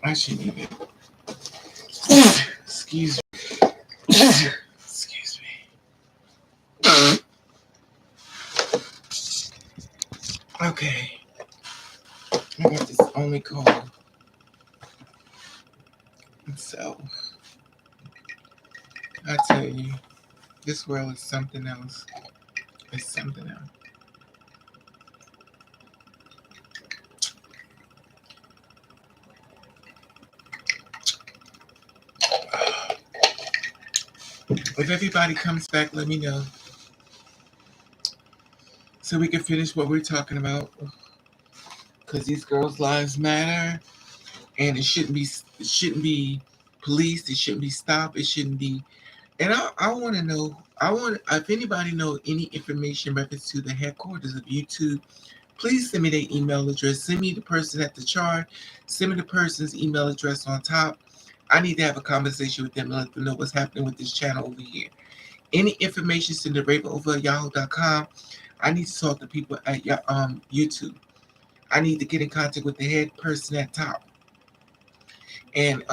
I shouldn't even. Excuse me. Excuse me. Okay. I got this only cold. So, I tell you, this world is something else. It's something else. If everybody comes back, let me know so we can finish what we're talking about. Because these girls' lives matter, and it shouldn't be policed. It shouldn't be stopped. It shouldn't be. And I want to know. I want if anybody know any information reference to the headquarters of YouTube. Please send me their email address. Send me the person at the chart. Send me the person's email address on top. I need to have a conversation with them and let them know what's happening with this channel over here. Any information, send to ravenovahmusic.com. I need to talk to people at YouTube. I need to get in contact with the head person at top. And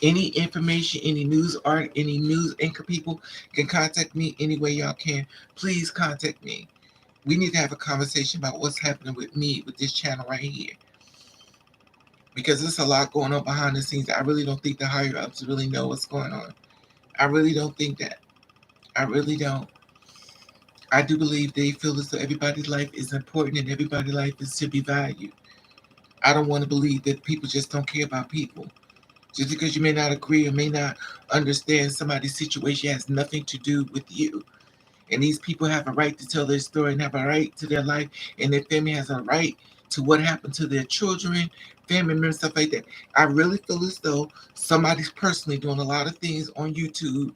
any information, any news art, any news anchor people can contact me any way y'all can. Please contact me. We need to have a conversation about what's happening with me with this channel right here. Because there's a lot going on behind the scenes. I really don't think the higher ups really know what's going on. I really don't think that. I really don't. I do believe they feel as though everybody's life is important and everybody's life is to be valued. I don't want to believe that people just don't care about people. Just because you may not agree or may not understand somebody's situation has nothing to do with you. And these people have a right to tell their story and have a right to their life, and their family has a right to what happened to their children, family members, stuff like that. I really feel as though somebody's personally doing a lot of things on YouTube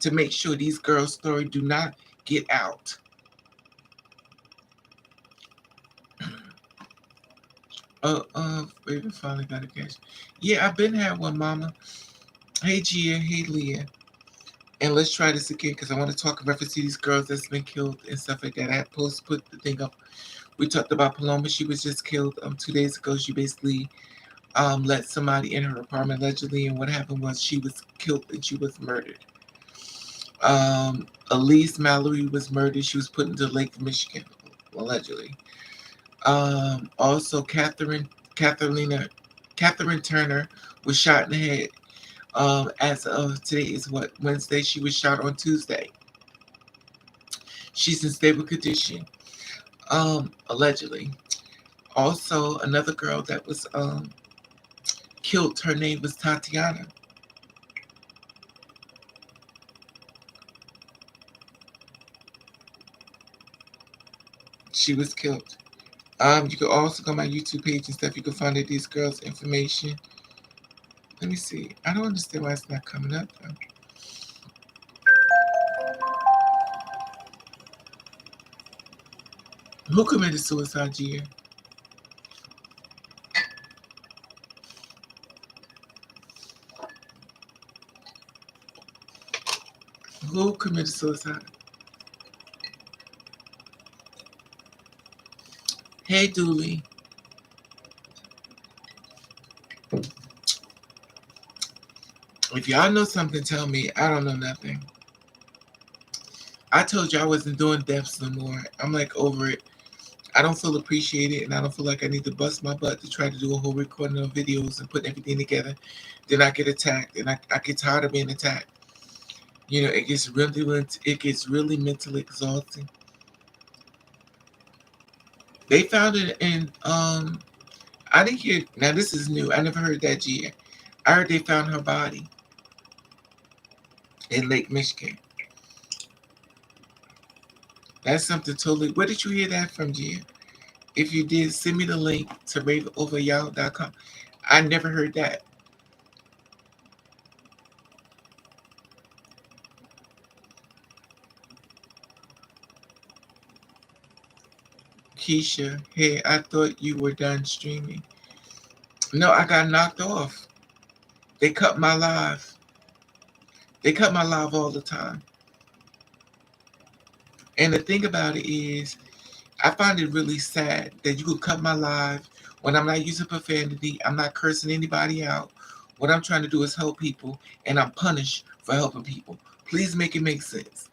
to make sure these girls' story do not get out. Baby finally got a catch. Yeah, I've been had one, Mama. Hey, Gia. Hey, Leah. And let's try this again because I want to talk in reference to these girls that's been killed and stuff like that. I had put the thing up. We talked about Paloma. She was just killed 2 days ago. She basically let somebody in her apartment allegedly, and what happened was she was killed and she was murdered. Elise Mallory was murdered. She was put into Lake Michigan, allegedly. Also, Catherine Turner was shot in the head. As of today is what, Wednesday. She was shot on Tuesday. She's in stable condition, allegedly. Also, another girl that was killed. Her name was Tatiana. She was killed. You can also go on my YouTube page and stuff. You can find these girls' information. Let me see. I don't understand why it's not coming up though. Who committed suicide, Gia? Who committed suicide? Hey, Dooley. If y'all know something, tell me. I don't know nothing. I told you I wasn't doing deaths no more. I'm like over it. I don't feel appreciated, and I don't feel like I need to bust my butt to try to do a whole recording of videos and put everything together. Then I get attacked, and I get tired of being attacked. You know, it gets really mentally exhausting. They found it in I didn't hear. Now this is new. I never heard that, Gia. I heard they found her body in Lake Michigan. That's something totally. Where did you hear that from, Gia? If you did, send me the link to ravenovahmusic.com. I never heard that. Keisha, hey, I thought you were done streaming. No, I got knocked off. They cut my live. They cut my live all the time. And the thing about it is, I find it really sad that you could cut my live when I'm not using profanity, I'm not cursing anybody out, What I'm trying to do is help people, and I'm punished for helping people. Please make it make sense.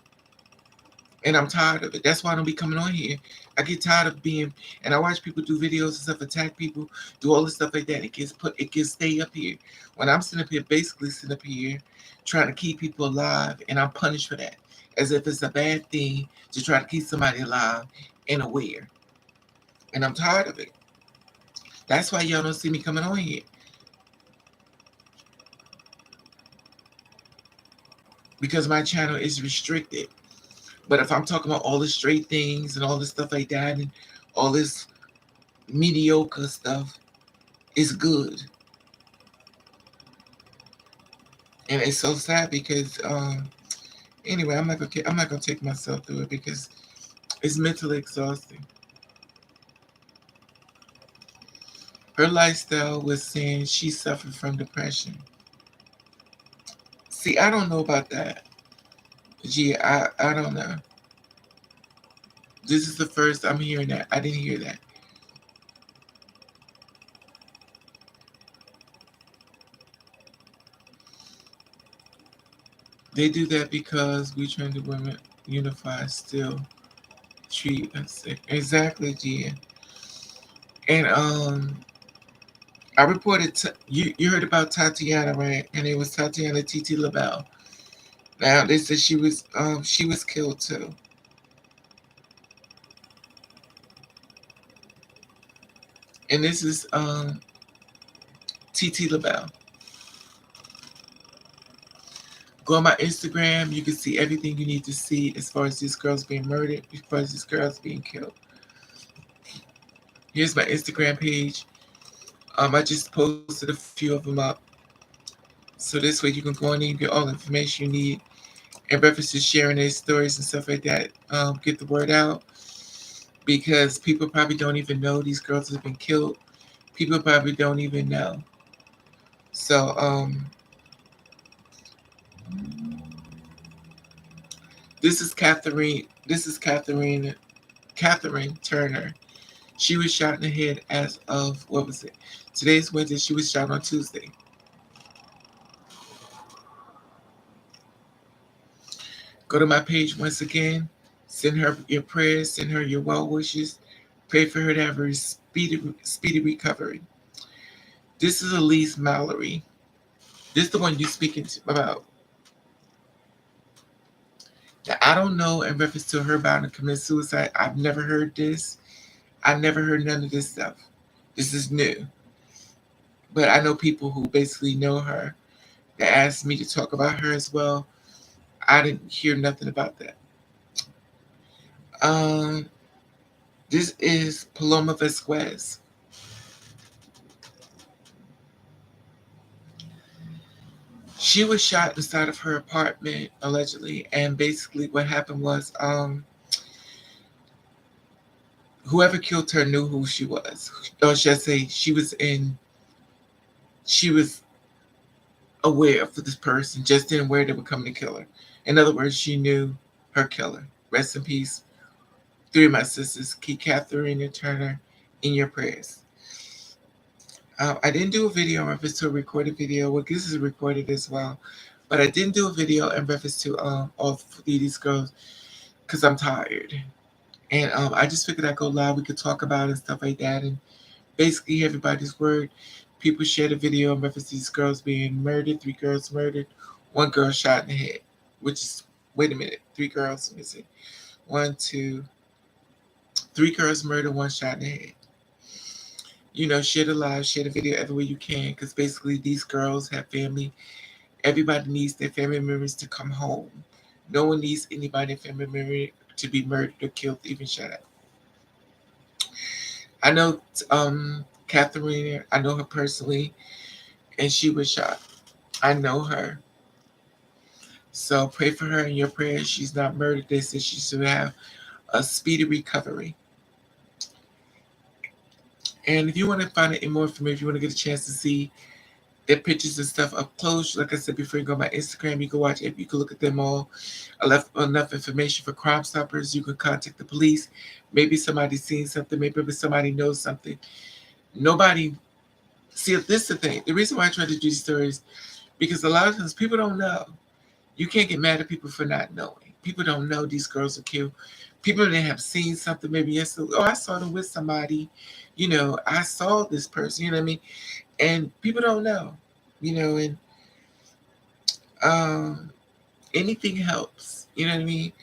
And I'm tired of it. That's why I don't be coming on here. I get tired of being, and I watch people do videos and stuff, attack people, do all this stuff like that. It gets stay up here. When I'm sitting up here, basically sitting up here, trying to keep people alive, and I'm punished for that, as if it's a bad thing to try to keep somebody alive and aware. And I'm tired of it. That's why y'all don't see me coming on here, because my channel is restricted. But if I'm talking about all the straight things and all this stuff like that, and all this mediocre stuff, it's good. And it's so sad because anyway, I'm not gonna take myself through it because it's mentally exhausting. Her lifestyle was saying she suffered from depression. See, I don't know about that. Gee, I don't know. This is the first I'm hearing that. I didn't hear that. They do that because we trying to women unify, still treat us exactly, Gia. And I reported you heard about Tatiana, right? And it was Tatiana Titi LaBelle. Now they said she was killed too. And this is Titi LaBelle. Go on my Instagram, you can see everything you need to see as far as these girls being murdered, as far as these girls being killed. Here's my Instagram page. I just posted a few of them up. So this way you can go on and get all the information you need in reference to sharing their stories and stuff like that. Get the word out, because people probably don't even know these girls have been killed. People probably don't even know. So this is Catherine. This is Catherine Turner. She was shot in the head as of, what was it? Today's Wednesday. She was shot on Tuesday. Go to my page once again. Send her your prayers. Send her your well wishes. Pray for her to have a speedy recovery. This is Elise Mallory. This is the one you're speaking about. Now, I don't know in reference to her about to commit suicide. I've never heard this. I never heard none of this stuff. This is new. But I know people who basically know her that asked me to talk about her as well. I didn't hear nothing about that. Um, this is Paloma Vasquez. She was shot inside of her apartment, allegedly, and basically what happened was whoever killed her knew who she was. Or should I say she was aware of this person, just didn't aware they were coming to kill her. In other words, she knew her killer. Rest in peace. Three of my sisters, keep Catherine and Turner in your prayers. I didn't do a video in reference to a recorded video. Well, this is recorded as well. But I didn't do a video in reference to all three of these girls because I'm tired. And I just figured I'd go live. We could talk about it and stuff like that. And basically everybody's word. People shared a video in reference to these girls being murdered. 3 girls murdered. 1 girl shot in the head. Which is, wait a minute. 3 girls. Let me see. 1, 2, 3 girls murdered. 1 shot in the head. You know, share the live, share the video everywhere you can, because basically these girls have family. Everybody needs their family members to come home. No one needs anybody in family member to be murdered or killed, even shot at. I know Catherine, I know her personally, and she was shot. I know her. So pray for her in your prayers. She's not murdered. They said she should have a speedy recovery. And if you want to find out more information, if you want to get a chance to see their pictures and stuff up close, like I said before, you go to my Instagram, you can watch it, you can look at them all. I left enough information for Crime Stoppers. You can contact the police. Maybe somebody's seen something, maybe somebody knows something. Nobody See, this is the thing. The reason why I try to do these stories, because a lot of times people don't know. You can't get mad at people for not knowing. People don't know these girls are cute. People that have seen something maybe yesterday. Oh, I saw them with somebody. I saw this person. You know what I mean? And people don't know. And um, anything helps. You know what I mean?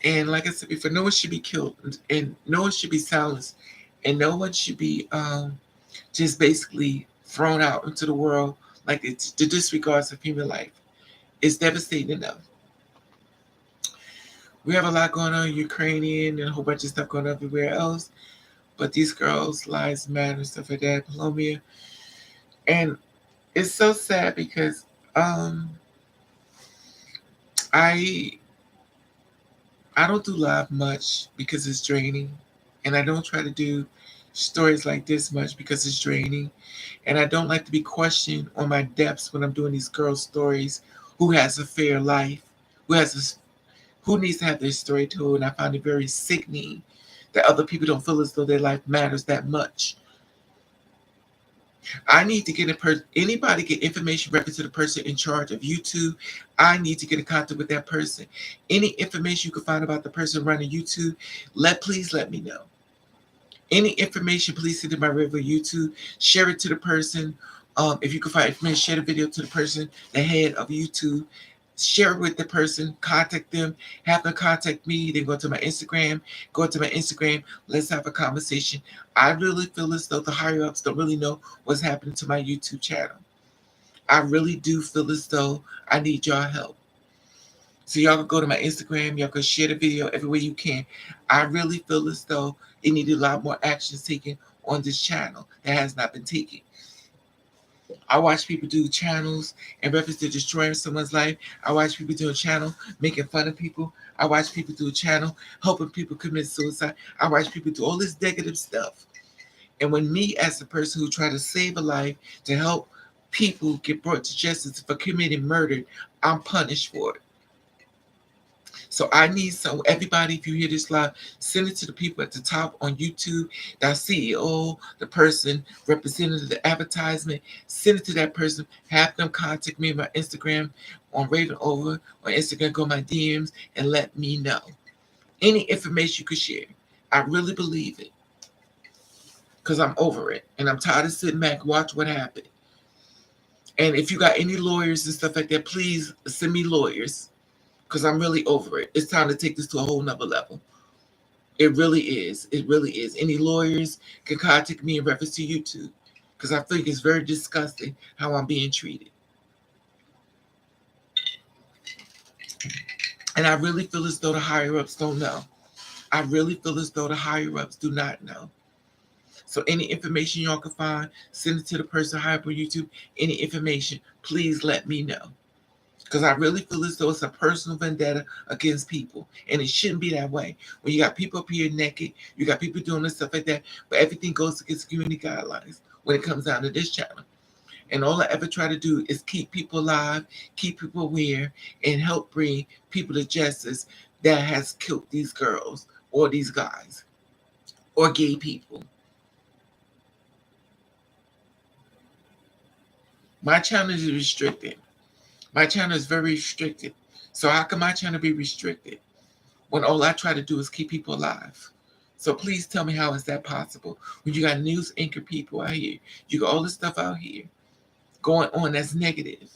And like I said before, no one should be killed, and no one should be silenced, and no one should be just basically thrown out into the world like it's the disregards of human life. It's devastating enough. We have a lot going on in Ukrainian and a whole bunch of stuff going on everywhere else. But these girls' lives matter, stuff like that, Palomia. And it's so sad because I I don't do live much because it's draining. And I don't try to do stories like this much because it's draining. And I don't like to be questioned on my depths when I'm doing these girl stories. Who has a fair life? Who has a who needs to have their story told? And I find it very sickening that other people don't feel as though their life matters that much. I need to get anybody get information reference to the person in charge of YouTube. I need to get in contact with that person. Any information you can find about the person running YouTube, please let me know. Any information, please send to my regular YouTube. Share it to the person. If you can find information, share the video to the person, the head of YouTube. Share it with the person, contact them, have them contact me, then go to my Instagram, let's have a conversation. I really feel as though the higher ups don't really know what's happening to my YouTube channel. I really do feel as though I need y'all help. So y'all can go to my Instagram, y'all can share the video everywhere you can. I really feel as though it needed a lot more action taken on this channel that has not been taken. I watch people do channels in reference to destroying someone's life. I watch people do a channel making fun of people. I watch people do a channel helping people commit suicide. I watch people do all this negative stuff. And when me, as a person who try to save a life, to help people get brought to justice for committing murder, I'm punished for it. So I need everybody, if you hear this live, send it to the people at the top on YouTube, that CEO, the person representing the advertisement, send it to that person, have them contact me on my Instagram, on Ravenovah, on Instagram, go my DMs, and let me know. Any information you could share. I really believe it. Because I'm over it. And I'm tired of sitting back, watch what happened. And if you got any lawyers and stuff like that, please send me lawyers. Because I'm really over it. It's time to take this to a whole nother level. It really is. It really is. Any lawyers can contact me in reference to YouTube. Because I think it's very disgusting how I'm being treated. And I really feel as though the higher-ups don't know. I really feel as though the higher-ups do not know. So any information y'all can find, send it to the person higher up on YouTube. Any information, please let me know. Because I really feel as though it's a personal vendetta against people. And it shouldn't be that way. When you got people up here naked, you got people doing this stuff like that, but everything goes against community guidelines when it comes down to this channel. And all I ever try to do is keep people alive, keep people aware, and help bring people to justice that has killed these girls or these guys or gay people. My channel is restricted. My channel is very restricted. So how can my channel be restricted when all I try to do is keep people alive? So please tell me, how is that possible? When you got news anchor people out here, you got all this stuff out here going on that's negative.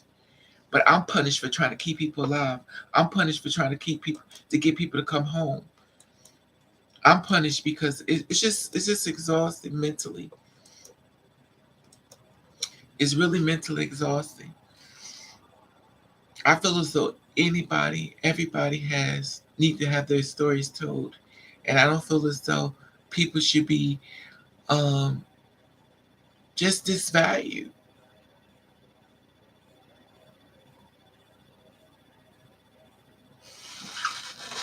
But I'm punished for trying to keep people alive. I'm punished for trying to get people to come home. I'm punished because it's just exhausting mentally. It's really mentally exhausting. I feel as though everybody need to have their stories told. And I don't feel as though people should be just disvalued.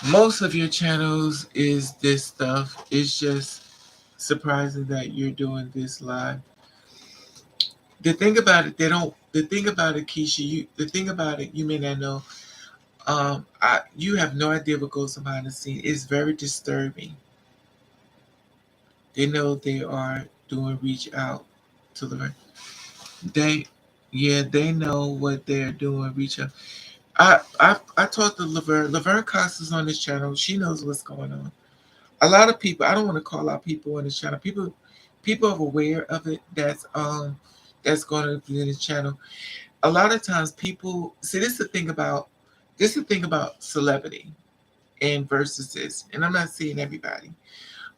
Most of your channels is this stuff. It's just surprising that you're doing this live. The thing about it, Keisha, the thing about it, you may not know. You have no idea what goes on behind the scene. It's very disturbing. They know they are doing reach out. to Laverne. They, yeah, they know what they're doing. Reach out. I talked to Laverne. Laverne Cox is on this channel. She knows what's going on. A lot of people. I don't want to call out people on this channel. People are aware of it. That's going to be in this channel. A lot of times, people see this is the thing about celebrity and versus this. And I'm not saying everybody.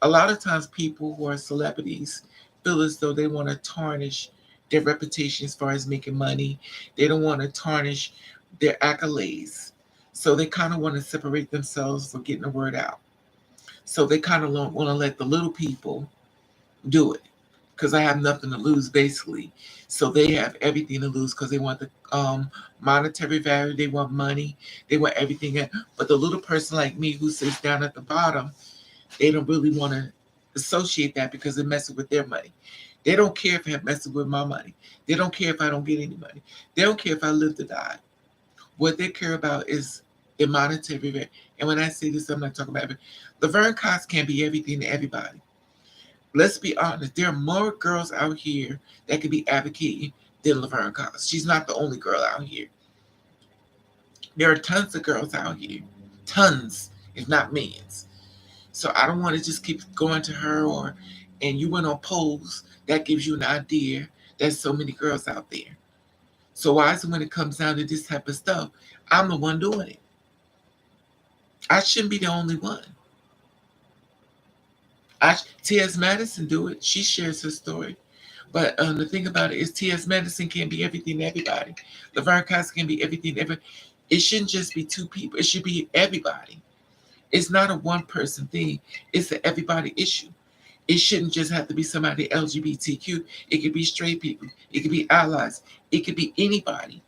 A lot of times people who are celebrities feel as though they want to tarnish their reputation as far as making money. They don't want to tarnish their accolades. So they kind of want to separate themselves for getting the word out. So they kind of want to let the little people do it because I have nothing to lose basically. So they have everything to lose because they want the monetary value, they want money, they want everything. But the little person like me who sits down at the bottom, they don't really want to associate that because it messes with their money. They don't care if it messes with my money. They don't care if I don't get any money. They don't care if I live to die. What they care about is the monetary value. And when I say this, I'm not talking about everything. Laverne Cox can't be everything to everybody. Let's be honest. There are more girls out here that could be advocating than Laverne Cox. She's not the only girl out here. There are tons of girls out here. Tons, if not millions. So I don't want to just keep going to her and you went on polls, that gives you an idea. There's so many girls out there. So why is it when it comes down to this type of stuff, I'm the one doing it? I shouldn't be the only one. T.S. Madison do it. She shares her story. But the thing about it is T.S. Madison can't be everything to everybody. Laverne Cox can be everything to everybody. It shouldn't just be two people. It should be everybody. It's not a one person thing. It's an everybody issue. It shouldn't just have to be somebody LGBTQ. It could be straight people. It could be allies. It could be anybody.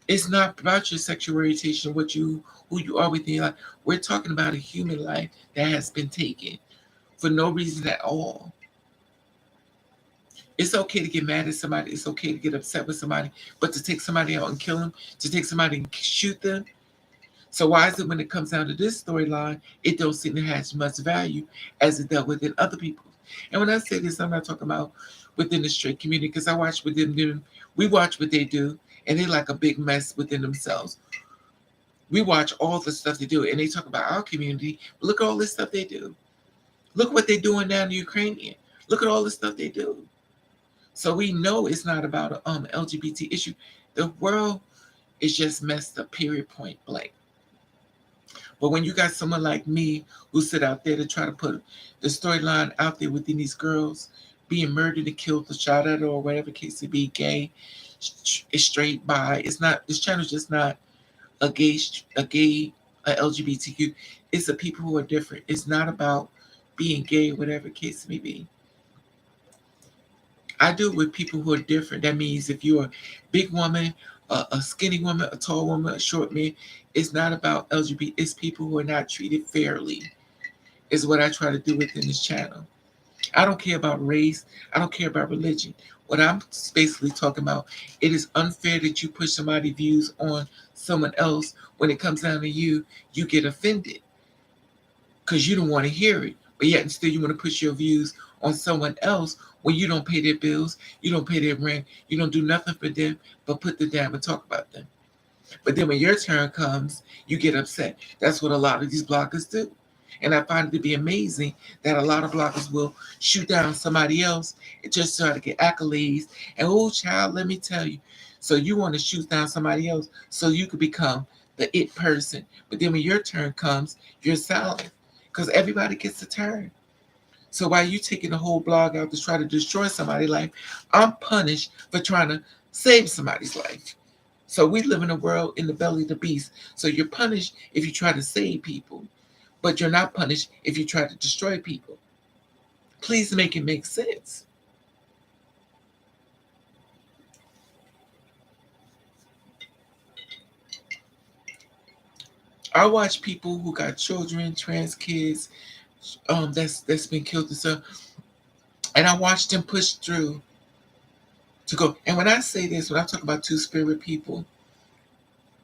It's not about your sexual orientation, who you are within your life. We're talking about a human life that has been taken for no reason at all. It's okay to get mad at somebody. It's okay to get upset with somebody. But to take somebody out and kill them, to take somebody and shoot them. So why is it when it comes down to this storyline, it don't seem to have as much value as it does within other people? And when I say this, I'm not talking about within the straight community because I watch within them. We watch what they do, and they like a big mess within themselves. We watch all the stuff they do, and they talk about our community. But look at all this stuff they do. Look what they're doing down in Ukraine. Look at all the stuff they do. So we know it's not about a LGBT issue. The world is just messed up, period, point blank. But when you got someone like me who sit out there to try to put the storyline out there within these girls being murdered and killed or shot at or whatever case it be, gay, straight, bi, it's not, this channel's just not a LGBTQ. It's the people who are different. It's not about being gay, whatever case it may be. I do it with people who are different. That means if you're a big woman, a skinny woman, a tall woman, a short man, it's not about LGBT. It's people who are not treated fairly, is what I try to do within this channel. I don't care about race. I don't care about religion. What I'm basically talking about, it is unfair that you push somebody's views on someone else. When it comes down to you, you get offended because you don't want to hear it. But yet still you want to push your views on someone else when you don't pay their bills, you don't pay their rent, you don't do nothing for them but put them down and talk about them. But then when your turn comes, you get upset. That's what a lot of these bloggers do. And I find it to be amazing that a lot of bloggers will shoot down somebody else and just try to get accolades. And oh, child, let me tell you. So you want to shoot down somebody else so you could become the it person. But then when your turn comes, you're silent because everybody gets a turn. So while you taking the whole blog out to try to destroy somebody's life, I'm punished for trying to save somebody's life. So we live in a world in the belly of the beast. So you're punished if you try to save people, but you're not punished if you try to destroy people. Please make it make sense. I watch people who got children, trans kids, that's been killed and stuff, and I watch them push through to go. And when I say this, when I talk about two-spirit people,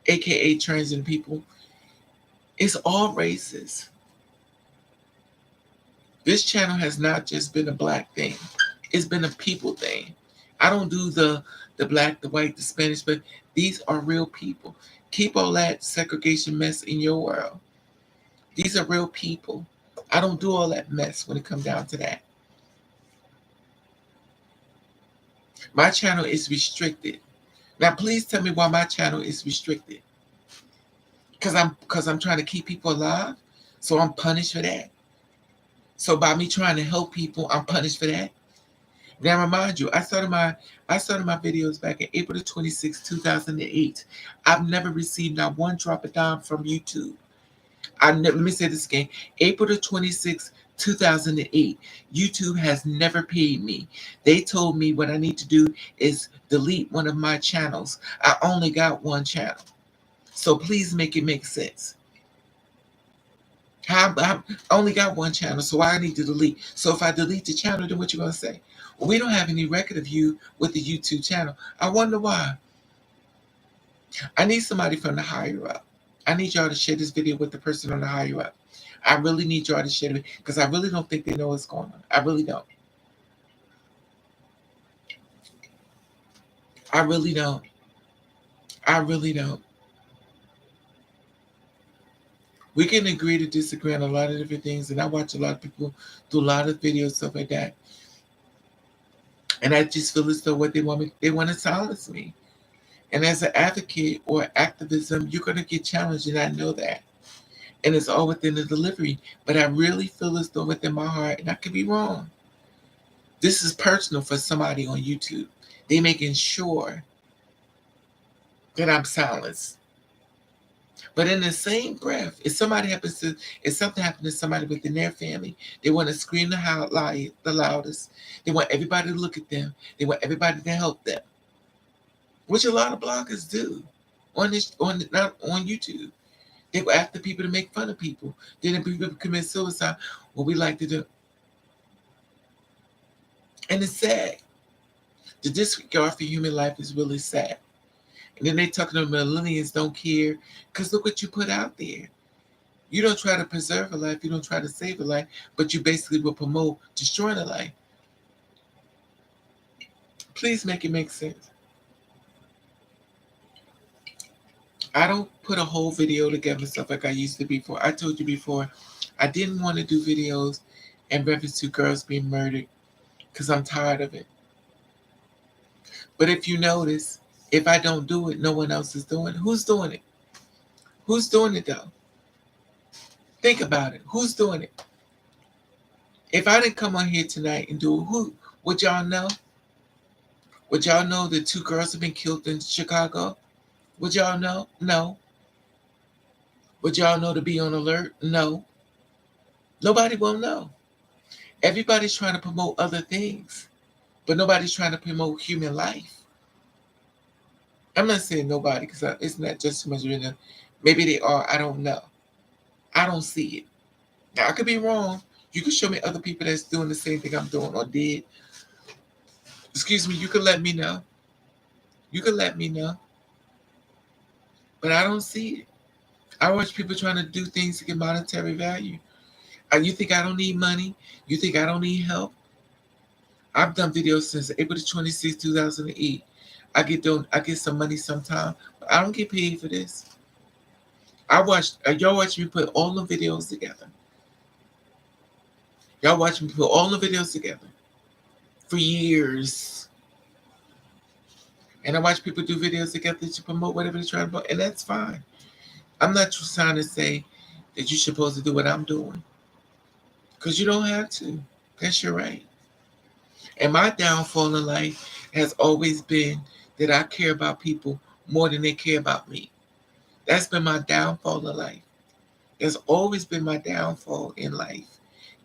aka transgender people, it's all races. This channel has not just been a black thing. It's been a people thing. I don't do the black, the white, the Spanish, but these are real people. Keep all that segregation mess in your world. These are real people. I don't do all that mess when it comes down to that. My channel is restricted. Now, please tell me why my channel is restricted. Because I'm trying to keep people alive, so I'm punished for that. So by me trying to help people, I'm punished for that. Now, remind you, I started my videos back in April the 26th, 2008. I've never received not one drop of dime from YouTube. Let me say this again. April the 26th, 2008. YouTube has never paid me. They told me what I need to do is delete one of my channels. I only got one channel. So please make it make sense. I only got one channel, so I need to delete. So if I delete the channel, then what you going to say? Well, we don't have any record of you with the YouTube channel. I wonder why. I need somebody from the higher up. I need y'all to share this video with the person on the higher up. I really need y'all to share it because I really don't think they know what's going on. I really don't. I really don't. I really don't. We can agree to disagree on a lot of different things, and I watch a lot of people do a lot of videos, stuff like that. And I just feel as though what they want to silence me. And as an advocate or activism, you're going to get challenged, and I know that. And it's all within the delivery. But I really feel as though within my heart, and I could be wrong, this is personal for somebody on YouTube. They making sure that I'm silenced. But in the same breath, if something happens to somebody within their family, they want to scream the loudest. They want everybody to look at them. They want everybody to help them, which a lot of bloggers do not on YouTube. They go after people to make fun of people. Then people commit suicide. What we like to do, and it's sad. The disregard for human life is really sad. And then they talking to millennials don't care because look what you put out there. You don't try to preserve a life. You don't try to save a life, but you basically will promote destroying a life. Please make it make sense. I don't put a whole video together stuff like I used to before. I told you before, I didn't want to do videos in reference to girls being murdered because I'm tired of it. But if you notice, if I don't do it, no one else is doing it. Who's doing it? Who's doing it though? Think about it. Who's doing it? If I didn't come on here tonight and do it, who would y'all know? Would y'all know that 2 girls have been killed in Chicago? Would y'all know? No. Would y'all know to be on alert? No. Nobody will know. Everybody's trying to promote other things, but nobody's trying to promote human life. I'm not saying nobody because it's not just too much. Maybe they are. I don't know. I don't see it. Now, I could be wrong. You can show me other people that's doing the same thing I'm doing or did. Excuse me. You can let me know. You can let me know. But I don't see it. I watch people trying to do things to get monetary value. You think I don't need money? You think I don't need help? I've done videos since April 26, 2008. I get some money sometime, but I don't get paid for this. Y'all watch me put all the videos together. Y'all watch me put all the videos together for years. And I watch people do videos together to promote whatever they're trying to promote, and that's fine. I'm not trying to say that you're supposed to do what I'm doing. Because you don't have to. That's your right. And my downfall in life has always been that I care about people more than they care about me. That's been my downfall in life. That's always been my downfall in life.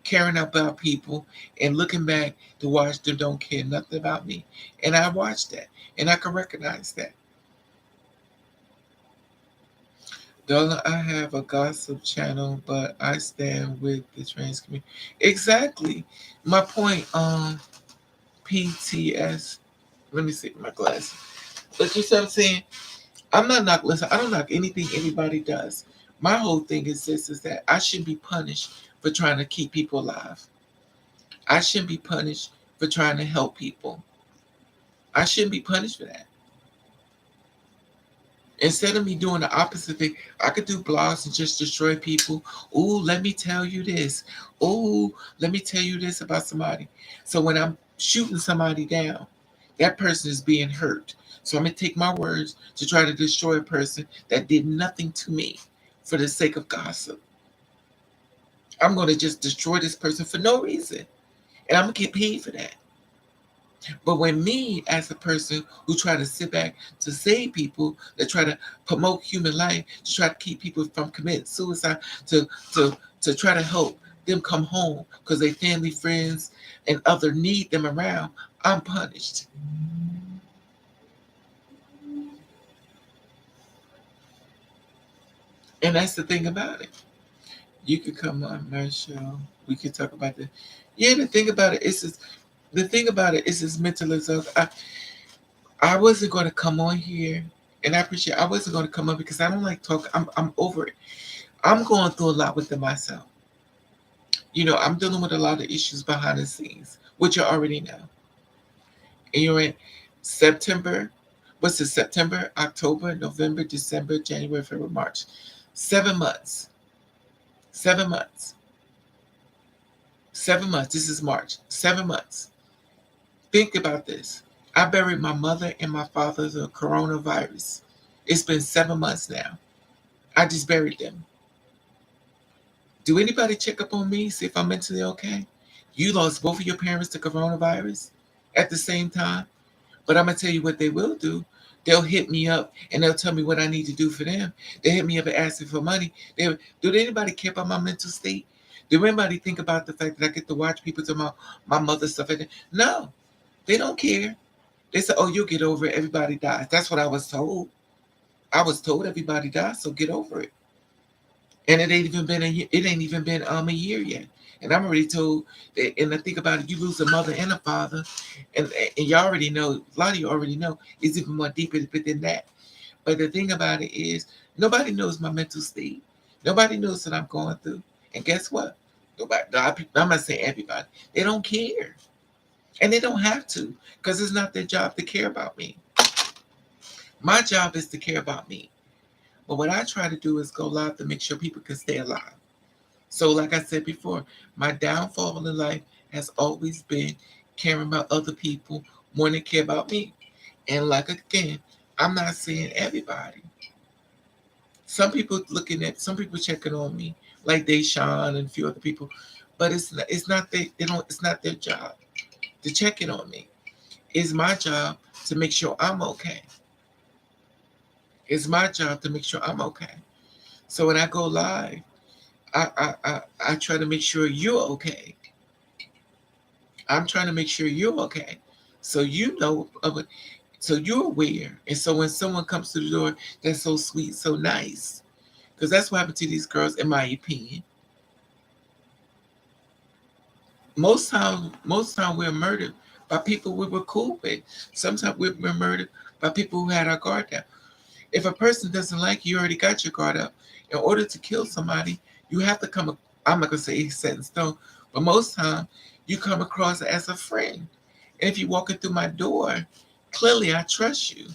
Caring about people and looking back to watch them don't care nothing about me. And I watch that. And I can recognize that. Don't I have a gossip channel, but I stand with the trans community. Exactly. My point, PTS. Let me see my glasses. But you see what I'm saying? I'm not listen, I don't knock anything anybody does. My whole thing is this is that I shouldn't be punished for trying to keep people alive. I shouldn't be punished for trying to help people. I shouldn't be punished for that. Instead of me doing the opposite thing, I could do blogs and just destroy people. Ooh, let me tell you this. Ooh, let me tell you this about somebody. So when I'm shooting somebody down, that person is being hurt. So I'm going to take my words to try to destroy a person that did nothing to me for the sake of gossip. I'm going to just destroy this person for no reason. And I'm going to get paid for that. But when me, as a person who try to sit back to save people, that try to promote human life, to try to keep people from committing suicide, to try to help them come home because their family, friends, and other need them around, I'm punished. And that's the thing about it. You could come on my show. We could talk about the. Yeah, the thing about it is, the thing about it is as mental as us. I wasn't going to come on here, and I appreciate. I wasn't going to come on because I don't like talking. I'm over it. I'm going through a lot with it myself. I'm dealing with a lot of issues behind the scenes, which you already know. And you're in September. What's it? September, October, November, December, January, February, March. 7 months. 7 months. 7 months. This is March. 7 months. Think about this. I buried my mother and my father the coronavirus. It's been 7 months now. I just buried them. Do anybody check up on me, see if I'm mentally okay? You lost both of your parents to coronavirus at the same time. But I'm going to tell you what they will do. They'll hit me up and they'll tell me what I need to do for them. They hit me up and ask me for money. Do anybody care about my mental state? Do anybody think about the fact that I get to watch people to my mother stuff? No, they don't care. They say, oh, you'll get over it. Everybody dies. That's what I was told. I was told everybody dies, so get over it. And it ain't even been a year yet. And I'm already told that, and I think about it, you lose a mother and a father, and you already know, a lot of you already know, it's even more deeper than that. But the thing about it is, nobody knows my mental state. Nobody knows what I'm going through. And guess what? I'm not saying everybody. They don't care. And they don't have to, because it's not their job to care about me. My job is to care about me. But what I try to do is go live to make sure people can stay alive. So, like I said before, my downfall in life has always been caring about other people more than care about me. And like again, I'm not saying everybody. Some people checking on me, like Deshaun and a few other people, but it's not their job to check in on me. It's my job to make sure I'm okay. It's my job to make sure I'm okay. So when I go live, I try to make sure you're okay. I'm trying to make sure you're okay. So you know of it, so you're aware. And so when someone comes to the door that's so sweet, so nice, because that's what happened to these girls, in my opinion. Most time we're murdered by people we were cool with. Sometimes we're murdered by people who had our guard down. If a person doesn't like you, you already got your guard up. In order to kill somebody, you have to come. I'm not gonna say it's set in stone, but most time you come across as a friend. And if you're walking through my door, clearly I trust you.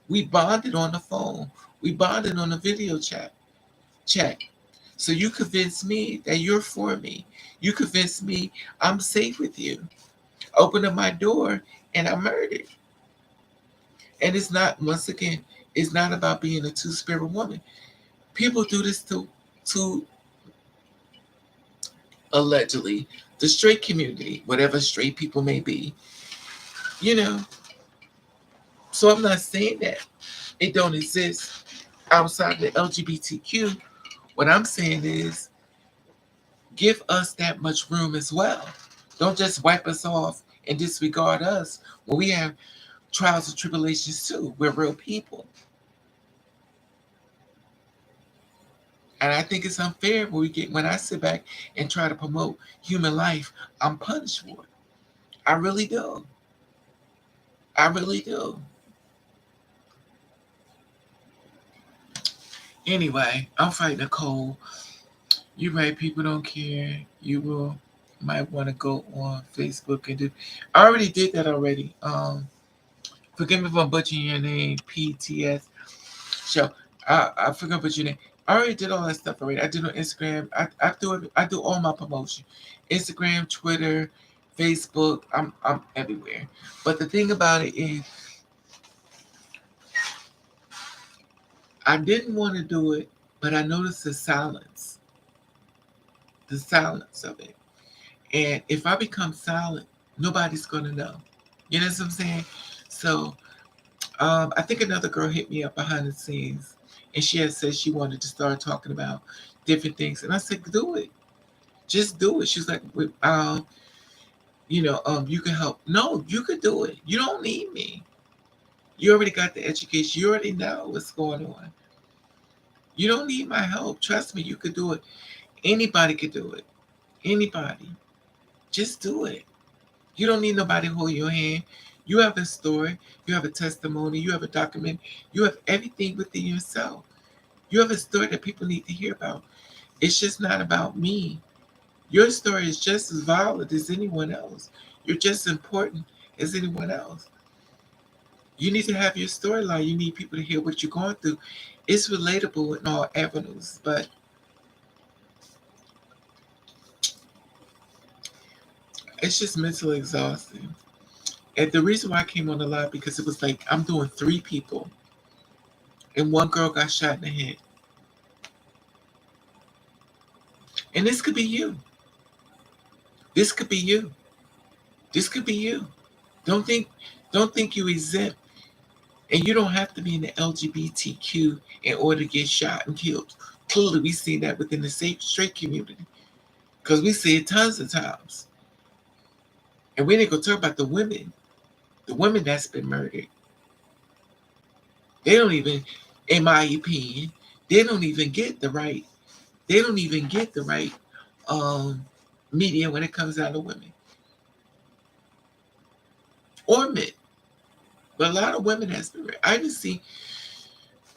We bonded on the phone. We bonded on the video chat. So you convince me that you're for me. You convince me I'm safe with you. Open up my door and I'm murdered. And it's not, once again, it's not about being a two-spirit woman. People do this to allegedly the straight community, whatever straight people may be. You know, so I'm not saying that it don't exist outside the LGBTQ. What I'm saying is give us that much room as well. Don't just wipe us off and disregard us when we have trials and tribulations too. We're real people. And I think it's unfair when I sit back and try to promote human life, I'm punished for it. I really do. I really do. Anyway, I'm fighting a cold. You're right, people don't care. You will. might want to go on Facebook and do. I already did that already. Forgive me if I'm butchering your name, PTS show. I forgot what your name. I already did all that stuff already. I did on Instagram. I do it. I do all my promotion. Instagram, Twitter, Facebook. I'm everywhere. But the thing about it is, I didn't want to do it, but I noticed the silence of it. And if I become silent, nobody's gonna know. You know what I'm saying? So I think another girl hit me up behind the scenes, and she had said she wanted to start talking about different things, and I said, "Do it, just do it." She was like, you can help." No, you could do it. You don't need me. You already got the education. You already know what's going on. You don't need my help. Trust me, you could do it. Anybody could do it. Anybody. Just do it. You don't need nobody to hold your hand. You have a story. You have a testimony. You have a document. You have everything within yourself. You have a story that people need to hear about. It's just not about me. Your story is just as valid as anyone else. You're just as important as anyone else. You need to have your storyline. You need people to hear what you're going through. It's relatable in all avenues, but it's just mentally exhausting. And the reason why I came on the live, because it was like I'm doing 3 people, and one girl got shot in the head. And this could be you. This could be you. This could be you. Don't think don't think you exempt. And you don't have to be in the LGBTQ in order to get shot and killed. Clearly, we see that within the straight community. Because we see it tons of times. And we ain't gonna talk about the women that's been murdered. They don't even, in my opinion, they don't even get the right, they don't even get the right media when it comes down to women. Or men. But a lot of women has been murdered. I just see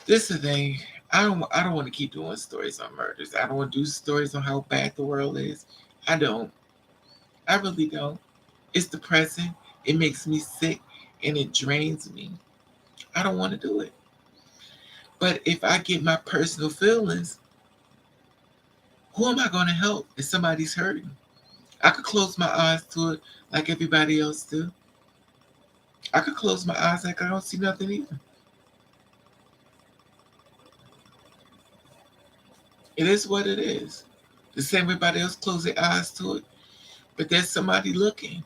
this is the thing. I don't want to keep doing stories on murders. I don't want to do stories on how bad the world is. I don't. I really don't. It's depressing. It makes me sick and it drains me. I don't want to do it. But if I get my personal feelings, who am I going to help if somebody's hurting? I could close my eyes to it like everybody else do. I could close my eyes like I don't see nothing either. It is what it is. The same everybody else close their eyes to it. But there's somebody looking.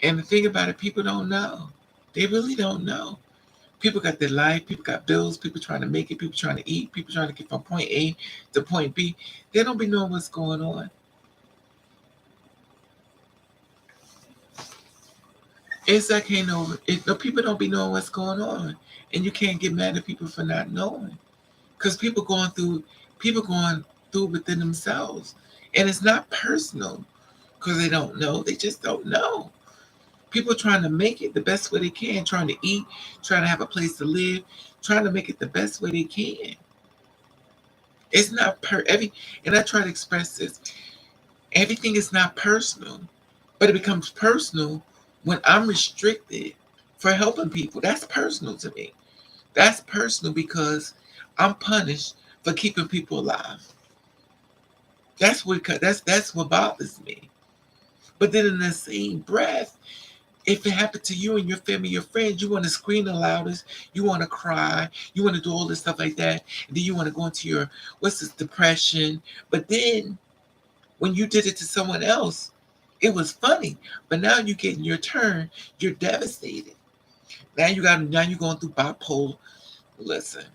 And the thing about it, people don't know. They really don't know. People got their life, people got bills, people trying to make it, people trying to eat, people trying to get from point A to point B. They don't be knowing what's going on. It's like no, people don't be knowing what's going on. And you can't get mad at people for not knowing. Because people going through within themselves. And it's not personal because they don't know. They just don't know. People trying to make it the best way they can, trying to eat, trying to have a place to live, trying to make it the best way they can. It's not and I try to express this. Everything is not personal, but it becomes personal when I'm restricted for helping people. That's personal to me. That's personal because I'm punished for keeping people alive. That's what bothers me. But then in the same breath, if it happened to you and your family, your friends, you want to scream the loudest, you want to cry, you want to do all this stuff like that, and then you want to go into your depression. But then when you did it to someone else, it was funny. But now you're getting your turn, you're devastated. Now you're going through bipolar. Listen,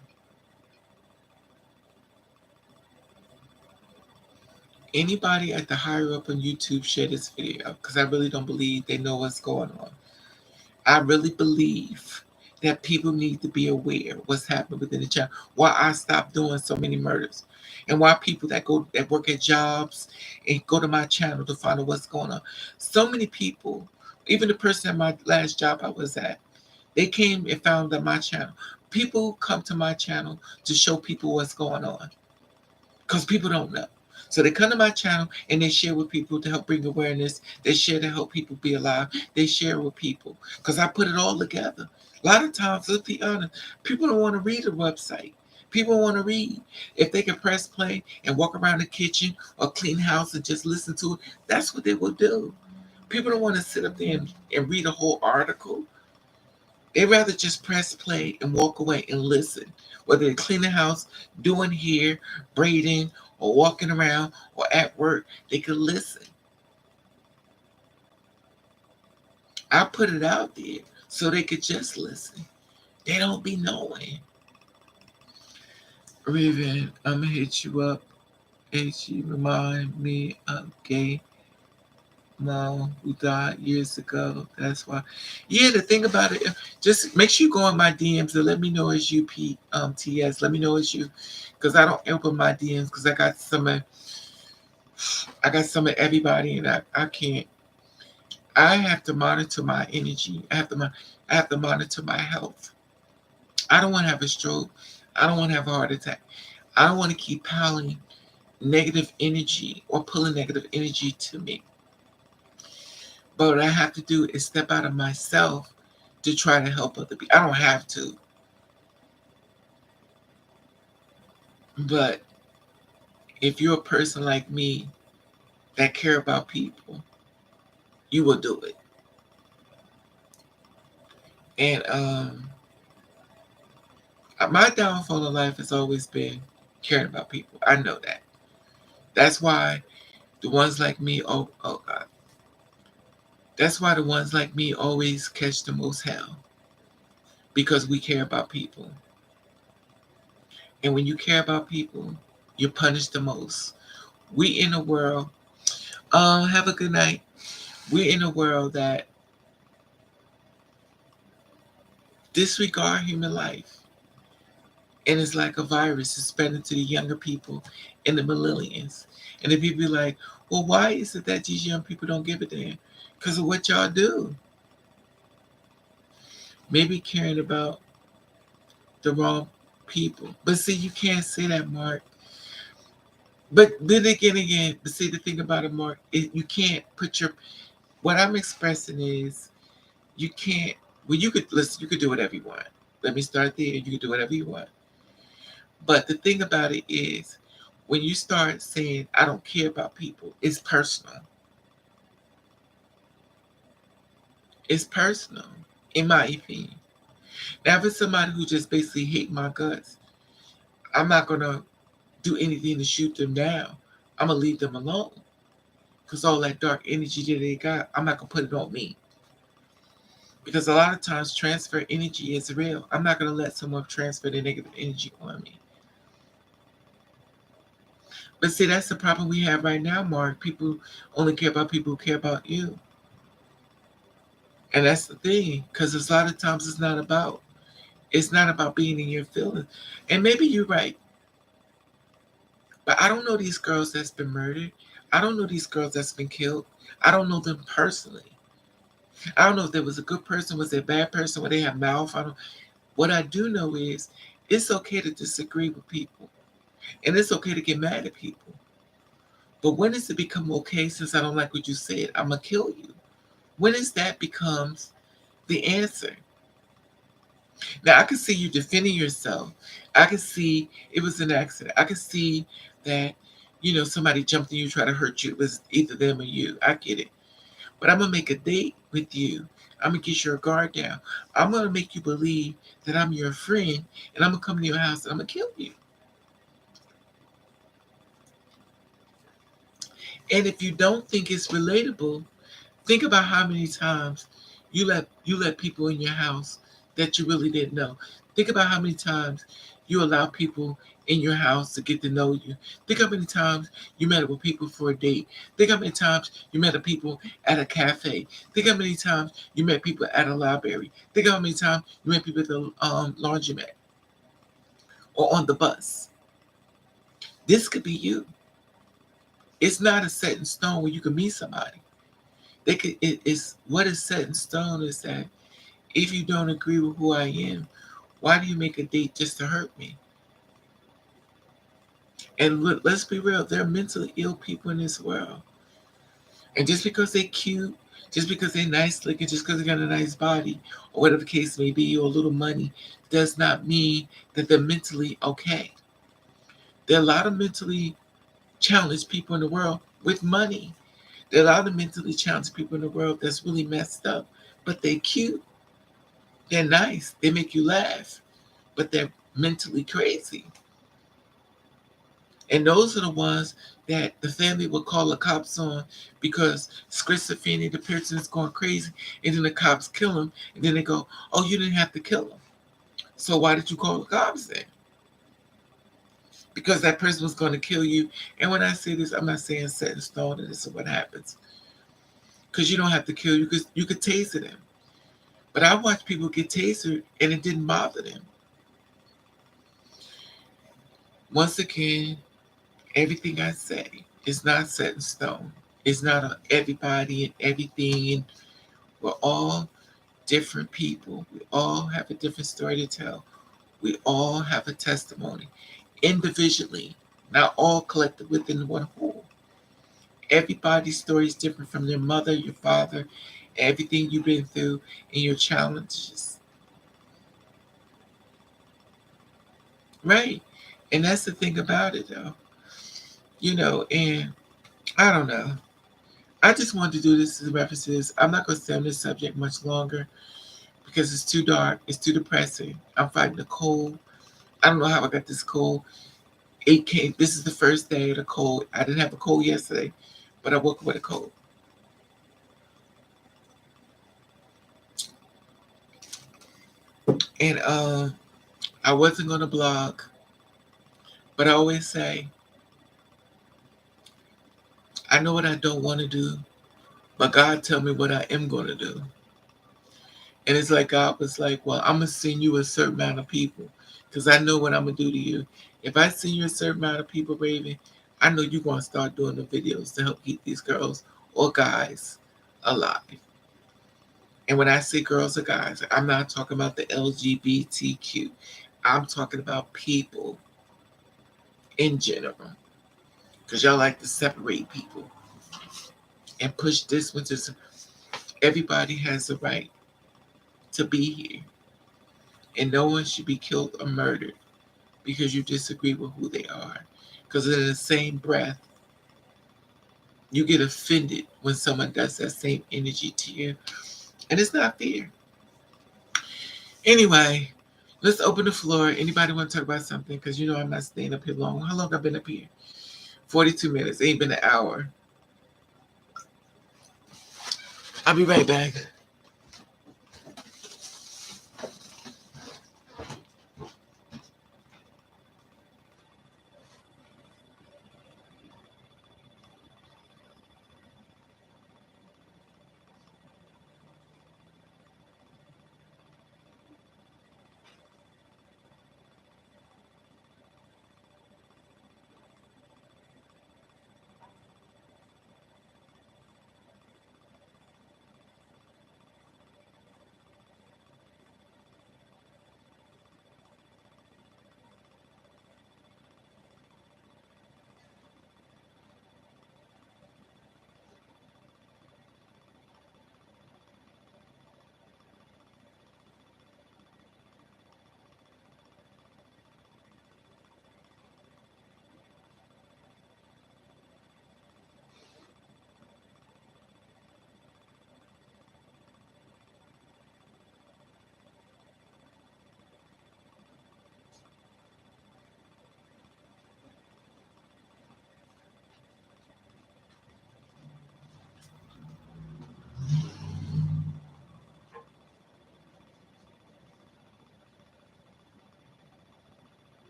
anybody at the higher up on YouTube share this video because I really don't believe they know what's going on. I really believe that people need to be aware of what's happening within the channel. Why I stopped doing so many murders, and why people that work at jobs and go to my channel to find out what's going on. So many people, even the person at my last job I was at, they came and found that my channel. People come to my channel to show people what's going on because people don't know. So they come to my channel and they share with people to help bring awareness. They share to help people be alive. They share with people because I put it all together. A lot of times, let's be honest, people don't want to read a website. People want to read. If they can press play and walk around the kitchen or clean house and just listen to it, that's what they will do. People don't want to sit up there and read a whole article. They rather just press play and walk away and listen. Whether they clean the house, doing hair, braiding, or walking around or at work, they could listen. I put it out there so they could just listen. They don't be knowing. Raven, I'ma hit you up. And she remind me of gay mom who died years ago. That's why. Yeah, the thing about it, just make sure you go on my DMs and let me know it's you, TS. Let me know it's you, because I don't open my DMs because I got some of everybody, and I can't. I have to monitor my energy. I have to monitor my health. I don't want to have a stroke. I don't want to have a heart attack. I don't want to keep piling negative energy or pulling negative energy to me. But what I have to do is step out of myself to try to help other people. I don't have to. But if you're a person like me that care about people, you will do it. And my downfall in life has always been caring about people. I know that. That's why the ones like me, oh God. That's why the ones like me always catch the most hell. Because we care about people. And when you care about people, you're punished the most. We in a world, have a good night. We're in a world that disregard human life. And it's like a virus. It's spreading to the younger people and the millennials. And the people be like, well, why is it that these young people don't give a damn? Because of what y'all do. Maybe caring about the wrong people. But see, you can't say that, Mark. But then again, but see, the thing about it, Mark, you can't put what I'm expressing is, you can't, well, you could, listen, you could do whatever you want. Let me start there. You could do whatever you want. But the thing about it is, when you start saying, I don't care about people, it's personal. It's personal, in my opinion. Now, if it's somebody who just basically hate my guts, I'm not going to do anything to shoot them down. I'm going to leave them alone. Because all that dark energy that they got, I'm not going to put it on me. Because a lot of times transfer energy is real. I'm not going to let someone transfer their negative energy on me. But see, that's the problem we have right now, Mark. People only care about people who care about you. And that's the thing. Because a lot of times it's not about being in your feelings. And maybe you're right. But I don't know these girls that's been murdered. I don't know these girls that's been killed. I don't know them personally. I don't know if there was a good person, was there a bad person, where they have mouth. What I do know is it's okay to disagree with people. And it's okay to get mad at people. But when does it become okay, since I don't like what you said, I'm going to kill you? When is that becomes the answer? Now, I can see you defending yourself. I can see it was an accident. I can see that, somebody jumped on you, tried to hurt you. It was either them or you. I get it. But I'm going to make a date with you. I'm going to get your guard down. I'm going to make you believe that I'm your friend, and I'm going to come to your house, and I'm going to kill you. And if you don't think it's relatable, think about how many times you let people in your house that you really didn't know. Think about how many times you allow people in your house to get to know you. Think how many times you met up with people for a date. Think how many times you met up people at a cafe. Think how many times you met people at a library. Think how many times you met people at the laundromat or on the bus. This could be you. It's not a set in stone where you can meet somebody. It's what is set in stone is that if you don't agree with who I am, why do you make a date just to hurt me? And let's be real, there are mentally ill people in this world. And just because they're cute, just because they're nice looking, just because they got a nice body, or whatever the case may be, or a little money, does not mean that they're mentally okay. There are a lot of mentally challenged people in the world with money. There are a lot of mentally challenged people in the world that's really messed up, but they're cute, they're nice, they make you laugh, but they're mentally crazy. And those are the ones that the family will call the cops on because schizophrenia, the person is going crazy, and then the cops kill him, and then they go, "Oh, you didn't have to kill him. So why did you call the cops then?" Because that person was going to kill you. And when I say this, I'm not saying set in stone that this is what happens. Because you don't have to kill you, because you could taser them. But I watched people get tasered and it didn't bother them. Once again, everything I say is not set in stone. It's not on everybody and everything. And we're all different people. We all have a different story to tell. We all have a testimony individually, not all collected within one whole. Everybody's story is different from their mother, your father, everything you've been through, and your challenges. Right. And that's the thing about it, though. And I don't know. I just wanted to do this as references. I'm not going to stay on this subject much longer because it's too dark. It's too depressing. I'm fighting a cold. I don't know how I got this cold. It came. This is the first day of the cold. I didn't have a cold yesterday, but I woke up with a cold. And I wasn't going to blog, but I always say, I know what I don't want to do, but God tell me what I am going to do. And it's like God was like, well, I'm going to send you a certain amount of people because I know what I'm going to do to you. If I send you a certain amount of people, Raven, I know you're going to start doing the videos to help keep these girls or guys alive. And when I say girls or guys, I'm not talking about the LGBTQ. I'm talking about people in general because y'all like to separate people and push this one to everybody has the right to be here. And no one should be killed or murdered because you disagree with who they are. Because in the same breath, you get offended when someone does that same energy to you. And it's not fair. Anyway, let's open the floor. Anybody want to talk about something? Because you know I'm not staying up here long. How long have I been up here? 42 minutes. It ain't been an hour. I'll be right back.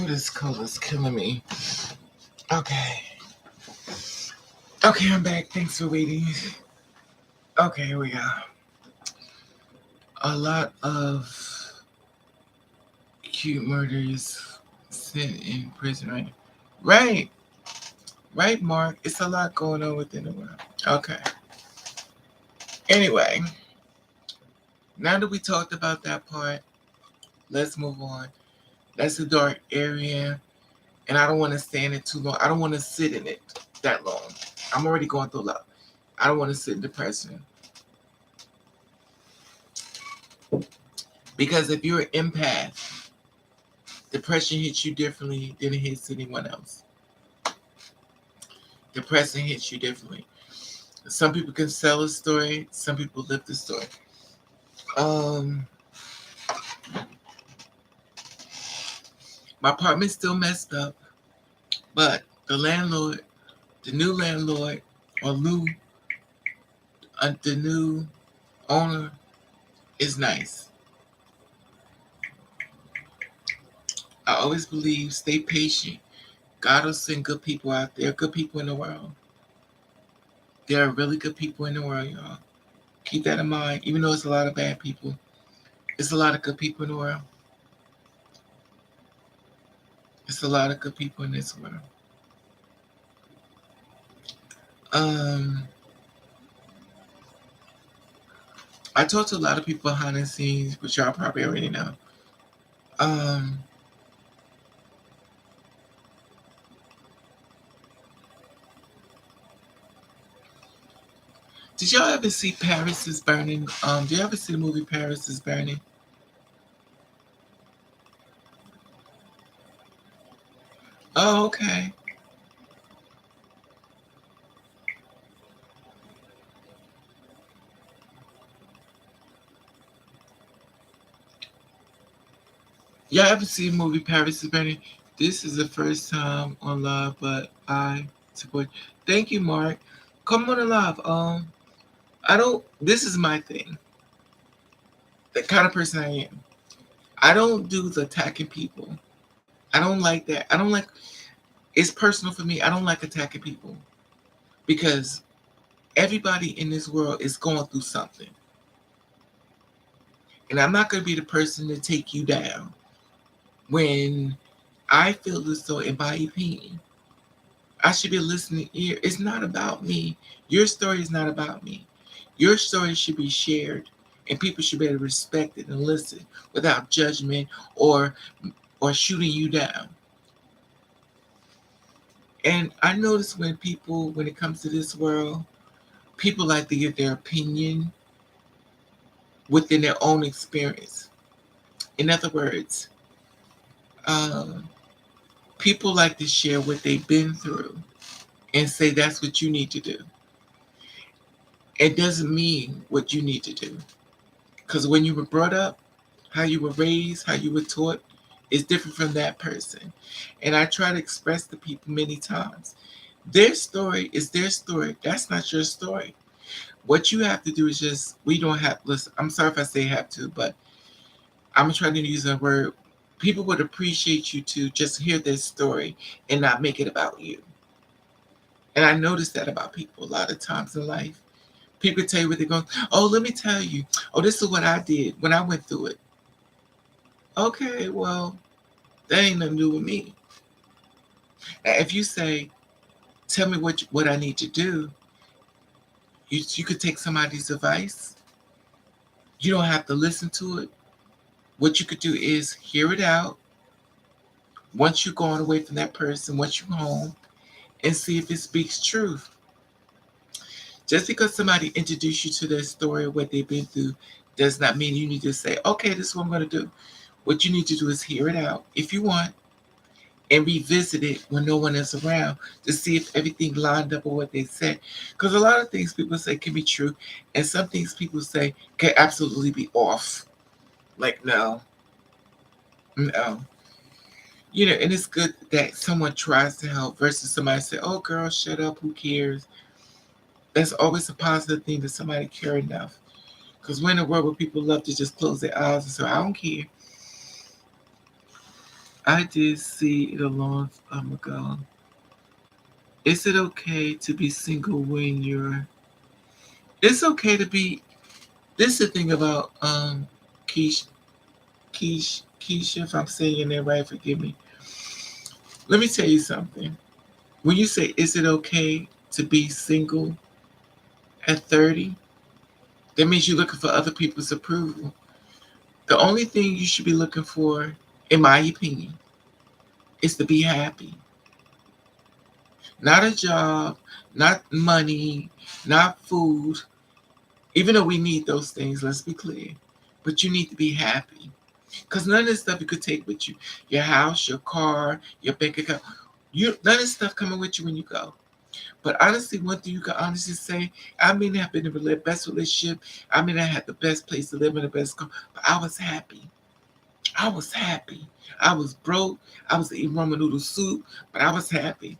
Oh, this color's killing me. Okay. Okay, I'm back. Thanks for waiting. Okay, here we go. A lot of cute murders sit in prison right now. Right. Right, Mark. It's a lot going on within the world. Okay. Anyway, now that we talked about that part, let's move on. That's a dark area, and I don't want to stay in it too long. I don't want to sit in it that long. I'm already going through a lot. I don't want to sit in depression. Because if you're an empath, depression hits you differently than it hits anyone else. Depression hits you differently. Some people can sell a story, some people live the story. My apartment's still messed up, but the landlord, the new landlord, or the new owner is nice. I always believe, stay patient. God will send good people out there, good people in the world. There are really good people in the world, y'all. Keep that in mind. Even though it's a lot of bad people, it's a lot of good people in the world. It's a lot of good people in this world. I talked to a lot of people behind the scenes, which y'all probably already know. Did y'all ever see Paris is Burning? Did you ever see the movie Paris is Burning? Oh, okay. Y'all ever see the movie Paris is Burning? This is the first time on live, but I support. Thank you, Mark. Come on the live. I don't. This is my thing. The kind of person I am. I don't do the attacking people. I don't like that. I don't like. It's personal for me. I don't like attacking people because everybody in this world is going through something, and I'm not going to be the person to take you down. When I feel as though, in my opinion, I should be a listening ear. It's not about me. Your story is not about me. Your story should be shared, and people should be able to respect it and listen without judgment or shooting you down. And I notice when it comes to this world, people like to give their opinion within their own experience. In other words, um, people like to share what they've been through and say that's what you need to do. It doesn't mean what you need to do. Because when you were brought up, how you were raised, how you were taught, is different from that person. And I try to express to people many times. Their story is their story. That's not your story. What you have to do is we don't have, listen, I'm sorry if I say have to, but I'm trying to use a word. People would appreciate you to just hear their story and not make it about you. And I notice that about people a lot of times in life. People tell you what they're going, oh, let me tell you. Oh, this is what I did when I went through it. Okay, well, that ain't nothing to do with me. If you say, tell me what I need to do, you could take somebody's advice. You don't have to listen to it. What you could do is hear it out. Once you're going away from that person, once you're home, and see if it speaks truth. Just because somebody introduced you to their story, what they've been through, does not mean you need to say, okay, this is what I'm going to do. What you need to do is hear it out if you want and revisit it when no one is around to see if everything lined up with what they said. Because a lot of things people say can be true, and some things people say can absolutely be off. Like, no. And it's good that someone tries to help versus somebody say, oh, girl, shut up, who cares? That's always a positive thing that somebody care enough. Because we're in a world where people love to just close their eyes and say, I don't care. I did see it a long time ago. Is it okay to be single when you're? It's okay to be. This is the thing about Keisha. Keisha, if I'm saying your name right, forgive me. Let me tell you something. When you say, "Is it okay to be single at 30?" That means you're looking for other people's approval. The only thing you should be looking for, in my opinion, is to be happy. Not a job, not money, not food. Even though we need those things, let's be clear. But you need to be happy. Because none of this stuff you could take with you. Your house, your car, your bank account. None of this stuff coming with you when you go. But honestly, one thing you can honestly say, I may not have been in the best relationship. I may not have had the best place to live in the best car, but I was happy. I was happy. I was broke. I was eating ramen noodle soup, but I was happy.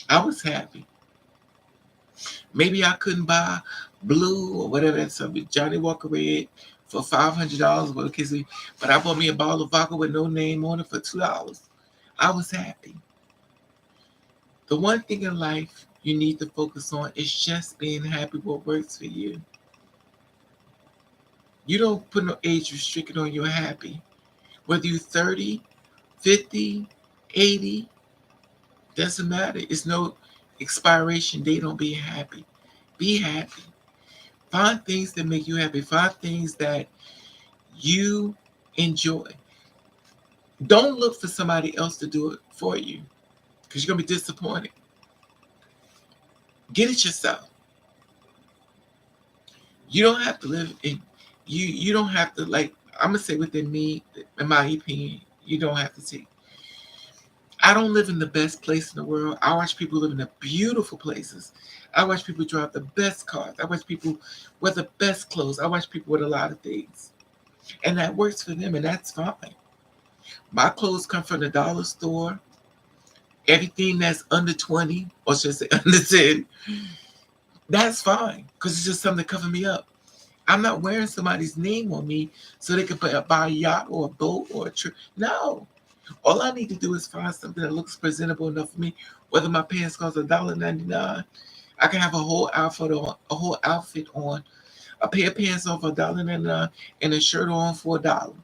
I was happy. Maybe I couldn't buy blue or whatever that's Johnny Walker Red for $500, what kids, but I bought me a bottle of vodka with no name on it for $2. I was happy. The one thing in life you need to focus on is just being happy what works for you. You don't put no age restriction on your happy. Whether you're 30, 50, 80, doesn't matter. It's no expiration date on being happy. Be happy. Find things that make you happy. Find things that you enjoy. Don't look for somebody else to do it for you because you're going to be disappointed. Get it yourself. You don't have to live in, you don't have to, like, I'm going to say within me, in my opinion, you don't have to take. I don't live in the best place in the world. I watch people live in the beautiful places. I watch people drive the best cars. I watch people wear the best clothes. I watch people with a lot of things. And that works for them, and that's fine. My clothes come from the dollar store. Everything that's under 20, or should I say under 10, that's fine. Because it's just something to cover me up. I'm not wearing somebody's name on me so they can buy a yacht or a boat or a trip. No. All I need to do is find something that looks presentable enough for me. Whether my pants cost $1.99, I can have a whole outfit on, a pair of pants on for $1.99, and a shirt on for $1.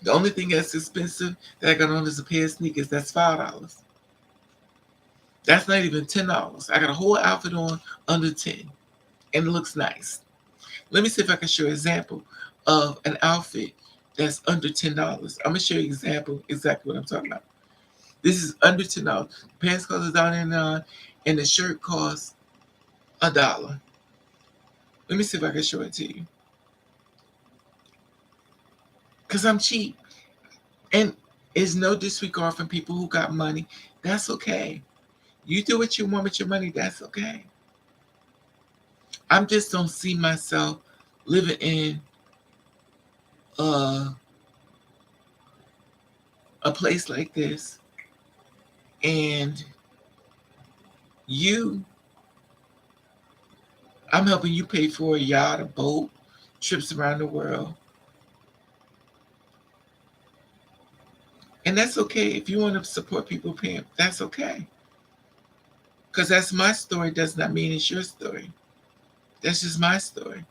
The only thing that's expensive that I got on is a pair of sneakers. That's $5. That's not even $10. I got a whole outfit on under 10, and it looks nice. Let me see if I can show you an example of an outfit that's under $10. I'm gonna show you an example exactly what I'm talking about. This is under $10. Pants cost $1.99, and the shirt costs $1. Let me see if I can show it to you. Cause I'm cheap, and it's no disregard from people who got money. That's okay. You do what you want with your money. That's okay. I just don't see myself living in uh, a place like this, and you, I'm helping you pay for a yacht, a boat, trips around the world. And that's okay. If you want to support people paying, that's okay. Because that's my story does not mean it's your story. That's just my story.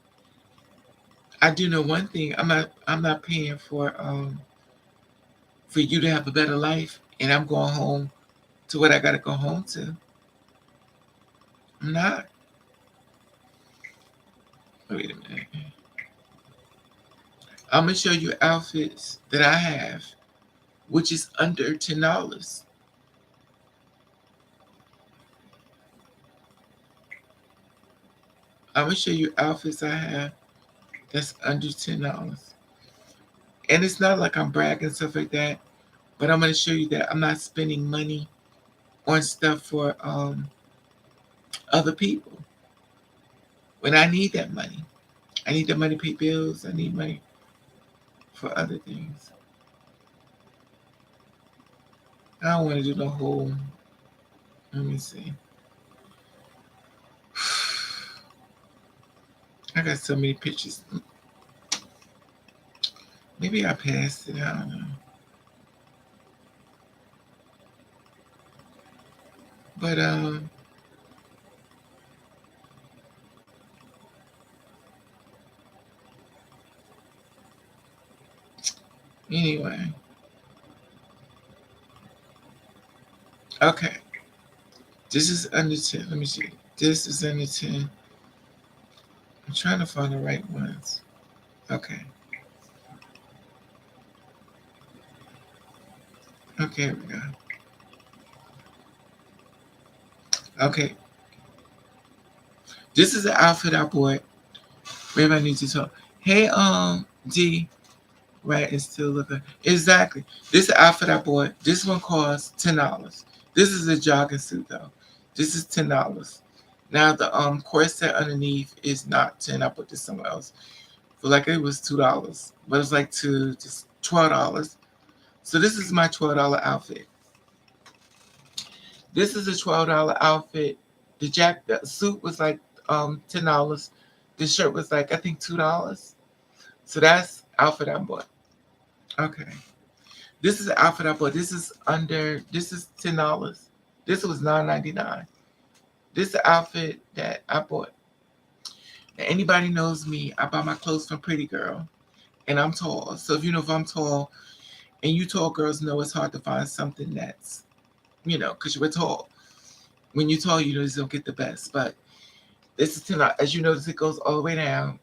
I do know one thing. I'm not paying for you to have a better life, and I'm going home to what I gotta go home to. I'm not. Wait a minute. I'm gonna show you outfits that I have, which is under $10. I'm gonna show you outfits I have that's under $10. And it's not like I'm bragging stuff like that, but I'm gonna show you that I'm not spending money on stuff for other people when I need that money. I need the money to pay bills. I need money for other things. I don't want to do the whole. Let me see. I got so many pictures. Maybe I passed it. I don't know. But anyway. Okay. This is under 10. Let me see. This is under 10. I'm trying to find the right ones. Okay. Okay, here we go. Okay. This is the outfit I bought. Maybe I need to talk. Hey, D. Right, and still looking. Exactly. This outfit I bought. This one costs $10. This is a jogging suit though. This is $10. Now the corset underneath is not 10. I put this somewhere else. For like it was $2, but it's like just $12. So this is my $12 outfit. This is a $12 outfit. The suit was like $10. The shirt was like I think $2. So that's outfit I bought. Okay. This is the outfit I bought. This is $10. This was $9.99. This is the outfit that I bought. Now, anybody knows me, I buy my clothes from Pretty Girl. And I'm tall. So if I'm tall, and you tall girls know it's hard to find something that's, because you're tall. When you're tall, you just don't get the best. But this is $10. As you notice, it goes all the way down.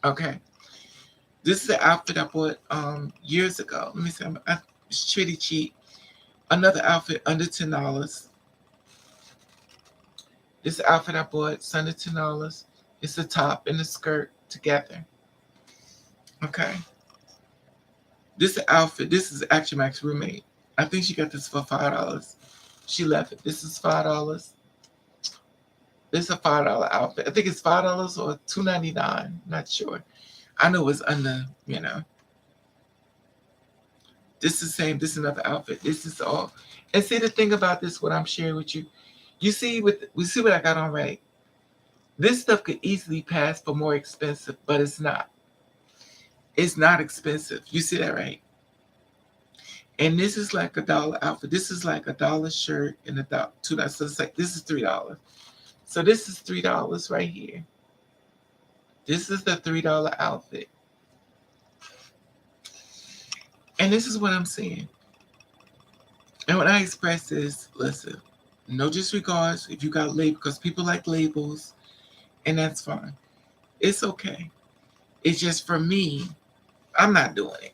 Okay. This is the outfit I bought years ago. Let me see. It's pretty cheap. Another outfit under $10. This outfit I bought, it's under $10. It's the top and the skirt together. Okay. This outfit, this is actually Max's roommate. I think she got this for $5. She left it. This is $5. This is a $5 outfit. I think it's $5 or $2.99. Not sure. I know it's under. This is the same. This is another outfit. This is all. And see the thing about this, what I'm sharing with you. We see what I got on right. This stuff could easily pass for more expensive, but it's not. It's not expensive. You see that right? And this is like $1 outfit. This is like $1 shirt and $2. So it's like this is $3. So this is $3 right here. This is the $3 outfit. And this is what I'm saying. And when I express this, listen, no disregards if you got labels, because people like labels, and that's fine. It's okay. It's just for me, I'm not doing it.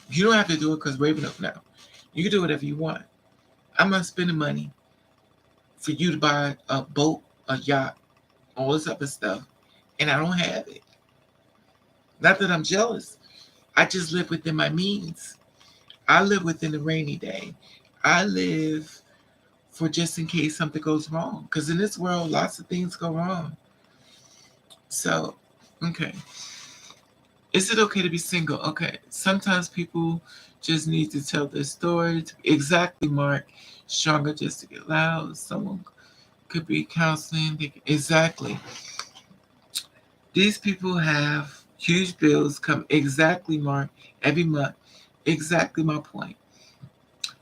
You don't have to do it because Ravenovah now. You can do whatever you want. I'm not spending money for you to buy a boat, a yacht, all this other stuff, and I don't have it. Not that I'm jealous. I just live within my means. I live within the rainy day. I live for just in case something goes wrong. Because in this world, lots of things go wrong. So, okay. Is it okay to be single? Okay. Sometimes people just need to tell their story. Exactly, Mark. Stronger just to get loud. Someone could be counseling. Exactly. These people have huge bills come exactly, Mark, every month. Exactly my point.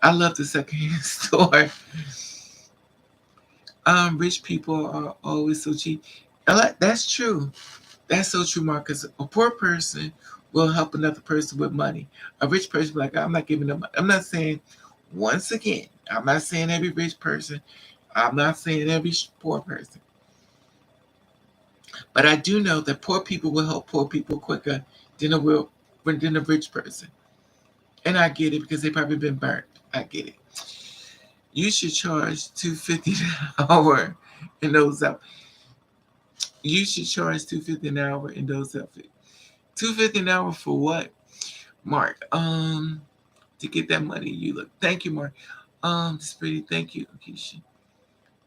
I love the secondhand store. Rich people are always so cheap. That's true. That's so true, Marcus. A poor person will help another person with money. A rich person will be like, I'm not giving them money. I'm not saying, once again, I'm not saying every rich person. I'm not saying every poor person. But I do know that poor people will help poor people quicker than a rich person. And I get it because they've probably been burnt. I get it. You should charge $2.50 an hour in those outfits. You should charge $2.50 an hour in those outfits. $2.50 an hour for what, Mark? To get that money. You look. Thank you, Mark. It's pretty. Thank you, Keisha.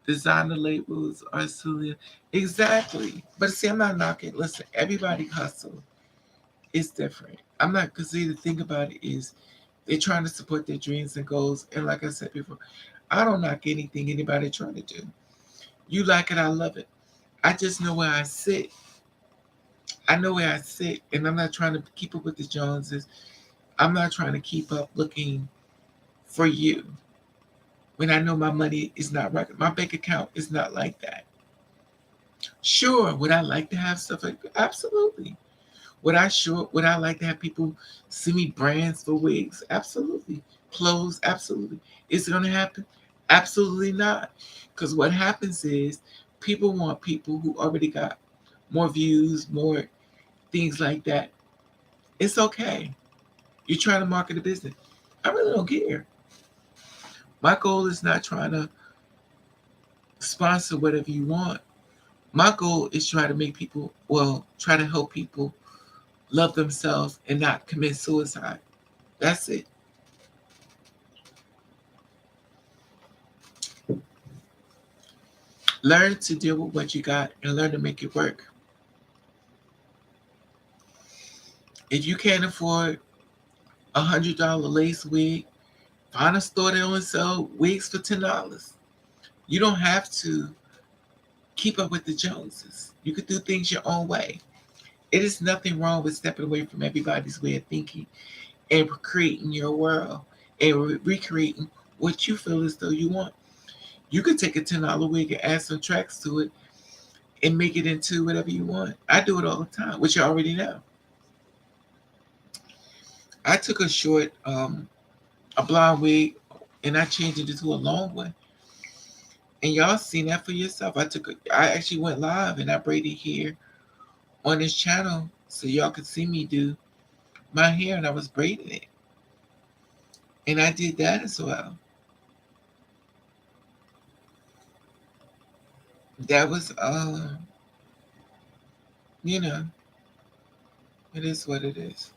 Designer labels are silly. Exactly. But see, I'm not knocking. Listen, everybody hustle. It's different. I'm not because the thing about it is they're trying to support their dreams and goals. And like I said before, I don't knock anything anybody trying to do. You like it, I love it. I just know where I sit. I know where I sit, and I'm not trying to keep up with the Joneses. I'm not trying to keep up looking for you when I know my money is not right. My bank account is not like that. Sure, would I like to have stuff like that? Absolutely. Would I like to have people send me brands for wigs? Absolutely. Clothes? Absolutely. Is it gonna happen? Absolutely not. Because what happens is people want people who already got more views, more things like that. It's okay. You're trying to market a business. I really don't care. My goal is not trying to sponsor whatever you want. My goal is try to make people, well, try to help people love themselves and not commit suicide. That's it. Learn to deal with what you got and learn to make it work. If you can't afford $100 lace wig, find a store that only sell wigs for $10. You don't have to keep up with the Joneses. You could do things your own way. It is nothing wrong with stepping away from everybody's way of thinking and creating your world and recreating what you feel as though you want. You could take a $10 wig and add some tracks to it and make it into whatever you want. I do it all the time, which you already know. I took a blonde wig, and I changed it into a long one. And y'all seen that for yourself. I actually went live and I braided hair on this channel so y'all could see me do my hair, and I was braiding it. And I did that as well. That was you know, it is what it is.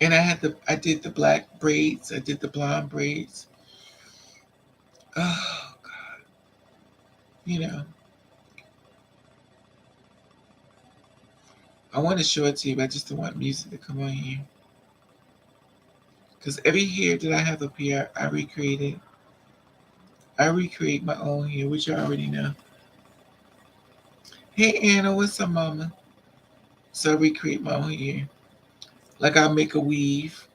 And I did the black braids, I did the blonde braids. Oh, you know, I want to show it to you, but I just don't want music to come on here. Because every hair that I have up here, I recreated. I recreate my own hair, which you already know. Hey Anna, what's up, mama? So I recreate my own hair. Like I make a weave.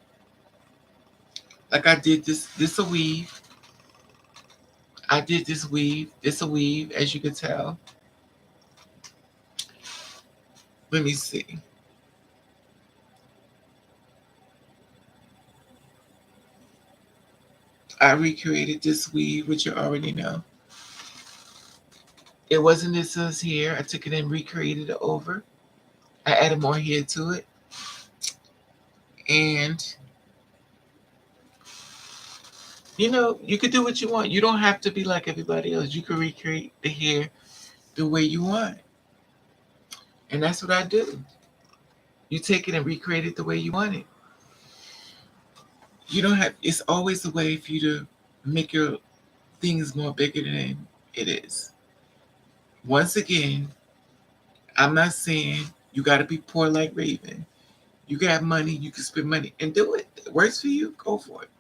Like I did this a weave. I did this weave. It's a weave, as you can tell. Let me see. I recreated this weave, which you already know. It wasn't this was here. I took it and recreated it over. I added more hair to it. And you could do what you want. You don't have to be like everybody else. You can recreate the hair the way you want. And that's what I do. You take it and recreate it the way you want it. You don't have, it's always a way for you to make your things more bigger than it is. Once again, I'm not saying you got to be poor like Raven. You got money, you can spend money and do it. It works for you, go for it.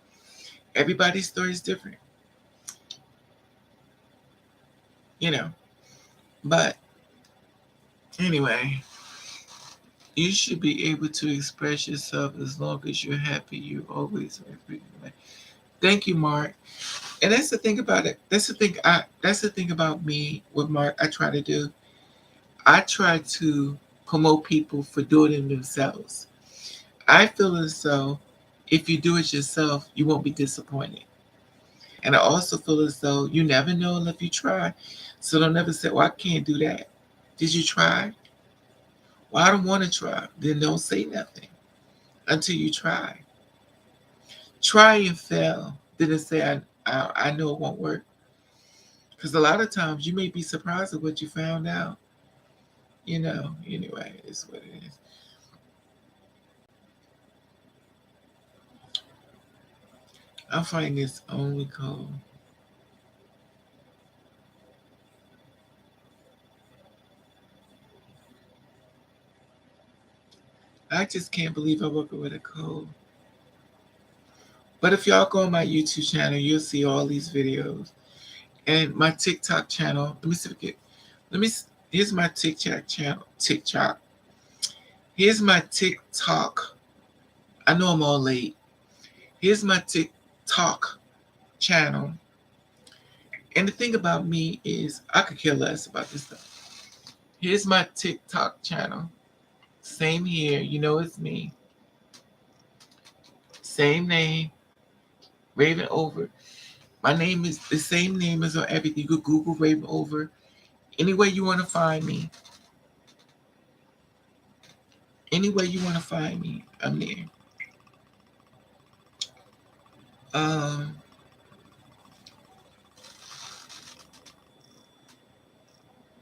Everybody's story is different, you know. But anyway, you should be able to express yourself as long as you're happy. You always happy. Thank you, Mark. And that's the thing about it. That's the thing about me with Mark. I try to do. I try to promote people for doing it themselves. I feel as though if you do it yourself, you won't be disappointed. And I also feel as though you never know unless you try. So don't ever say, well, I can't do that. Did you try? Well, I don't want to try. Then don't say nothing until you try. Try and fail. Then say, I know it won't work. Because a lot of times you may be surprised at what you found out. Anyway, it's what it is. I find this only cold. I just can't believe I woke up with a cold. But if y'all go on my YouTube channel, you'll see all these videos. And my TikTok channel. Let me see if I get. Let me. Here's my TikTok channel. TikTok. Here's my TikTok. I know I'm all late. Here's my TikTok channel. And the thing about me is I could care less about this stuff. Here's my TikTok channel. Same here. You know it's me. Same name. Ravenovah. My name is the same name as on everything. You could Google Ravenovah. Any way you want to find me. Any way you want to find me, I'm there. Um,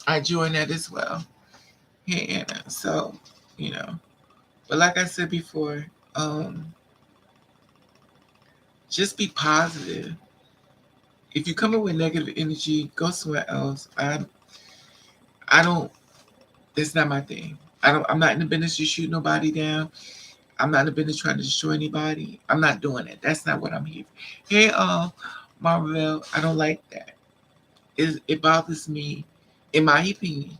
I join that as well. Hey Anna. So, you know. But like I said before, just be positive. If you come in with negative energy, go somewhere else. I don't. That's not my thing. I'm not in the business to shoot nobody down. I'm not in the business trying to destroy anybody. I'm not doing it. That's not what I'm here for. Hey, Marvel, I don't like that. It bothers me, in my opinion.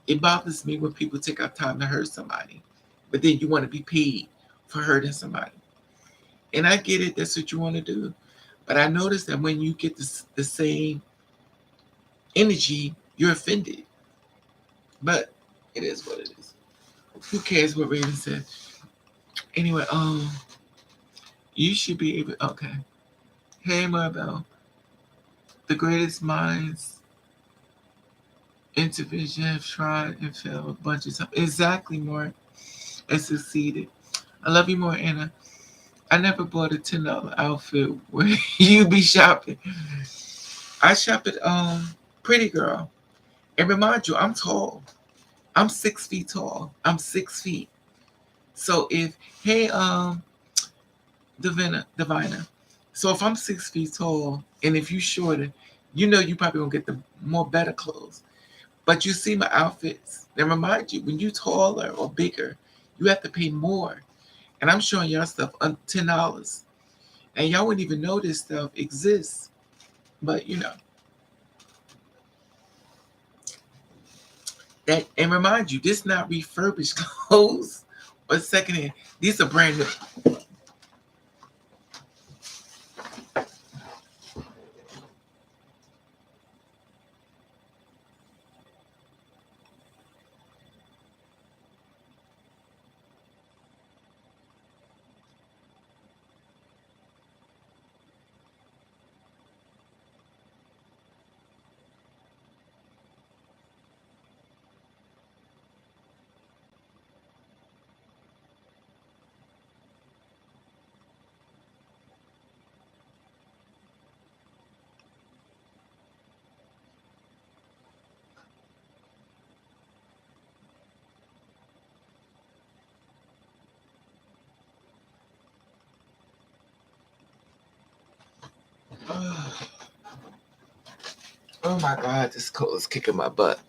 It bothers me when people take out time to hurt somebody, but then you want to be paid for hurting somebody. And I get it. That's what you want to do. But I noticed that when you get the same energy, you're offended. But it is what it is. Who cares what Raven said? Anyway, you should be able. Okay. Hey, Marvel. The greatest minds intervention have tried and failed a bunch of times. Exactly, more and succeeded. I love you more, Anna. I never bought a $10 outfit where you be shopping. I shop at Pretty Girl. And remind you, I'm tall. I'm 6 feet tall. I'm 6 feet. So if hey Divina. So if I'm 6 feet tall and if you shorter, you know you probably gonna get the more better clothes. But you see my outfits. They remind you when you taller or bigger, you have to pay more. And I'm showing y'all stuff on $10. And y'all wouldn't even know this stuff exists. But you know. That and remind you, this not refurbished clothes or secondhand. These are brand new. Oh my God, this cold is kicking my butt.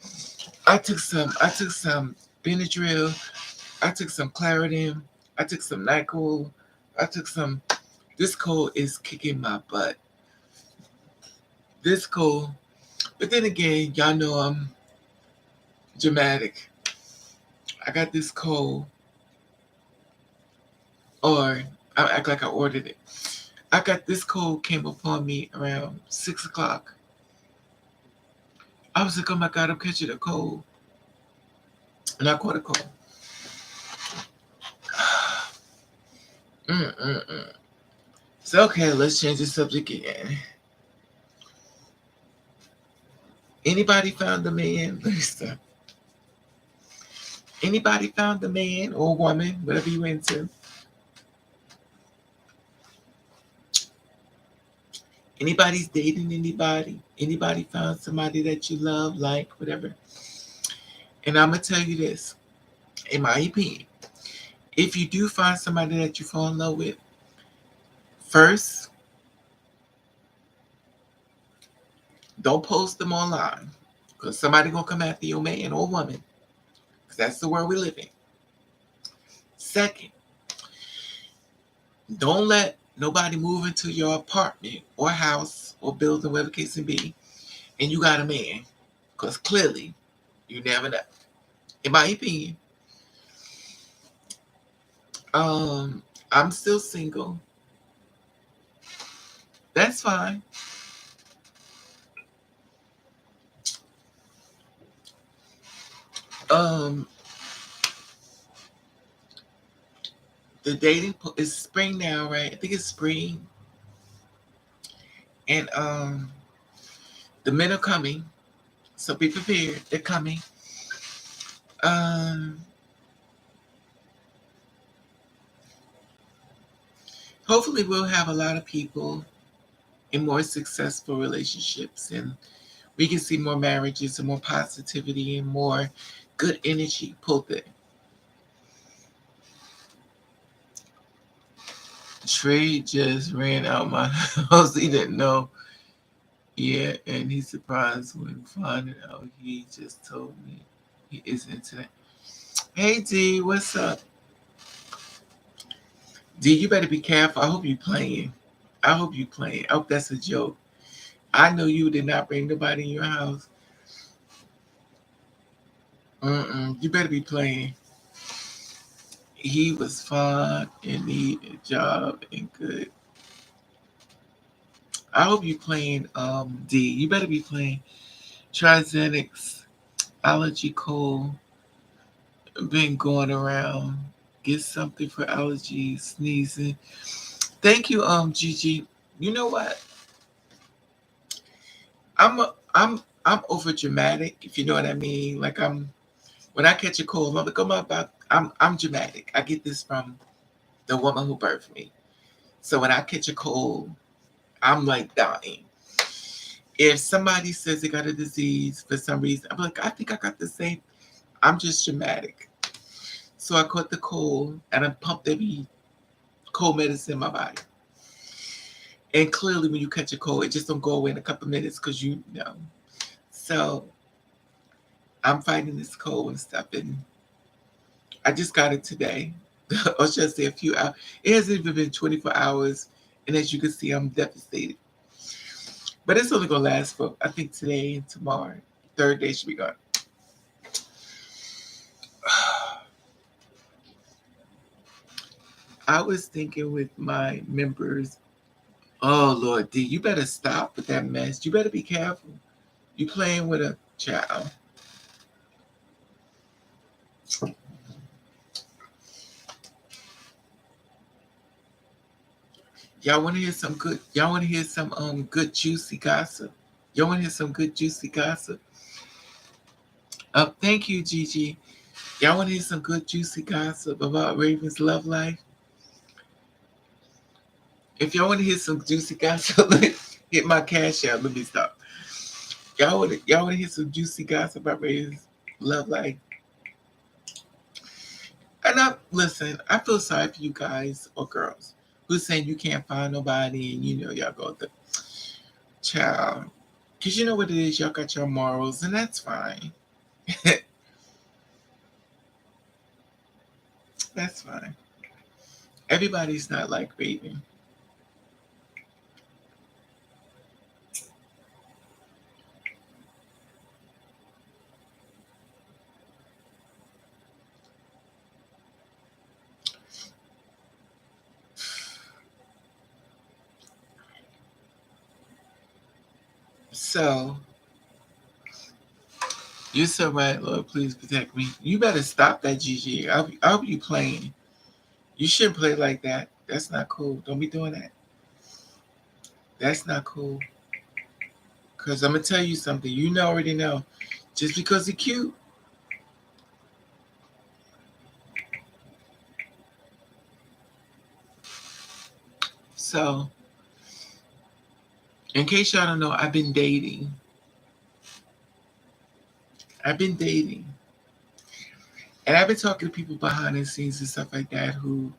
I took some Benadryl. I took some Claritin. I took some NyQuil. I took some. This cold is kicking my butt. This cold. But then again, y'all know I'm dramatic. I got this cold, or I act like I ordered it. I got this cold came upon me around 6 o'clock. I was like, oh my God, I'm catching a cold. And I caught a cold. Mm-mm-mm. So, okay, let's change the subject again. Anybody found a man? Listen. Anybody found a man or woman, whatever you into? Anybody's dating anybody? Anybody found somebody that you love, like, whatever? And I'm going to tell you this, in my opinion. If you do find somebody that you fall in love with, first, don't post them online. Because somebody going to come after your man or woman. Because that's the world we live in. Second, don't let nobody move into your apartment or house or building, whatever the case may be, and you got a man. Because clearly, you never know. In my opinion, I'm still single. That's fine. Um, the dating is spring now, right? I think it's spring, and the men are coming, so be prepared. They're coming. Um, hopefully, we'll have a lot of people in more successful relationships, and we can see more marriages and more positivity and more good energy pulled in. Trey just ran out my house. He didn't know. Yeah, and he's surprised when finding out. He just told me he is into that. Hey D, what's up? D, you better be careful. I hope you playing. I hope you playing. I hope that's a joke. I know you did not bring nobody in your house. You better be playing. He was fine and need a job and good. I hope you playing D. You better be playing Trizenics, allergy cold, been going around. Get something for allergies, sneezing. Thank you, Gigi. You know what? I'm over dramatic, if you know what I mean. Like when I catch a cold, I'm like, oh my god, I'm dramatic. I get this from the woman who birthed me. So when I catch a cold, I'm like dying. If somebody says they got a disease for some reason, I'm like, I think I got the same. I'm just dramatic. So I caught the cold and I pumped every cold medicine in my body. And clearly when you catch a cold, it just don't go away in a couple minutes because you know. So I'm fighting this cold and stuff. And I just got it today. Or should I say a few hours. It hasn't even been 24 hours. And as you can see, I'm devastated. But it's only going to last for, I think, today and tomorrow. Third day should be gone. I was thinking with my members, oh, Lord D, you better stop with that mess. You better be careful. You playing with a child. Y'all want to hear some good? Y'all want to hear some good juicy gossip? Y'all want to hear some good juicy gossip? Thank you, Gigi. Y'all want to hear some good juicy gossip about Raven's love life? If y'all want to hear some juicy gossip, hit my cash out. Let me stop. Y'all want to hear some juicy gossip about Raven's love life? And listen, I feel sorry for you guys or girls who's saying you can't find nobody and you know y'all go the child. Because you know what it is, y'all got your morals and that's fine. That's fine. Everybody's not like Raven. So, you're so right, Lord, please protect me. You better stop that, Gigi. I'll be playing. You shouldn't play like that. That's not cool. Don't be doing that. That's not cool. Because I'm going to tell you something. You already know. Just because he's cute. So, in case y'all don't know, I've been dating. And I've been talking to people behind the scenes and stuff like that who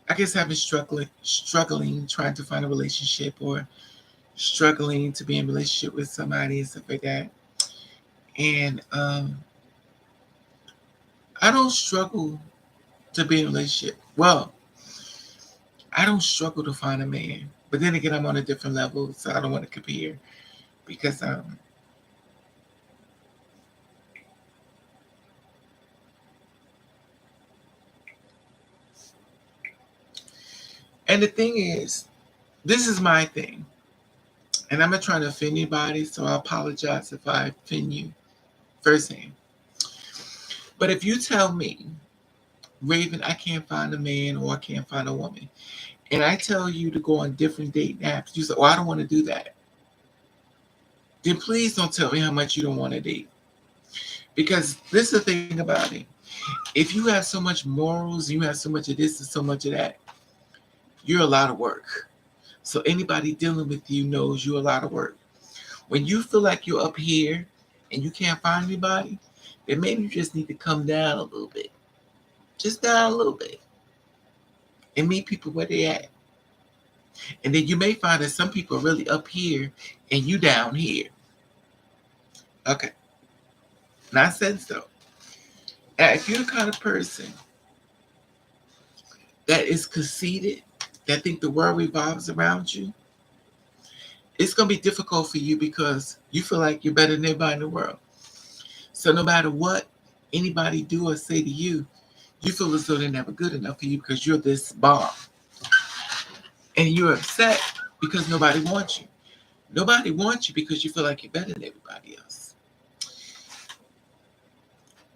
I guess have been struggling trying to find a relationship or struggling to be in a relationship with somebody and stuff like that. And I don't struggle to be in a relationship. Well, I don't struggle to find a man. But then again, I'm on a different level, so I don't want to compare because And the thing is, this is my thing. And I'm not trying to offend anybody, so I apologize if I offend you firsthand. But if you tell me, Raven, I can't find a man or I can't find a woman, and I tell you to go on different dating apps, you say, oh, I don't want to do that. Then please don't tell me how much you don't want to date. Because this is the thing about it. If you have so much morals, you have so much of this and so much of that, you're a lot of work. So anybody dealing with you knows you're a lot of work. When you feel like you're up here and you can't find anybody, then maybe you just need to come down a little bit. Just down a little bit. And meet people where they at. And then you may find that some people are really up here and you down here. Okay. Not said so. And if you're the kind of person that is conceited, that think the world revolves around you, it's going to be difficult for you because you feel like you're better than everybody in the world. So no matter what anybody do or say to you, you feel as though they're never good enough for you because you're this bomb. And you're upset because nobody wants you. Nobody wants you because you feel like you're better than everybody else.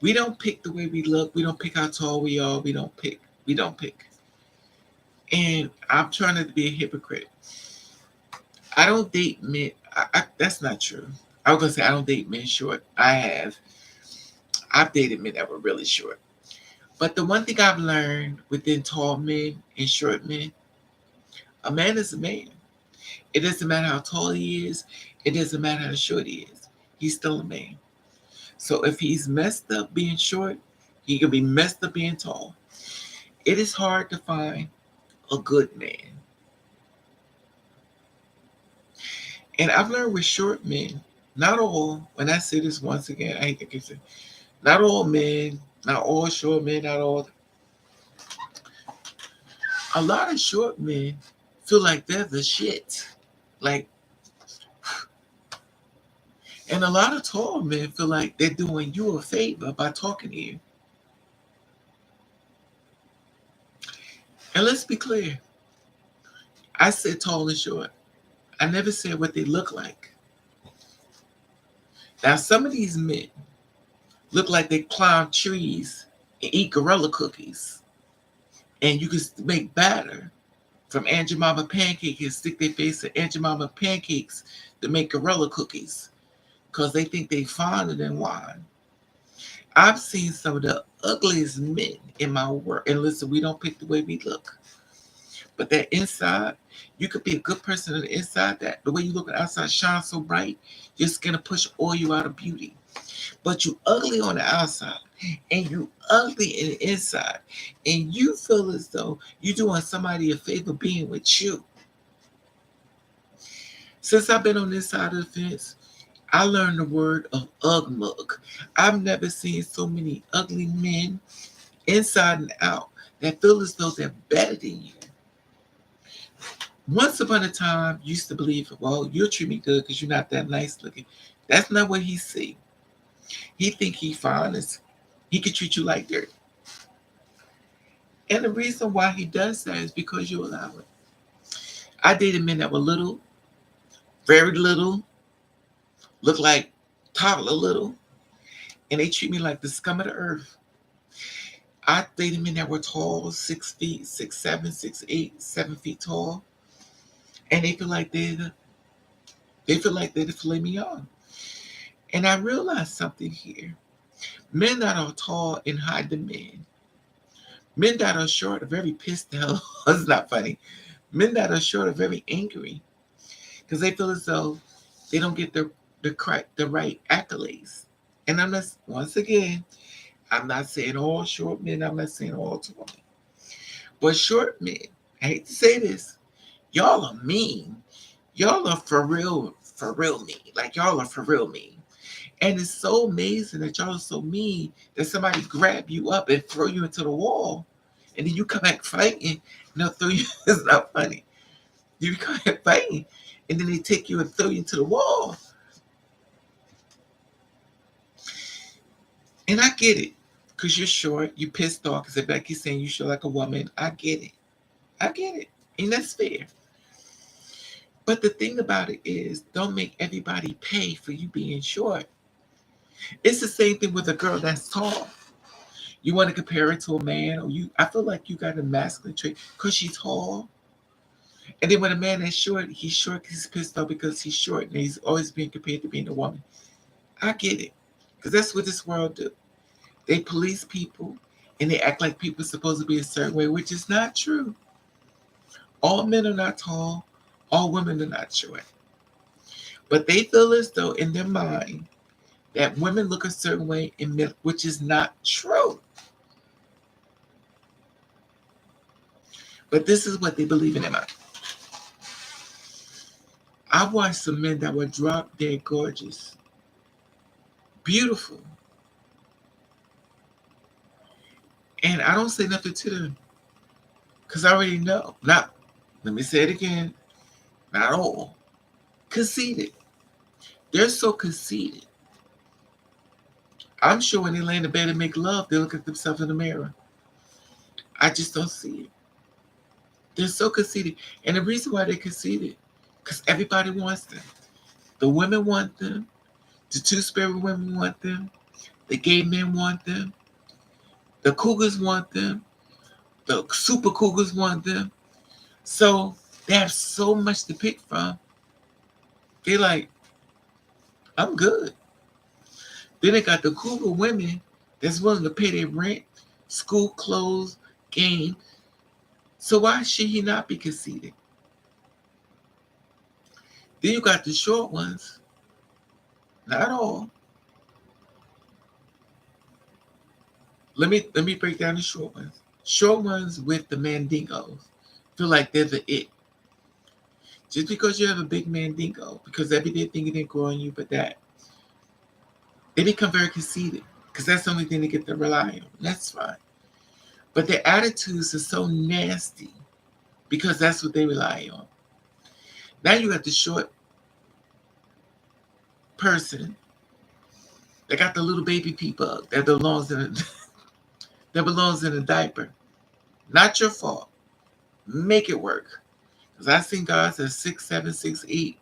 We don't pick the way we look. We don't pick how tall we are. We don't pick. And I'm trying not to be a hypocrite. I don't date men. That's not true. I was going to say I don't date men short. I have. I've dated men that were really short. But the one thing I've learned within tall men and short men, a man is a man. It doesn't matter how tall he is. It doesn't matter how short he is. He's still a man. So if he's messed up being short, he can be messed up being tall. It is hard to find a good man. And I've learned with short men, not all, when I say this once again, I hate to keep saying, not all men, not all short men, not all. A lot of short men feel like they're the shit. Like, and a lot of tall men feel like they're doing you a favor by talking to you. And let's be clear. I said tall and short. I never said what they look like. Now, some of these men look like they climb trees and eat gorilla cookies. And you can make batter from Aunt Jemima pancakes and stick their face in Aunt Jemima pancakes to make gorilla cookies because they think they finer than wine. I've seen some of the ugliest men in my work. And listen, we don't pick the way we look. But that inside, you could be a good person on the inside. That the way you look on the outside shines so bright, your skin to push oil out of beauty. But you ugly on the outside, and you ugly in the inside, and you feel as though you're doing somebody a favor being with you. Since I've been on this side of the fence, I learned the word of ugmug. I've never seen so many ugly men inside and out that feel as though they're better than you. Once upon a time, used to believe, well, you'll treat me good because you're not that nice looking. That's not what he see. He think he fine as he can treat you like dirt. And the reason why he does that is because you allow it. I dated men that were little, very little, look like toddler little, and they treat me like the scum of the earth. I dated men that were tall, 6 feet, 6'7", 6'8", 7 feet tall. And they feel like they're the filet mignon. And I realized something here. Men that are tall in high demand, men that are short are very pissed the hell. It's not funny. Men that are short are very angry because they feel as though they don't get the right accolades. And I'm not, once again, I'm not saying all short men. I'm not saying all tall men. But short men, I hate to say this, y'all are mean. Y'all are for real mean. Like y'all are for real mean. And it's so amazing that y'all are so mean that somebody grab you up and throw you into the wall. And then you come back fighting and they'll throw you. It's not funny. You come back fighting and then they take you and throw you into the wall. And I get it. Because you're short. You pissed off. Because Becky's saying you show like a woman. I get it. And that's fair. But the thing about it is, don't make everybody pay for you being short. It's the same thing with a girl that's tall. You want to compare it to a man, or you? I feel like you got a masculine trait because she's tall. And then when a man is short, he's pissed off because he's short and he's always being compared to being a woman. I get it. Because that's what this world do. They police people and they act like people are supposed to be a certain way, which is not true. All men are not tall. All women are not short. But they feel as though in their mind that women look a certain way in men, which is not true. But this is what they believe in their mind. I've watched some men that were drop dead gorgeous, beautiful. And I don't say nothing to them because I already know. Not, let me say it again, not all. Conceited. They're so conceited. I'm sure when they lay in the bed and make love, they look at themselves in the mirror. I just don't see it. They're so conceited. And the reason why they're conceited, because everybody wants them. The women want them. The two-spirit women want them. The gay men want them. The cougars want them. The super cougars want them. So they have so much to pick from. They're like, I'm good. Then they got the cougar women that's willing to pay their rent, school clothes, game. So why should he not be conceited? Then you got the short ones. Not all. Let me break down the short ones. Short ones with the mandingos feel like they're the it. Just because you have a big mandingo, because every day thinking they're growing you, but that they become very conceited because that's the only thing they get to rely on. That's fine. But their attitudes are so nasty because that's what they rely on. Now you got the short person that got the little baby pee bug that belongs in a diaper. Not your fault. Make it work. Because I've seen guys that 6'7", 6'8".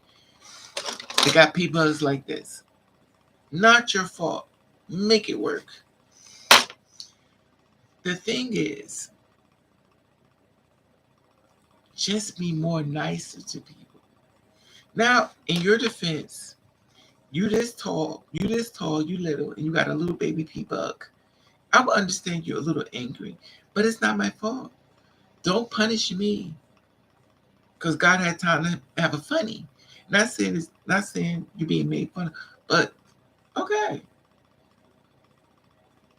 They got pee bugs like this. Not your fault. Make it work. The thing is, just be more nicer to people. Now, in your defense, you this tall, you little, and you got a little baby pee bug. I would understand you're a little angry, but it's not my fault. Don't punish me because God had time to have a funny. Not saying you're being made fun of, but okay.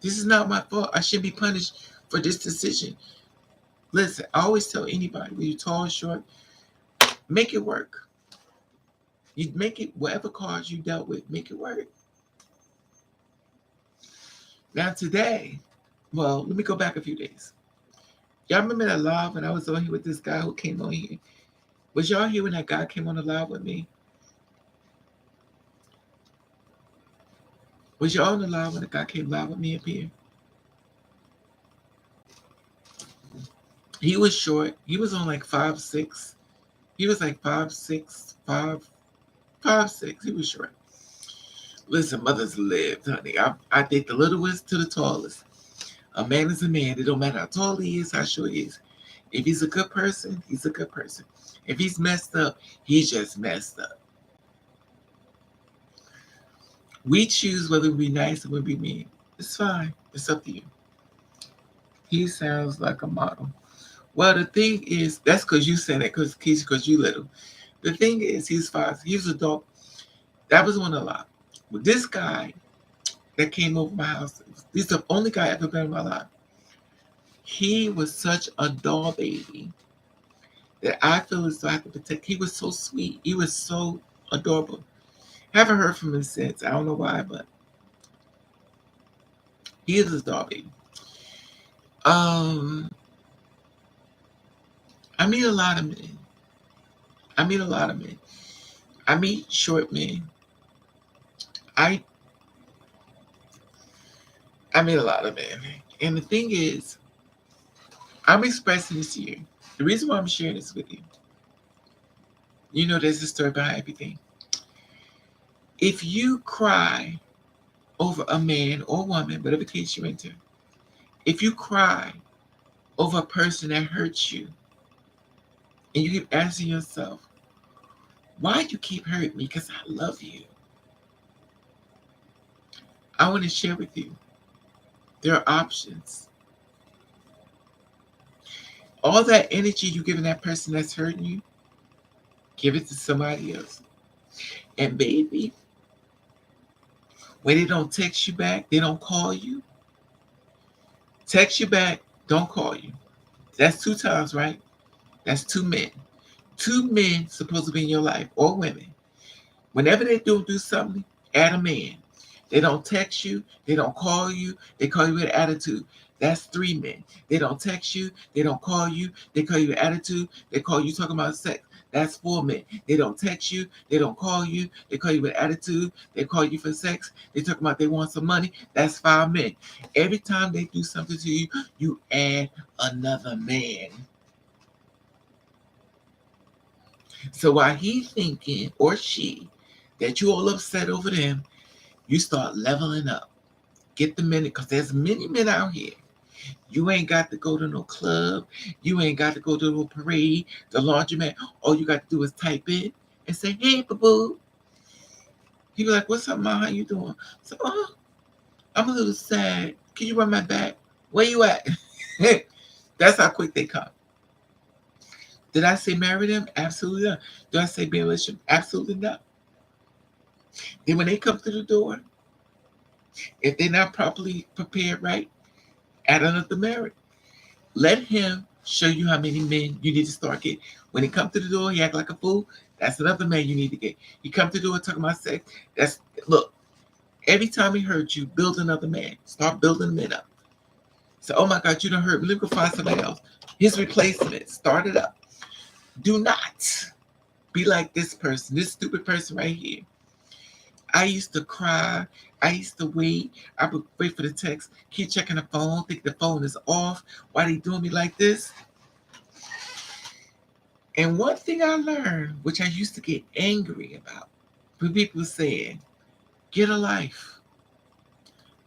This is not my fault. I shouldn't be punished for this decision. Listen, I always tell anybody, when you're tall or short, make it work. You make it, whatever cards you dealt with, make it work. Now today, well, let me go back a few days. Y'all remember that live when I was on here with this guy who came on here? Was y'all here when that guy came on the live with me? Was y'all on the live when the guy came live with me up here? He was short. He was on like 5'6". He was like 5'6", 5'6". He was short. Listen, mothers lived, honey. I date the littlest to the tallest. A man is a man. It don't matter how tall he is, how short he is. If he's a good person, he's a good person. If he's messed up, he's just messed up. We choose whether we be nice or we be mean. It's fine. It's up to you. He sounds like a model. Well, the thing is, that's because you said it, because you little. The thing is, he's 5. He was a dog. That was one a lot. With this guy that came over my house, he's the only guy I've ever been in my life. He was such a doll baby that I feel as though I have to protect. He was so sweet. He was so adorable. Haven't heard from him since. I don't know why, but he is a doll baby. I meet a lot of men. I meet short men. I meet a lot of men. And the thing is, I'm expressing this to you. The reason why I'm sharing this with you, you know, there's a story behind everything. If you cry over a man or woman, whatever case you're into, if you cry over a person that hurts you, and you keep asking yourself, why do you keep hurting me? Because I love you. I want to share with you, there are options. All that energy you giving that person that's hurting you, give it to somebody else. And baby, when they don't text you back, they don't call you, text you back, don't call you. That's 2 times, right? That's 2 men. 2 men supposed to be in your life, or women. Whenever they do something, add a man. They don't text you, they don't call you, they call you with attitude. That's 3 men. They don't text you, they don't call you, they call you with attitude, they call you talking about sex. That's 4 men. They don't text you, they don't call you, they call you with attitude, they call you for sex, they talk about they want some money. That's 5 men. Every time they do something to you, you add another man. So while he's thinking, or she, that you all upset over them, you start leveling up. Get the minute, because there's many men out here. You ain't got to go to no club. You ain't got to go to no parade, the laundromat. All you got to do is type in and say, hey, boo-boo. He be like, what's up, ma? How you doing? So, I'm a little sad. Can you run my back? Where you at? That's how quick they come. Did I say marry them? Absolutely not. Did I say be in a relationship? Absolutely not. Then when they come through the door, if they're not properly prepared right, add another marriage. Let him show you how many men you need to start getting. When he come to the door, he act like a fool. That's another man you need to get. He come to the door talking about sex. That's look. Every time he hurt you, build another man. Start building men up. So, oh my God, you don't hurt me. Let me go find somebody else. His replacement. Start it up. Do not be like this person, this stupid person right here. I used to cry. I used to wait. I would wait for the text, keep checking the phone, think the phone is off. Why they doing me like this? And one thing I learned, which I used to get angry about, when people saying, get a life,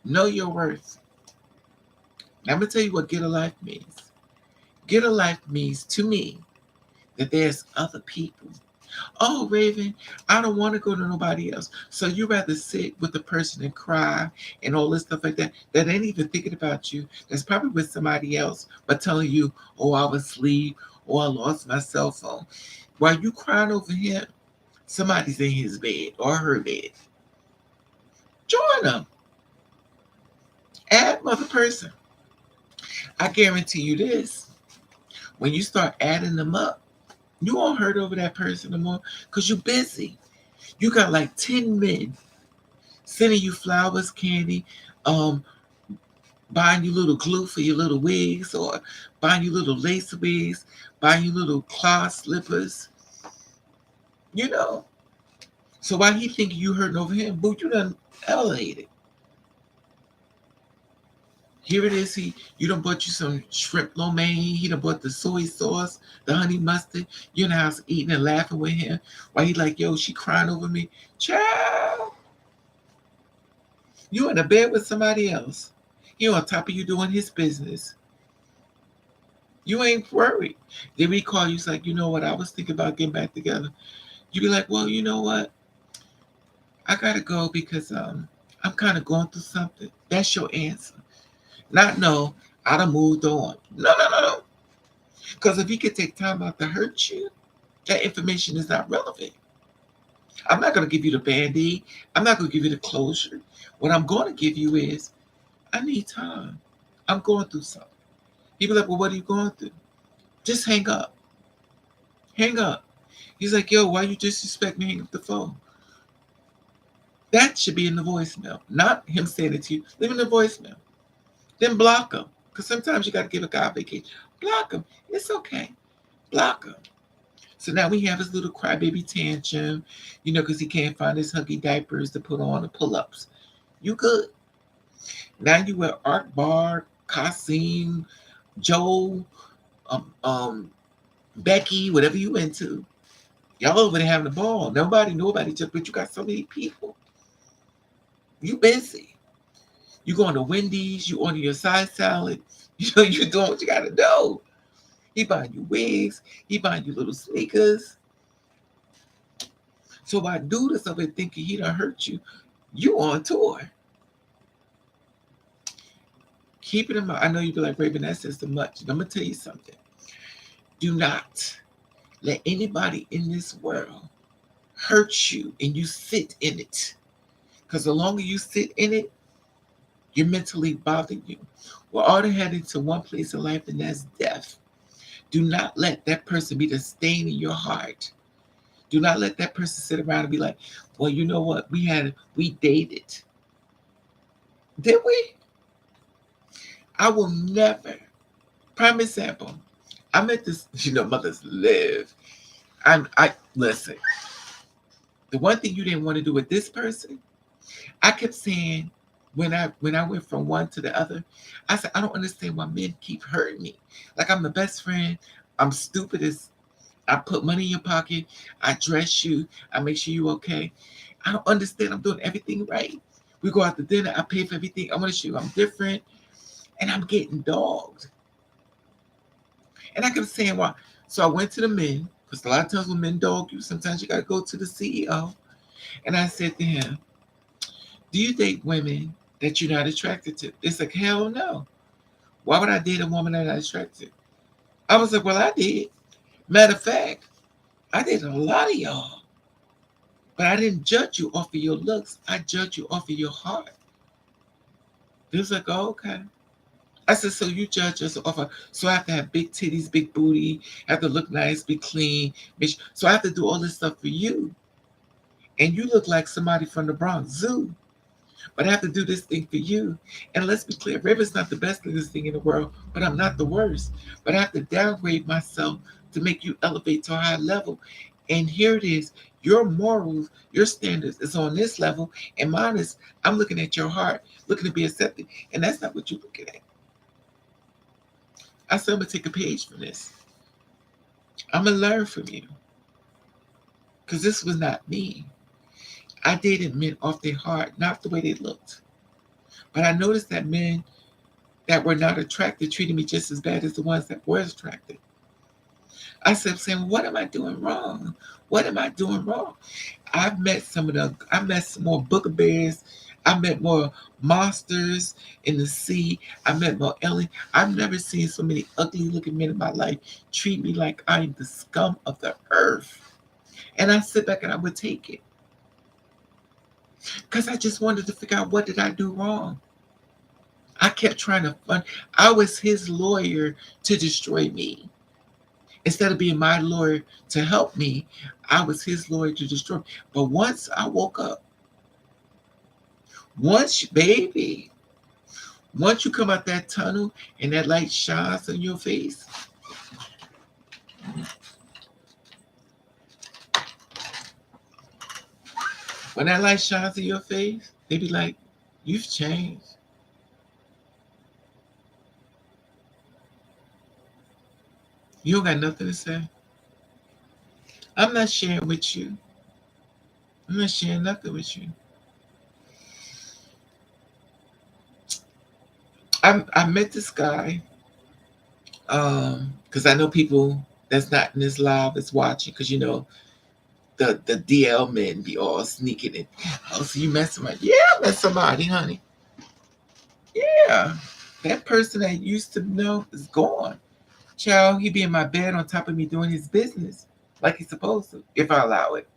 know your worth. Now, I'm going to tell you what get a life means. Get a life means to me that there's other people. Oh, Raven, I don't want to go to nobody else. So you rather sit with the person and cry and all this stuff like that, that ain't even thinking about you. That's probably with somebody else, but telling you, oh, I was asleep, or I lost my cell phone. While you crying over him, somebody's in his bed or her bed. Join them. Add another person. I guarantee you this. When you start adding them up, you won't hurt over that person no more because you're busy. You got like 10 men sending you flowers, candy, um, buying you little glue for your little wigs, or buying you little lace wigs, buying you little cloth slippers. You know. So while he thinking you hurting over him, boo, you done elevated. Here it is. You done bought you some shrimp lo mein. He done bought the soy sauce, the honey mustard. You in the house eating and laughing with him. While he like, yo, she crying over me. Child, you in the bed with somebody else. He on top of you doing his business. You ain't worried. Then we call you, it's like, you know what? I was thinking about getting back together. You be like, well, you know what? I gotta go because I'm kind of going through something. That's your answer. Not no, I done moved on. No. Because if he could take time out to hurt you, that information is not relevant. I'm not going to give you the band-aid. I'm not going to give you the closure. What I'm going to give you is, I need time. I'm going through something. He be like, well, what are you going through? Just hang up. Hang up. He's like, yo, why you disrespect me? Hang up the phone. That should be in the voicemail. Not him saying it to you. Leave in the voicemail. Then block him. Because sometimes you got to give a guy a vacation. Block him. It's okay. Block him. So now we have his little crybaby tantrum, because he can't find his huggy diapers to put on the pull-ups. You good. Now you with Art Bar, Kasim, Joe, Becky, whatever you into. Y'all over there having a ball. Nobody just, but you got so many people. You busy. You going to Wendy's, you order your side salad. You know, you doing what you gotta do. He buying you wigs, he buying you little sneakers. So while dude is over there thinking he done hurt you, you on tour. Keep it in mind. I know you be like, Raven, that says too much. And I'm gonna tell you something. Do not let anybody in this world hurt you and you sit in it. Because the longer you sit in it, you're mentally bothering you. We're all heading to one place in life, and that's death. Do not let that person be the stain in your heart. Do not let that person sit around and be like, well, you know what? We dated. Did we? I will never. Prime example. I met this, mothers live. I listen. The one thing you didn't want to do with this person, I kept saying when I went from one to the other, I said, I don't understand why men keep hurting me. Like I'm the best friend. I'm stupid as I put money in your pocket. I dress you. I make sure you're okay. I don't understand. I'm doing everything right. We go out to dinner. I pay for everything. I want to show you I'm different. And I'm getting dogged. And I kept saying, why? So I went to the men, because a lot of times when men dog you, sometimes you got to go to the CEO. And I said to him, do you date women that you're not attracted to? It's like, hell no. Why would I date a woman that I'm not attracted to? I was like, well, I did. Matter of fact, I dated a lot of y'all. But I didn't judge you off of your looks. I judged you off of your heart. He was like, oh, okay. I said, so you judge us off of, so I have to have big titties, big booty, have to look nice, be clean. So I have to do all this stuff for you. And you look like somebody from the Bronx Zoo. But I have to do this thing for you. And let's be clear, Raven's not the best thing in the world, but I'm not the worst. But I have to downgrade myself to make you elevate to a higher level. And here it is. Your morals, your standards is on this level. And mine is, I'm looking at your heart, looking to be accepted. And that's not what you're looking at. I said, I'm going to take a page from this. I'm going to learn from you. Because this was not me. I dated men off their heart, not the way they looked. But I noticed that men that were not attracted treated me just as bad as the ones that were attracted. I said, saying, what am I doing wrong? What am I doing wrong? I met some more booger bears. I met more monsters in the sea. I met more aliens. I've never seen so many ugly looking men in my life treat me like I'm the scum of the earth. And I sit back and I would take it. Because I just wanted to figure out, what did I do wrong? I kept trying to fund. I was his lawyer to destroy me. Instead of being my lawyer to help me, I was his lawyer to destroy me. But once I woke up, once you come out that tunnel and that light shines on your face, when that light shines in your face, they be like, you've changed. You don't got nothing to say. I'm not sharing with you. I'm not sharing nothing with you. I met this guy because I know people that's not in this live is watching, because the DL men be all sneaking in. Oh, so you met somebody? Yeah, I met somebody, honey. Yeah, that person I used to know is gone. Child, he be in my bed on top of me doing his business like he's supposed to, if I allow it.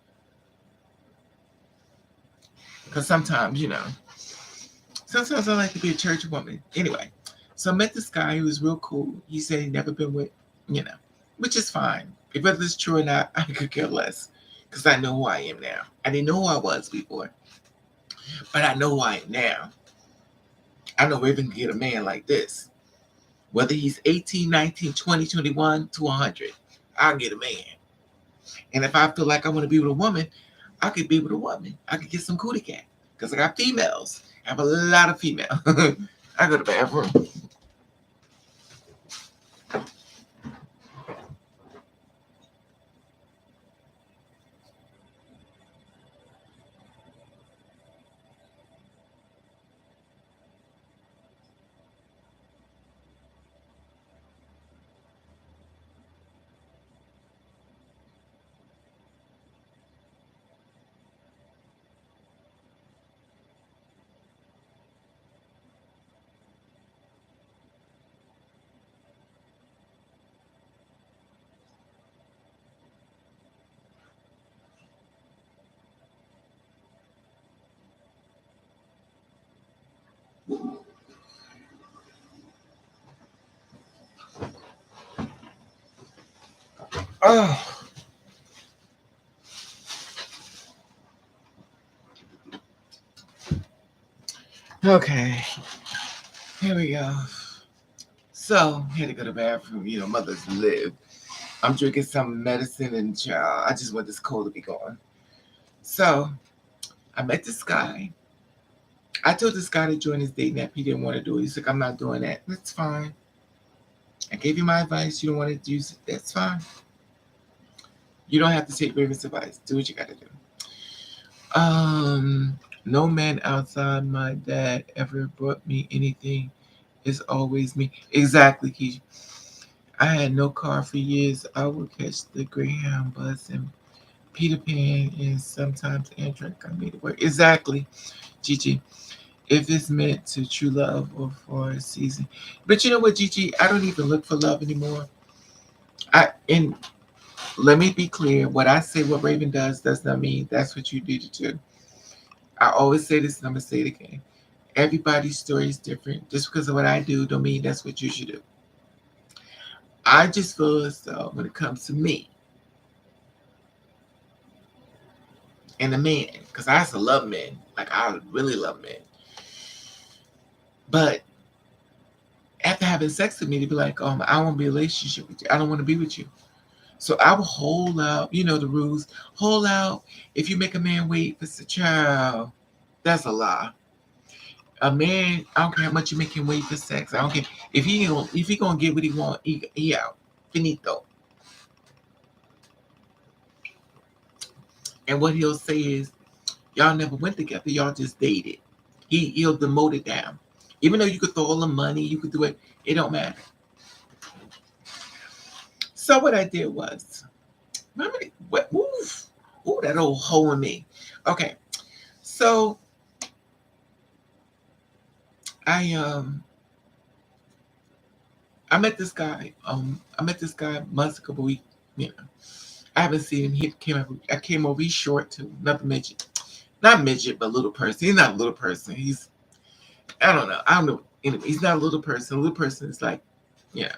Because sometimes I like to be a church woman. Anyway, so I met this guy who was real cool. He said he'd never been with, which is fine. If whether it's true or not, I could care less, because I know who I am now. I didn't know who I was before, but I know who I am now. I know Raven can get a man like this. Whether he's 18, 19, 20, 21 to 100, I'll get a man. And if I feel like I want to be with a woman, I could be with a woman. I could get some cootie cat, because I got females. I have a lot of females. I go to the bathroom. Oh, okay. Here we go. So, had to go to the bathroom. You know, mothers live. I'm drinking some medicine and child, I just want this cold to be gone. So, I met this guy. I told this guy to join his dating app. He didn't want to do it. He's like, I'm not doing that. That's fine. I gave you my advice. You don't want to use it. That's fine. You don't have to take Raven's advice. Do what you got to do. No man outside my dad ever brought me anything. It's always me. Exactly, Keisha. I had no car for years. I would catch the Greyhound bus and Peter Pan and sometimes Amtrak. I made it work. Exactly, Gigi. If it's meant to true love or for a season. But you know what, Gigi? I don't even look for love anymore. And let me be clear. What I say, what Raven does not mean that's what you do too. I always say this, and I'm gonna say it again. Everybody's story is different. Just because of what I do, don't mean that's what you should do. I just feel as though when it comes to me and a man, because I used to love men, like I really love men, but after having sex with me, to be like, I want to be in a relationship with you. I don't want to be with you. So I will hold out, you know the rules. Hold out. If you make a man wait for the child, that's a lie. A man, I don't care how much you make him wait for sex. I don't care if he gonna get what he want. He out. Finito. And what he'll say is, y'all never went together. Y'all just dated. He'll demote it down. Even though you could throw all the money, you could do it. It don't matter. So what I did was, remember what? Ooh, that old hole in me. Okay, so I um I met this guy. I met this guy months ago, but you know, I haven't seen him. I came over. He's short too, not a midget, not midget, but little person. He's not a little person. I don't know. I don't know. Anyway, he's not a little person. A little person is like, yeah.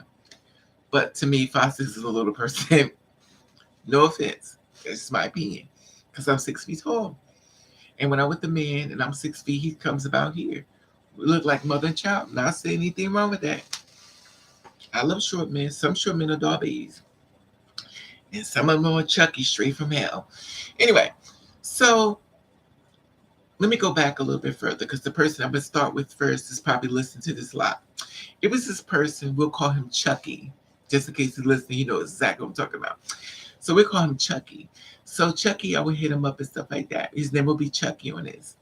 But to me, 5'6" is a little person. No offense. That's just my opinion. Because I'm 6 feet tall. And when I'm with the man and I'm 6 feet, he comes about here. We look like mother and child. Not saying anything wrong with that. I love short men. Some short men are dog babies. And some of them are Chucky straight from hell. Anyway, so let me go back a little bit further because the person I'm going to start with first is probably listening to this a lot. It was this person, we'll call him Chucky. Just in case he's listening, you know exactly what I'm talking about. So we call him Chucky. So Chucky, I would hit him up and stuff like that. His name will be Chucky on this.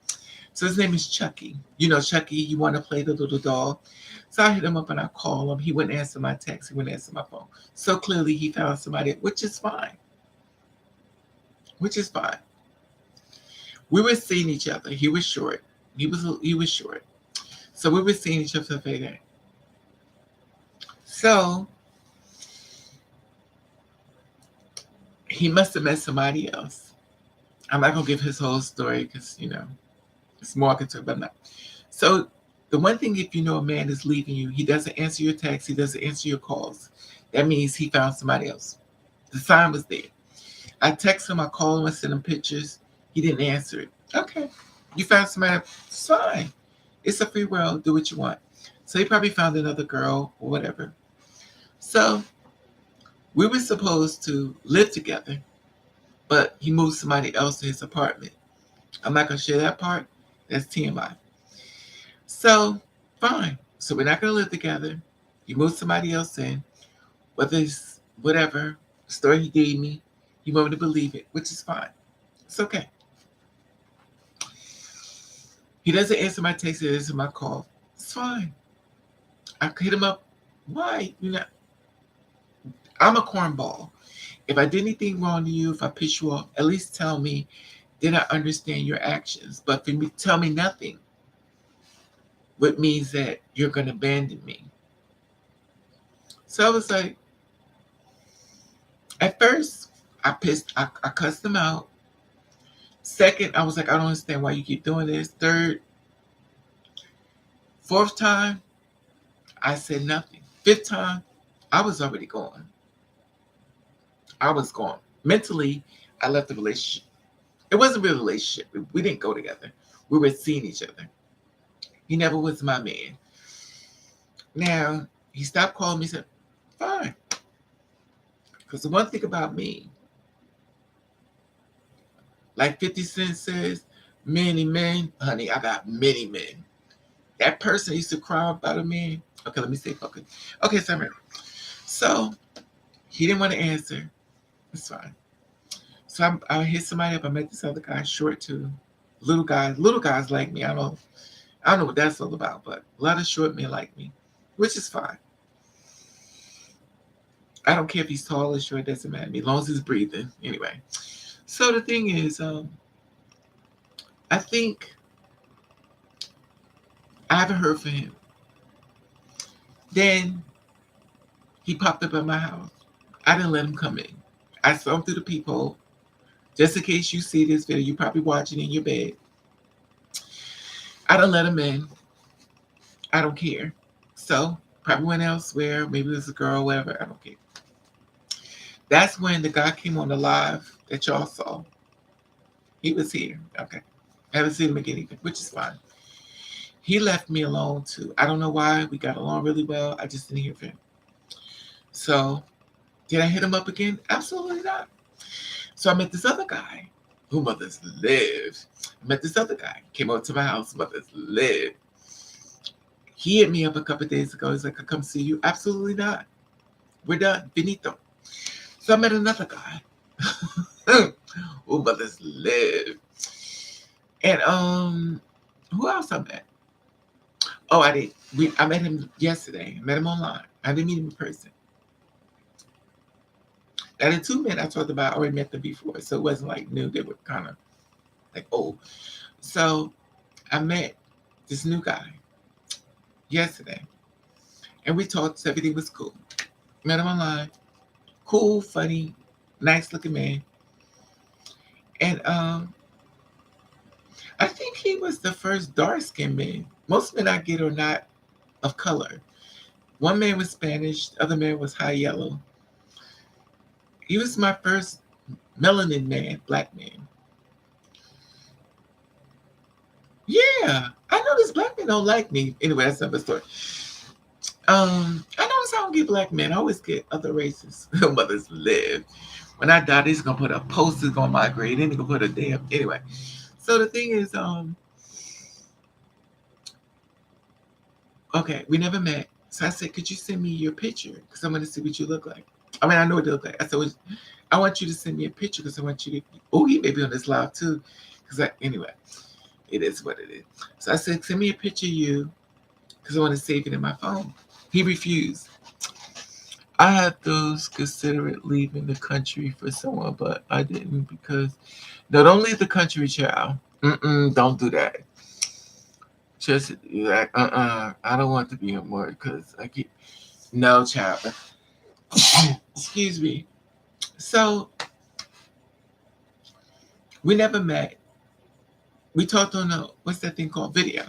So his name is Chucky. You know, Chucky, you want to play the little doll. So I hit him up and I call him. He wouldn't answer my text. He wouldn't answer my phone. So clearly he found somebody, which is fine. Which is fine. We were seeing each other. He was short. He was short. So we were seeing each other every day. So he must have met somebody else. I'm not gonna give his whole story because it's more I can talk about that. So the one thing, if you know a man is leaving you, he doesn't answer your texts, he doesn't answer your calls. That means he found somebody else. The sign was there. I text him, I call him, I send him pictures. He didn't answer it. Okay, you found somebody else. It's fine. It's a free world. Do what you want. So he probably found another girl or whatever. So we were supposed to live together, but he moved somebody else to his apartment. I'm not going to share that part. That's TMI. So, fine. So we're not going to live together. He moved somebody else in. Whether it's whatever story he gave me, he wanted me to believe it, which is fine. It's okay. He doesn't answer my text. He doesn't answer my call. It's fine. I hit him up. Why? I'm a cornball. If I did anything wrong to you, if I pissed you off, at least tell me. Then I understand your actions. But for me, tell me nothing, which means that you're going to abandon me. So I was like, at first, I cussed him out. Second, I was like, I don't understand why you keep doing this. Third, fourth time, I said nothing. Fifth time, I was already gone. I was gone. Mentally, I left the relationship. It wasn't really a relationship. We didn't go together. We were seeing each other. He never was my man. Now, he stopped calling me and said, fine. Because the one thing about me, like 50 Cent says, many men, honey, I got many men. That person used to cry about a man. Okay, let me say fucking. Okay, so he didn't want to answer. It's fine. So I hit somebody up. I met this other guy, short too. Little guys like me. I don't know what that's all about, but a lot of short men like me, which is fine. I don't care if he's tall or short, it doesn't matter to me, as long as he's breathing. Anyway. So the thing is, I think I haven't heard from him. Then he popped up at my house. I didn't let him come in. I saw him through the peephole. Just in case you see this video, you're probably watching in your bed. I don't let him in. I don't care. So, probably went elsewhere. Maybe it was a girl, whatever. I don't care. That's when the guy came on the live that y'all saw. He was here. Okay. I haven't seen him again either, which is fine. He left me alone too. I don't know why. We got along really well. I just didn't hear from him. So, did I hit him up again? Absolutely not. So I met this other guy who mothers live. I met this other guy. Came over to my house. Mothers live. He hit me up a couple of days ago. He's like, I'll come see you. Absolutely not. We're done. Finito. So I met another guy who mothers live. And who else I met? Oh, I did. I met him yesterday. I met him online. I didn't meet him in person. Now, the two men I talked about, I already met them before, so it wasn't like new. They were kind of like old. So I met this new guy yesterday, and we talked. Everything was cool. Met him online. Cool, funny, nice-looking man. And I think he was the first dark-skinned man. Most men I get are not of color. One man was Spanish. The other man was high yellow. He was my first melanin man, black man. Yeah, I noticed black men don't like me. Anyway, that's another story. I notice I don't get black men. I always get other races. Mothers live. When I die, they're gonna put a poster on my grave. Then they're gonna put a damn. Anyway, so the thing is, okay, we never met. So I said, could you send me your picture? Because I want to see what you look like. I mean, I know what they look like. I said, I want you to send me a picture because I want you to. Oh, he may be on this live too. Anyway, it is what it is. So I said, send me a picture of you because I want to save it in my phone. He refused. I had those considered leaving the country for someone, but I didn't because no, don't leave the country, child. Don't do that. Just like I don't want to be at work because I keep no child. Excuse me. So we never met. We talked on what's that thing called video.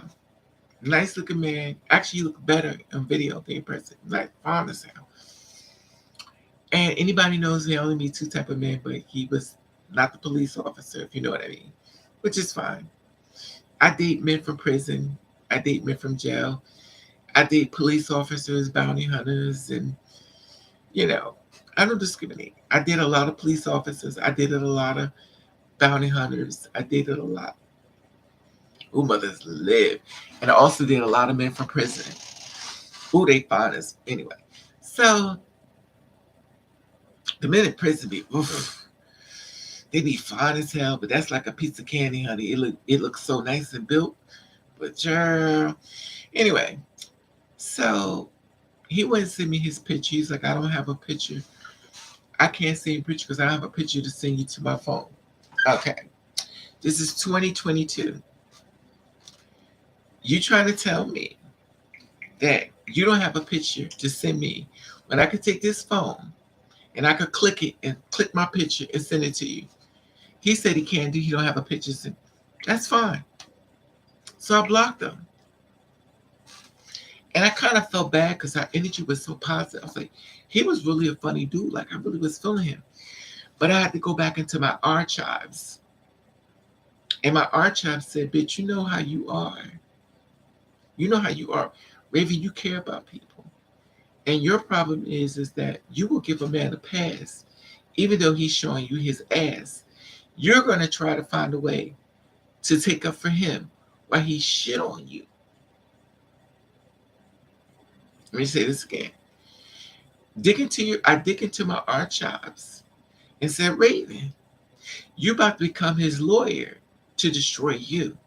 Nice looking man. Actually, you look better in video than in person. Like fine as hell. And anybody knows me, I only meet two type of men, but he was not the police officer, if you know what I mean. Which is fine. I date men from prison. I date men from jail. I date police officers, bounty hunters, and I don't discriminate. I did a lot of police officers. I dated a lot of bounty hunters. I dated a lot. Ooh, mothers live. And I also did a lot of men from prison. Ooh, they fine as anyway. So the men in prison be oof. They be fine as hell, but that's like a piece of candy, honey. It looks so nice and built. But girl. Anyway, so he wouldn't send me his picture. He's like, I don't have a picture. I can't send you a picture because I don't have a picture to send you to my phone. Okay. This is 2022. You trying to tell me that you don't have a picture to send me when I could take this phone and I could click it and click my picture and send it to you. He said he can't do. He don't have a picture. That's fine. So I blocked him. And I kind of felt bad because our energy was so positive. I was like, he was really a funny dude. Like, I really was feeling him. But I had to go back into my archives. And my archives said, bitch, you know how you are. You know how you are. Raven, you care about people. And your problem is that you will give a man a pass, even though he's showing you his ass. You're going to try to find a way to take up for him while he shit on you. Let me say this again. I dig into my archives and said, Raven, you about to become his lawyer to destroy you.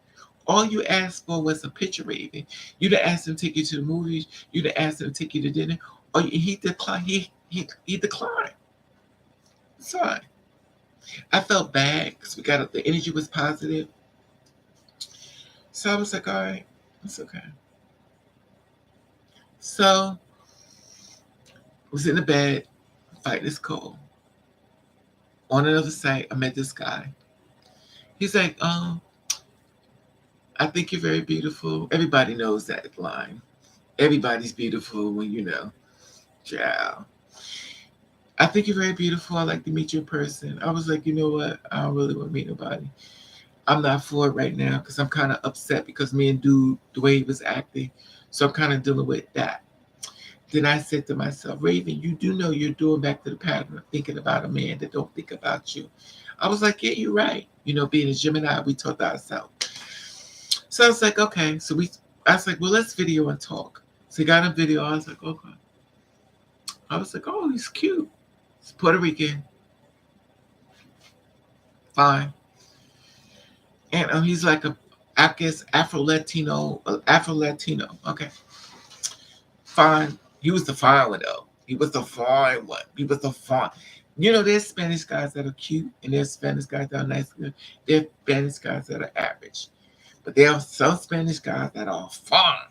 All you asked for was a picture, Raven. You'd have asked him to take you to the movies. You'd have asked him to take you to dinner. Or he declined. He declined. It's fine. I felt bad because the energy was positive. So I was like, all right, it's okay. So I was in the bed, fighting this cold. On another site, I met this guy. He's like, I think you're very beautiful. Everybody knows that line. Everybody's beautiful when you know. Ciao. I think you're very beautiful. I'd like to meet you in person. I was like, you know what? I don't really want to meet nobody. I'm not for it right now because I'm kind of upset because me and dude, the way he was acting. So I'm kind of dealing with that. Then I said to myself, Raven, you do know you're doing back to the pattern of thinking about a man that don't think about you. I was like, yeah, you're right. You know, being a Gemini, we talk to ourselves. So I was like, okay. I was like, well, let's video and talk. So he got a video. I was like, okay. I was like, oh, he's cute. He's Puerto Rican. Fine. And he's like I guess Afro-Latino. Okay. Fine. He was the fine one, though. He was the fine one. He was the fine. You know, there's Spanish guys that are cute, and there's Spanish guys that are nice. There's Spanish guys that are average. But there are some Spanish guys that are fine.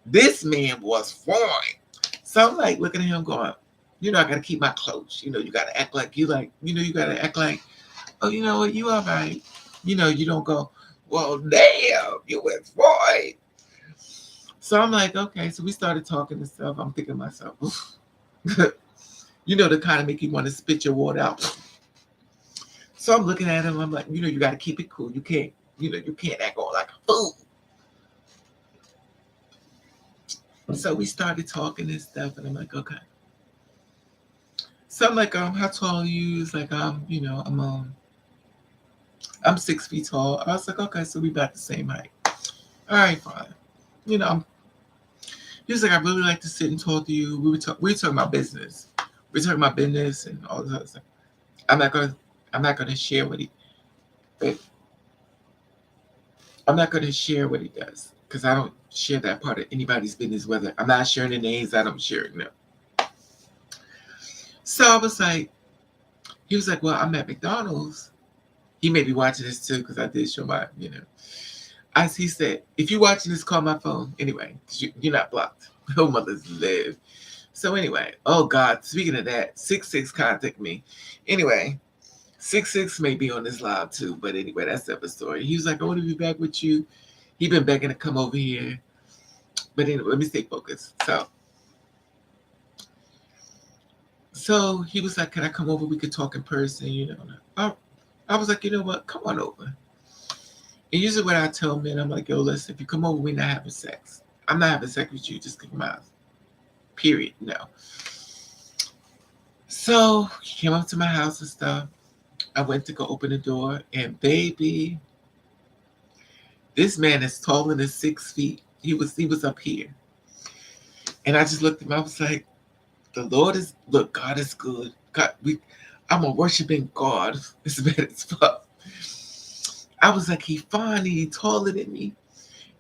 This man was fine. So I'm like looking at him going, you know, I got to keep my clothes. You know, you got to act like you got to act like, oh, you know what, you all right. You know, you don't go, well, damn, you went fine. So I'm like, okay. So we started talking and stuff. I'm thinking to myself, you know, to kind of make you want to spit your water out. So I'm looking at him. I'm like, you know, you got to keep it cool. You can't act all like a fool. So we started talking and stuff, and I'm like, okay. So I'm like, how tall are you? He's like, I'm 6 feet tall. I was like, okay, so we about the same height. All right, fine. You know, he was like, I really like to sit and talk to you. We were talking about business. We were talking about business and all this other stuff. I'm not gonna share what he does because I don't share that part of anybody's business. Whether I'm not sharing the names, I don't share it. No. So I was like, he was like, well, I'm at McDonald's. He may be watching this too because I did show my, you know. He said, if you're watching this, call my phone anyway because you're not blocked. No mothers live. So anyway, oh God, speaking of that, 66 contact me. Anyway, 66 may be on this live too, but anyway, that's the other story. He was like, I want to be back with you. He been begging to come over here. But anyway, let me stay focused. So he was like, can I come over? We could talk in person, you know. I was like, you know what? Come on over. And usually when I tell men, I'm like, yo, listen, if you come over, we're not having sex. I'm not having sex with you. Just keep my mouth. Period. No. So he came up to my house and stuff. I went to go open the door, and baby, this man is taller than 6 feet. He was up here. And I just looked at him. I was like, God is good. I'm a worshiping God. It's bad as fuck. I was like, he fine, he taller than me.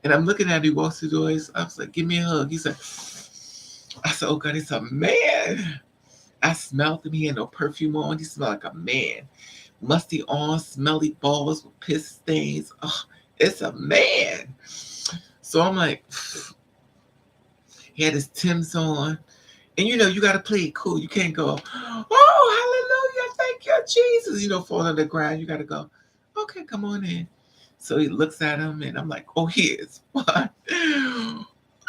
And I'm looking at him, he walks through the doors. I was like, give me a hug. He's like, I said, oh God, it's a man. I smelled him. He had no perfume on. He smelled like a man. Musty arms, smelly balls with piss stains. Oh, it's a man. So I'm like, he had his Timbs on. And you know, you got to play it cool. You can't go, oh, hallelujah, thank you, Jesus. You know, fall on the ground. You got to go, okay, come on in. So he looks at him, and I'm like, oh, he is fine.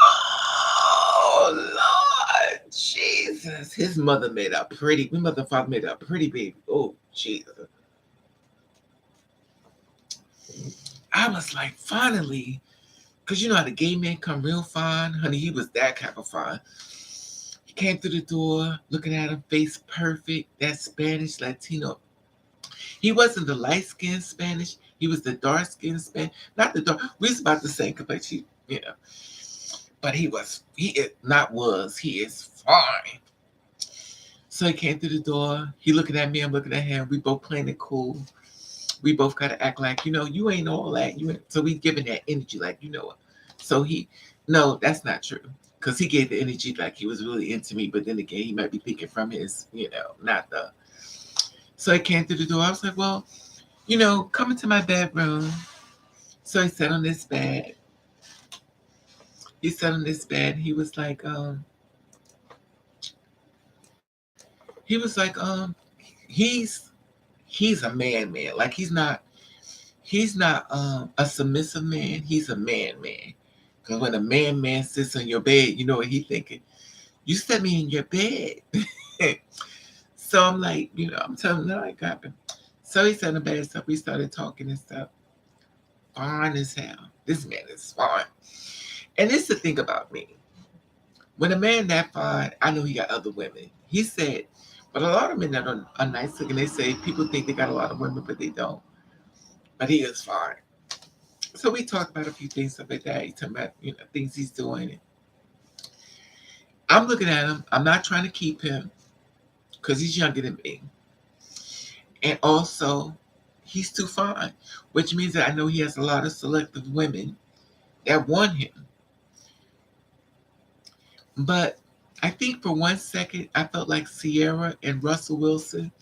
Oh, Lord Jesus. Jesus, his mother made a pretty, my mother and father made a pretty baby. Oh, Jesus. I was like, finally, because you know how the gay man come real fine? Honey, he was that kind of fine. He came through the door, looking at him, face perfect, that Spanish Latino. He wasn't the light-skinned Spanish. He was the dark-skinned Spanish. Not the dark. We was about the same complexion, you know. But he is fine. So he came through the door. He looking at me, I'm looking at him. We both playing it cool. We both got to act like, you ain't all that. So we giving that energy like, So no, that's not true. Because he gave the energy like he was really into me. But then again, he might be picking from his, not the. So he came through the door. I was like, well, come into my bedroom. So he sat on this bed. He sat on this bed. He was like, he's a man. Like he's not a submissive man. He's a man. Because when a man sits on your bed, you know what he thinking? You set me in your bed. So I'm like, I'm telling him that I got him. So he sat in the bed and stuff. We started talking and stuff. Fine as hell. This man is fine. And this is the thing about me. When a man that fine, I know he got other women. He said, but a lot of men that are nice looking, they say people think they got a lot of women, but they don't. But he is fine. So we talked about a few things, stuff like that. He talking about, things he's doing. I'm looking at him. I'm not trying to keep him because he's younger than me. And also, he's too fine, which means that I know he has a lot of selective women that want him. But I think for 1 second, I felt like Sierra and Russell Wilson,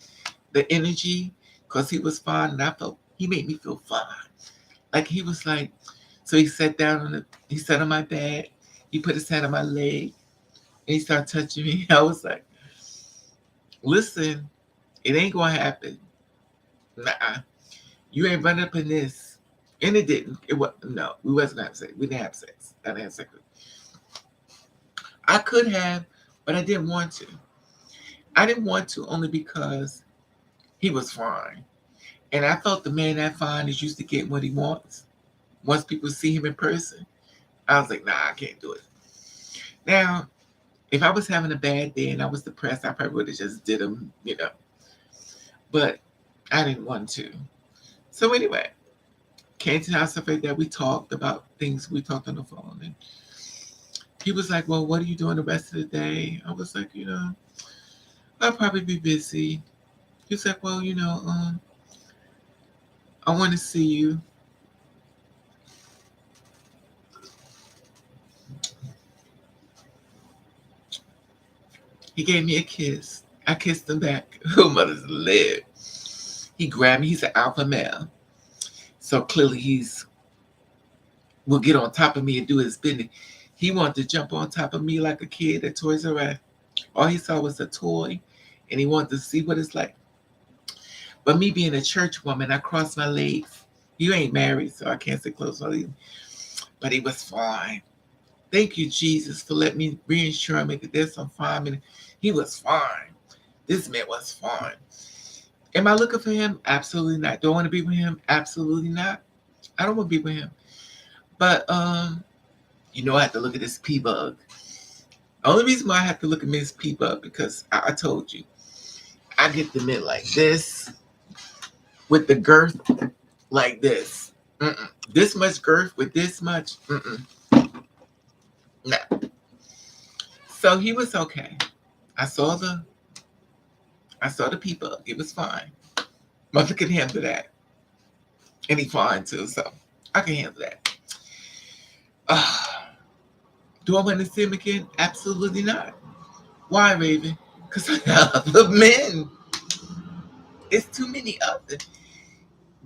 the energy, because he was fine, and he made me feel fine. Like he was like, so he sat down he sat on my bed, he put his hand on my leg, and he started touching me. I was like, listen, it ain't gonna happen. Nah, you ain't running up in this. And it didn't. No, we wasn't having sex. We didn't have sex. I didn't have sex. I could have, but I didn't want to. I didn't want to only because he was fine. And I felt the man that fine is used to getting what he wants. Once people see him in person, I was like, nah, I can't do it. Now, if I was having a bad day and I was depressed, I probably would have just did him, But I didn't want to. So anyway, came to the house, stuff like that. We talked about things. We talked on the phone. And he was like, well, what are you doing the rest of the day? I was like, I'll probably be busy. He was like, well, I want to see you. He gave me a kiss. I kissed him back. Oh, mother's lip. He grabbed me. He's an alpha male. So clearly will get on top of me and do his business. He wanted to jump on top of me like a kid at Toys R Us. All he saw was a toy, and he wanted to see what it's like. But me being a church woman, I crossed my legs. You ain't married, so I can't say close my legs. But he was fine. Thank you, Jesus, for letting me reassure me that there's some fine men. He was fine. This man was fine. Am I looking for him? Absolutely not. Do I want to be with him? Absolutely not. I don't want to be with him. But, I have to look at this P-Bug. The only reason why I have to look at Miss P-Bug because I told you, I get the men like this with the girth like this. Mm-mm. This much girth with this much. No. So he was okay. I saw the P-Bug. It was fine. Mother can handle that. And he fine too, so I can handle that. Do I want to see him again? Absolutely not. Why, Raven? Because I have the men. It's too many of them.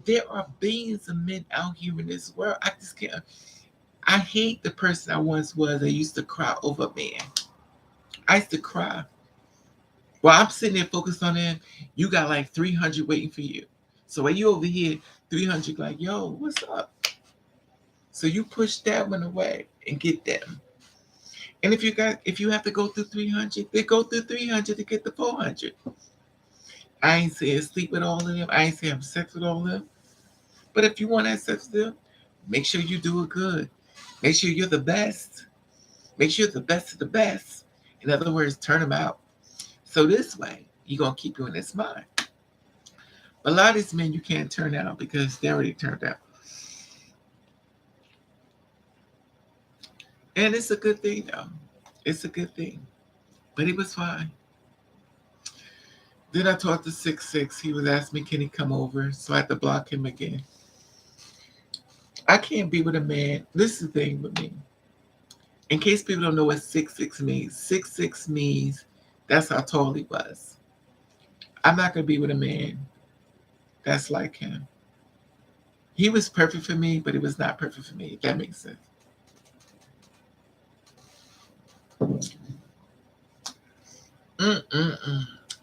There are billions of men out here in this world. I just can't. I hate the person I once was. I used to cry over a man. I used to cry. While I'm sitting there focused on him, you got like 300 waiting for you. So while you over here, 300 like, yo, what's up? So you push that one away and get them. And if you have to go through 300, then go through 300 to get the 400. I ain't saying sleep with all of them. I ain't saying have sex with all of them. But if you want to have sex with them, make sure you do it good. Make sure you're the best. Make sure you're the best of the best. In other words, turn them out. So this way, you're going to keep you in this mind. But a lot of these men you can't turn out because they already turned out. And it's a good thing, though. It's a good thing. But he was fine. Then I talked to 6'6". He was asking me, can he come over? So I had to block him again. I can't be with a man. This is the thing with me. In case people don't know what 6'6" means, 6'6" means that's how tall he was. I'm not going to be with a man that's like him. He was perfect for me, but it was not perfect for me, if that makes sense.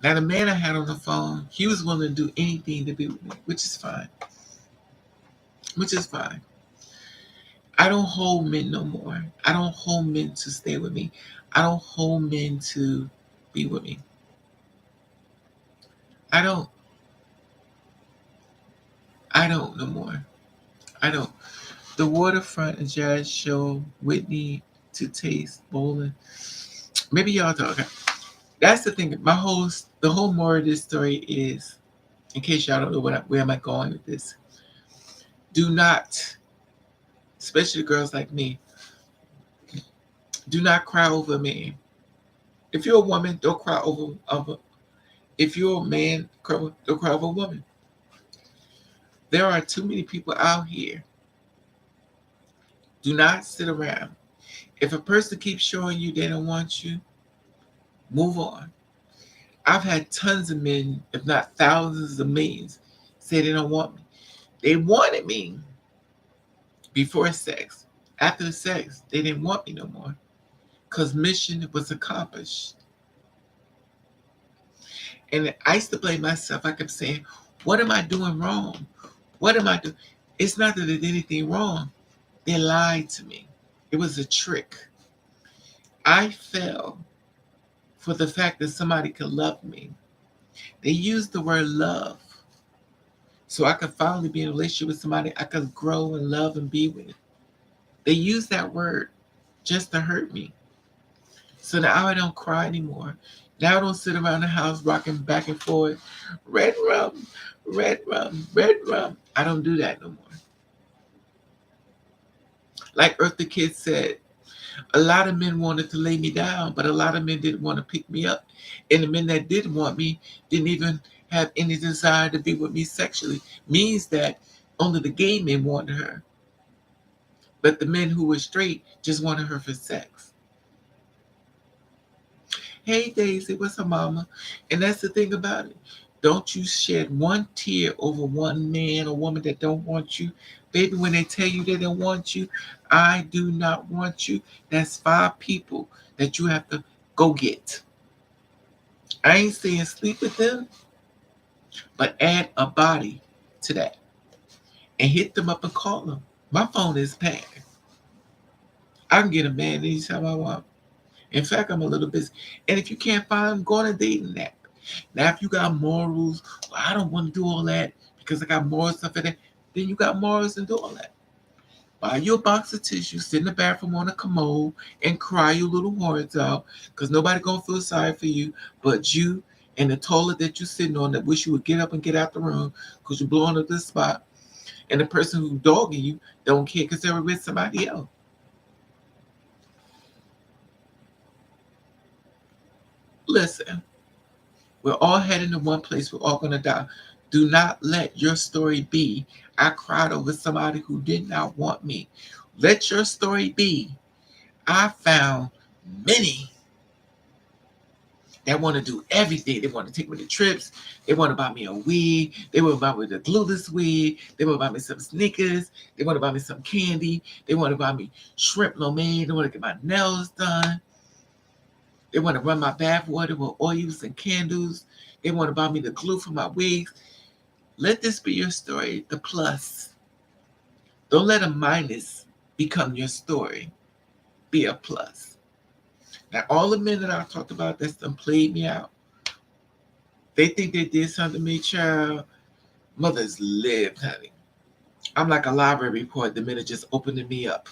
Now, the man I had on the phone, he was willing to do anything to be with me, which is fine. Which is fine. I don't hold men no more. I don't hold men to stay with me. I don't hold men to be with me. I don't no more. I don't. The Waterfront and Jazz Show, Whitney to Taste, Bowling. Maybe y'all talk. That's the thing. The whole moral of this story is, in case y'all don't know where am I going with this. Do not, especially girls like me, do not cry over a man. If you're a woman, don't cry over. If you're a man, don't cry over a woman. There are too many people out here. Do not sit around. If a person keeps showing you they don't want you, move on. I've had tons of men, if not thousands of millions, say they don't want me. They wanted me before sex. After sex, they didn't want me no more because mission was accomplished. And I used to blame myself. I kept saying, what am I doing wrong? What am I doing? It's not that they did anything wrong. They lied to me. It was a trick. I fell for the fact that somebody could love me. They used the word love so I could finally be in a relationship with somebody I could grow and love and be with. They used that word just to hurt me. So now I don't cry anymore. Now I don't sit around the house rocking back and forth. Red rum, red rum, red rum. I don't do that no more. Like Eartha Kitt said, a lot of men wanted to lay me down, but a lot of men didn't want to pick me up. And the men that did want me didn't even have any desire to be with me sexually. Means that only the gay men wanted her. But the men who were straight just wanted her for sex. Hey, Daisy, what's her mama? And that's the thing about it. Don't you shed one tear over one man or woman that don't want you. Baby, when they tell you they don't want you, I do not want you. That's 5 people that you have to go get. I ain't saying sleep with them, but add a body to that. And hit them up and call them. My phone is packed. I can get a man anytime I want. In fact, I'm a little busy. And if you can't find them, go on a dating app. Now, if you got morals, well, I don't want to do all that because I got moral stuff in there, then you got morals and do all that. Buy you a box of tissue, sit in the bathroom on a commode, and cry your little hearts out because nobody going to feel sorry for you but you and the toilet that you're sitting on that wish you would get up and get out the room because you're blowing up this spot. And the person who's dogging you don't care because they were with somebody else. Listen, we're all heading to one place. We're all going to die. Do not let your story be, I cried over somebody who did not want me. Let your story be, I found many that want to do everything. They want to take me to trips. They want to buy me a wig. They want to buy me the glueless wig. They want to buy me some sneakers. They want to buy me some candy. They want to buy me shrimp lo mein. They want to get my nails done. They want to run my bath water with oils and candles. They want to buy me the glue for my wigs. Let this be your story, the plus. Don't let a minus become your story. Be a plus. Now, all the men that I talked about that's done played me out, they think they did something to me, child. Mothers lived, honey. I'm like a library report. The men are just opening me up.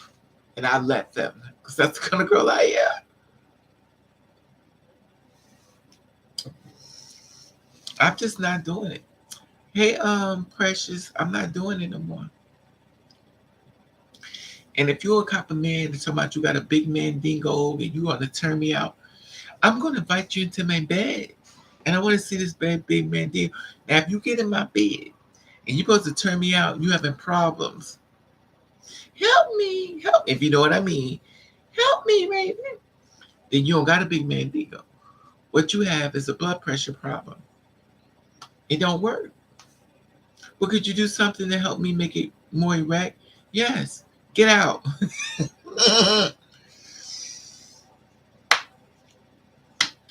And I let them. Because that's the kind of girl I am. I'm just not doing it. Hey, Precious, I'm not doing it no more. And if you're a cop of man and talking about you got a big man dingo and you want to turn me out, I'm going to invite you into my bed. And I want to see this big man dingo. Now, if you get in my bed and you're supposed to turn me out, you having problems. Help me, help. If you know what I mean, help me, Raven. Then you don't got a big man dingo. What you have is a blood pressure problem. It don't work. Well, could you do something to help me make it more erect? Yes. Get out. I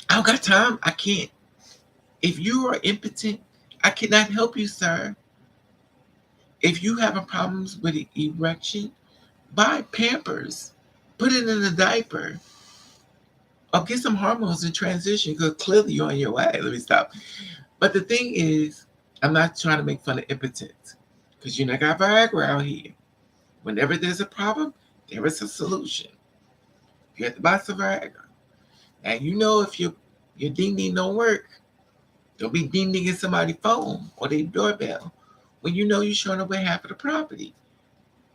don't got time. I can't. If you are impotent, I cannot help you, sir. If you having problems with erection, buy Pampers. Put it in a diaper. Or get some hormones in transition because clearly you're on your way. Let me stop. But the thing is, I'm not trying to make fun of impotence because you know I got Viagra out here. Whenever there's a problem, there is a solution. You have to buy some Viagra. Now you know if your ding ding don't work, don't be ding dinging somebody's phone or their doorbell when you know you're showing away half of the property.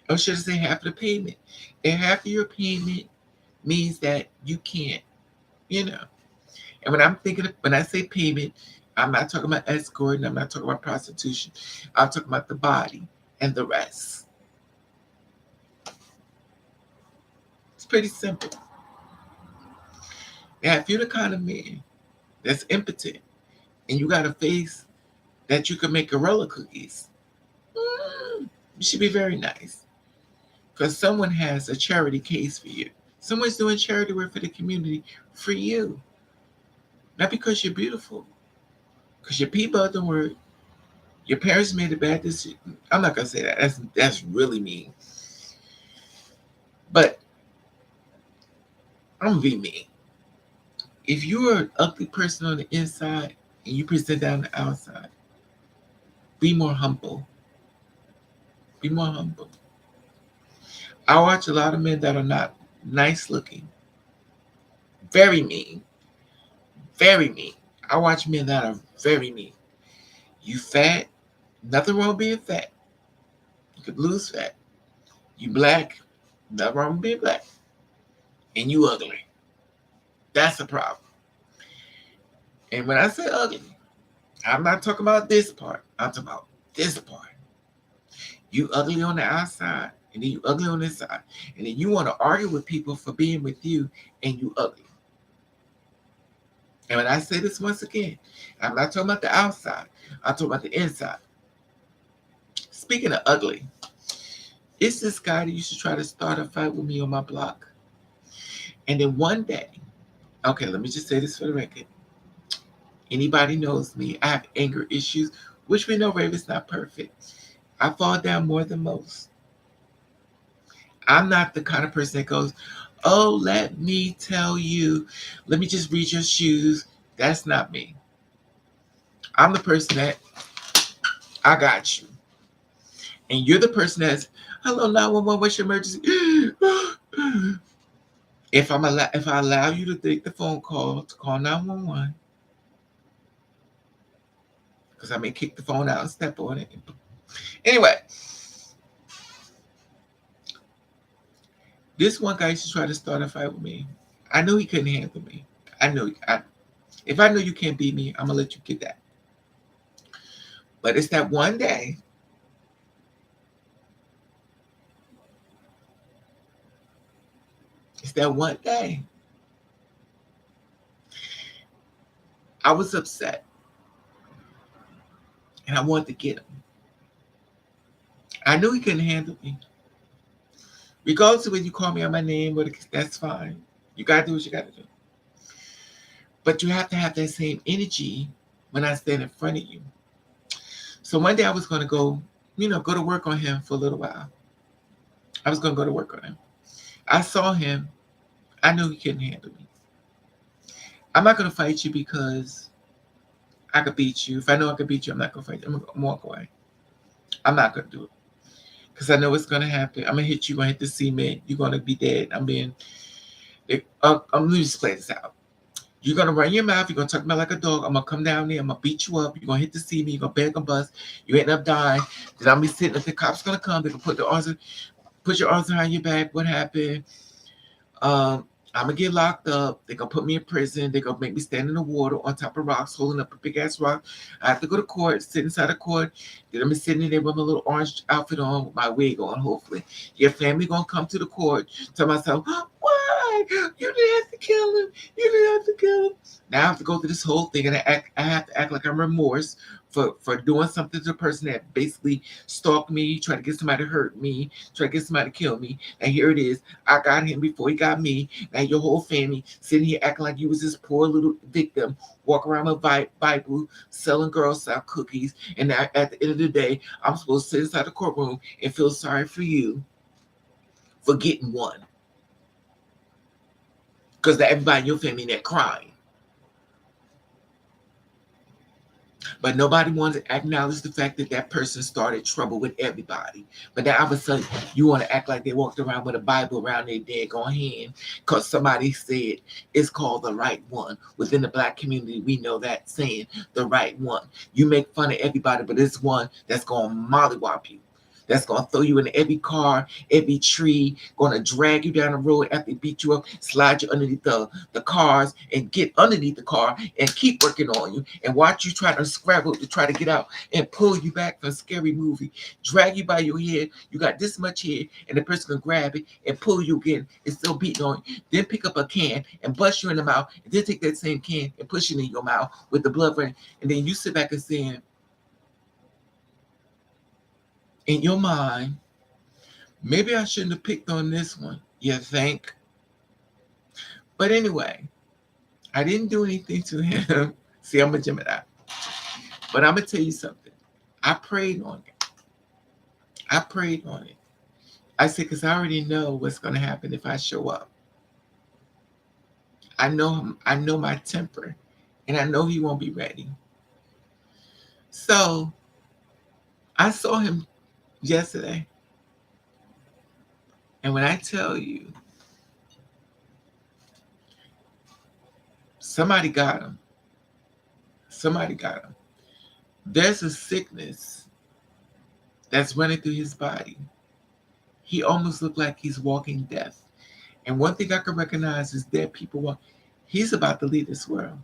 Or should I say half of the payment? And half of your payment means that you can't, you know. And when I say payment, I'm not talking about escorting, I'm not talking about prostitution. I'm talking about the body and the rest. It's pretty simple. Now, if you're the kind of man that's impotent and you got a face that you can make gorilla cookies, you should be very nice. Because someone has a charity case for you. Someone's doing charity work for the community for you. Not because you're beautiful. Because your people don't work. Your parents made a bad decision. I'm not going to say that. That's really mean. But I'm going to be mean. If you're an ugly person on the inside and you present that on the outside, be more humble. Be more humble. I watch a lot of men that are not nice looking. Very mean. Very mean. I watch men that are very mean. You fat, nothing wrong with being fat. You could lose fat. You black, nothing wrong with being black. And you ugly. That's a problem. And when I say ugly, I'm not talking about this part. I'm talking about this part. You ugly on the outside, and then you ugly on the inside. And then you want to argue with people for being with you, and you ugly. And when I say this once again, I'm not talking about the outside. I'm talking about the inside. Speaking of ugly, it's this guy that used to try to start a fight with me on my block. And then one day, okay, let me just say this for the record. Anybody knows me. I have anger issues, which we know Raven's not perfect. I fall down more than most. I'm not the kind of person that goes, oh, let me tell you, let me just read your shoes. That's not me. I'm the person that, I got you. And you're the person that's, hello, 911, what's your emergency? If I allow you to take the phone call to call 911, because I may kick the phone out and step on it. Anyway, this one guy used to try to start a fight with me. I knew he couldn't handle me. If I know you can't beat me, I'm going to let you get that. But it's that one day. It's that one day. I was upset. And I wanted to get him. I knew he couldn't handle me. Regardless of when you call me on my name, that's fine. You got to do what you got to do. But you have to have that same energy when I stand in front of you. So one day I was going to go to work on him for a little while. I was going to go to work on him. I saw him. I knew he couldn't handle me. I'm not gonna fight you because I could beat you. If I know I could beat you, I'm not gonna fight you. I'm gonna walk away. I'm not gonna do it because I know what's gonna happen. I'm gonna hit you. Gonna hit the cement. You're gonna be dead. I'm gonna just play this out. You're gonna run your mouth. You're gonna talk about like a dog. I'm gonna come down there. I'm gonna beat you up. You're gonna hit the cement. You're gonna beg and bust. You end up dying. Then I'm be sitting. If the cops gonna come, they can put your arms behind your back. What happened? Um, I'm gonna get locked up. They're gonna put me in prison. They're gonna make me stand in the water on top of rocks, holding up a big ass rock. I have to go to court, sit inside the court. Then I'm be sitting there with my little orange outfit on, with my wig on, hopefully. Your family gonna come to the court, tell myself, why? You didn't have to kill him. You didn't have to kill him. Now I have to go through this whole thing and I have to act like I'm remorse for doing something to the person that basically stalked me, try to get somebody to hurt me, try to get somebody to kill me. And here it is. I got him before he got me. Now your whole family sitting here acting like you was this poor little victim, walk around with Bible, selling Girl Scout cookies, and now at the end of the day, I'm supposed to sit inside the courtroom and feel sorry for you for getting one. Because everybody in your family that crying. But nobody wanted to acknowledge the fact that that person started trouble with everybody. But now all of a sudden, you want to act like they walked around with a Bible around their daggone hand because somebody said it's called the right one. Within the Black community, we know that saying, the right one. You make fun of everybody, but it's one that's going to mollywop you. That's going to throw you in every car, every tree, going to drag you down the road after they beat you up, slide you underneath the cars and get underneath the car and keep working on you and watch you try to scrabble to try to get out and pull you back from a scary movie, drag you by your head. You got this much hair and the person can grab it and pull you again. It's still beating on you. Then pick up a can and bust you in the mouth and then take that same can and push it in your mouth with the blood running. And then you sit back and saying, in your mind, maybe I shouldn't have picked on this one, you think? But anyway, I didn't do anything to him. See, I'm a Gemini. But I'm going to tell you something. I prayed on it. I prayed on it. I said, because I already know what's going to happen if I show up. I know my temper, and I know he won't be ready. So I saw him yesterday. And when I tell you, somebody got him. Somebody got him. There's a sickness that's running through his body. He almost looked like he's walking death. And one thing I can recognize is dead people he's about to leave this world.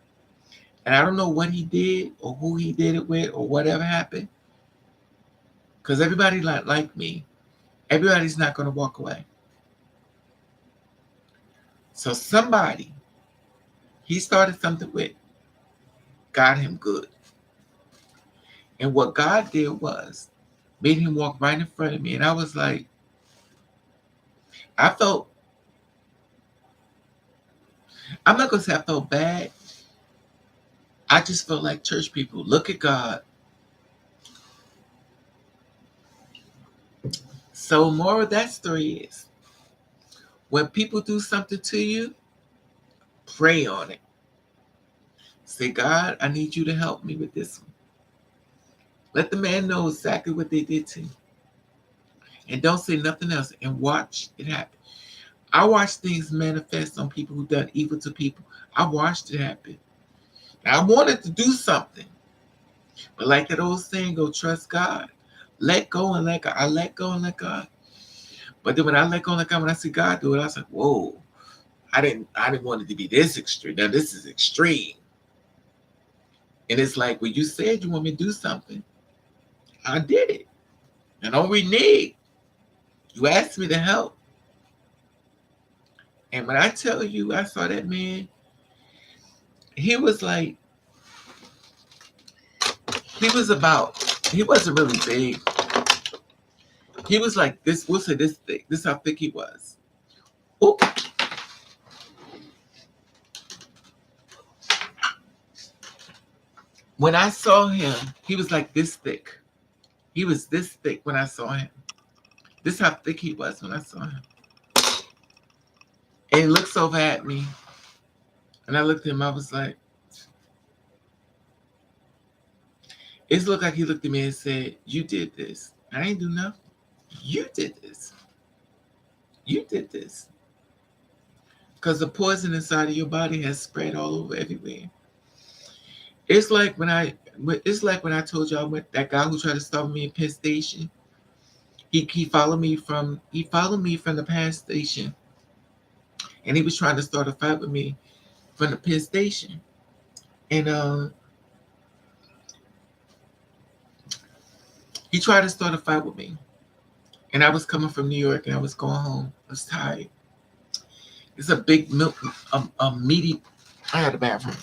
And I don't know what he did or who he did it with or whatever happened. Because everybody like me, everybody's not going to walk away. So somebody he started something with got him good. And what God did was made him walk right in front of me. And I was like, I'm not going to say I felt bad. I just felt like church people. Look at God. So more of that story is, when people do something to you, pray on it. Say, God, I need you to help me with this one. Let the man know exactly what they did to you. And don't say nothing else and watch it happen. I watched things manifest on people who done evil to people. I watched it happen. Now, I wanted to do something. But like that old saying, go trust God. Let go and let God. I let go and let God. But then when I let go and let God, when I see God do it, I was like, whoa, I didn't want it to be this extreme. Now this is extreme. And it's like, well, you said you want me to do something. I did it. And don't renege. You asked me to help. And when I tell you, I saw that man, he was like, he wasn't really big. He was like this, we'll say this thick. This is how thick he was. Ooh. When I saw him, he was like this thick. He was this thick when I saw him. This is how thick he was when I saw him. And he looks over at me. And I looked at him, I was like, it looked like he looked at me and said, "You did this." I ain't do nothing. You did this. You did this. Because the poison inside of your body has spread all over everywhere. It's like when I told you I went that guy who tried to stop me in Penn Station. He followed me from the Penn Station, and he was trying to start a fight with me from the Penn Station. And he tried to start a fight with me. And I was coming from New York, and I was going home. I was tired. It's a big milk, a meaty. I had a bathroom.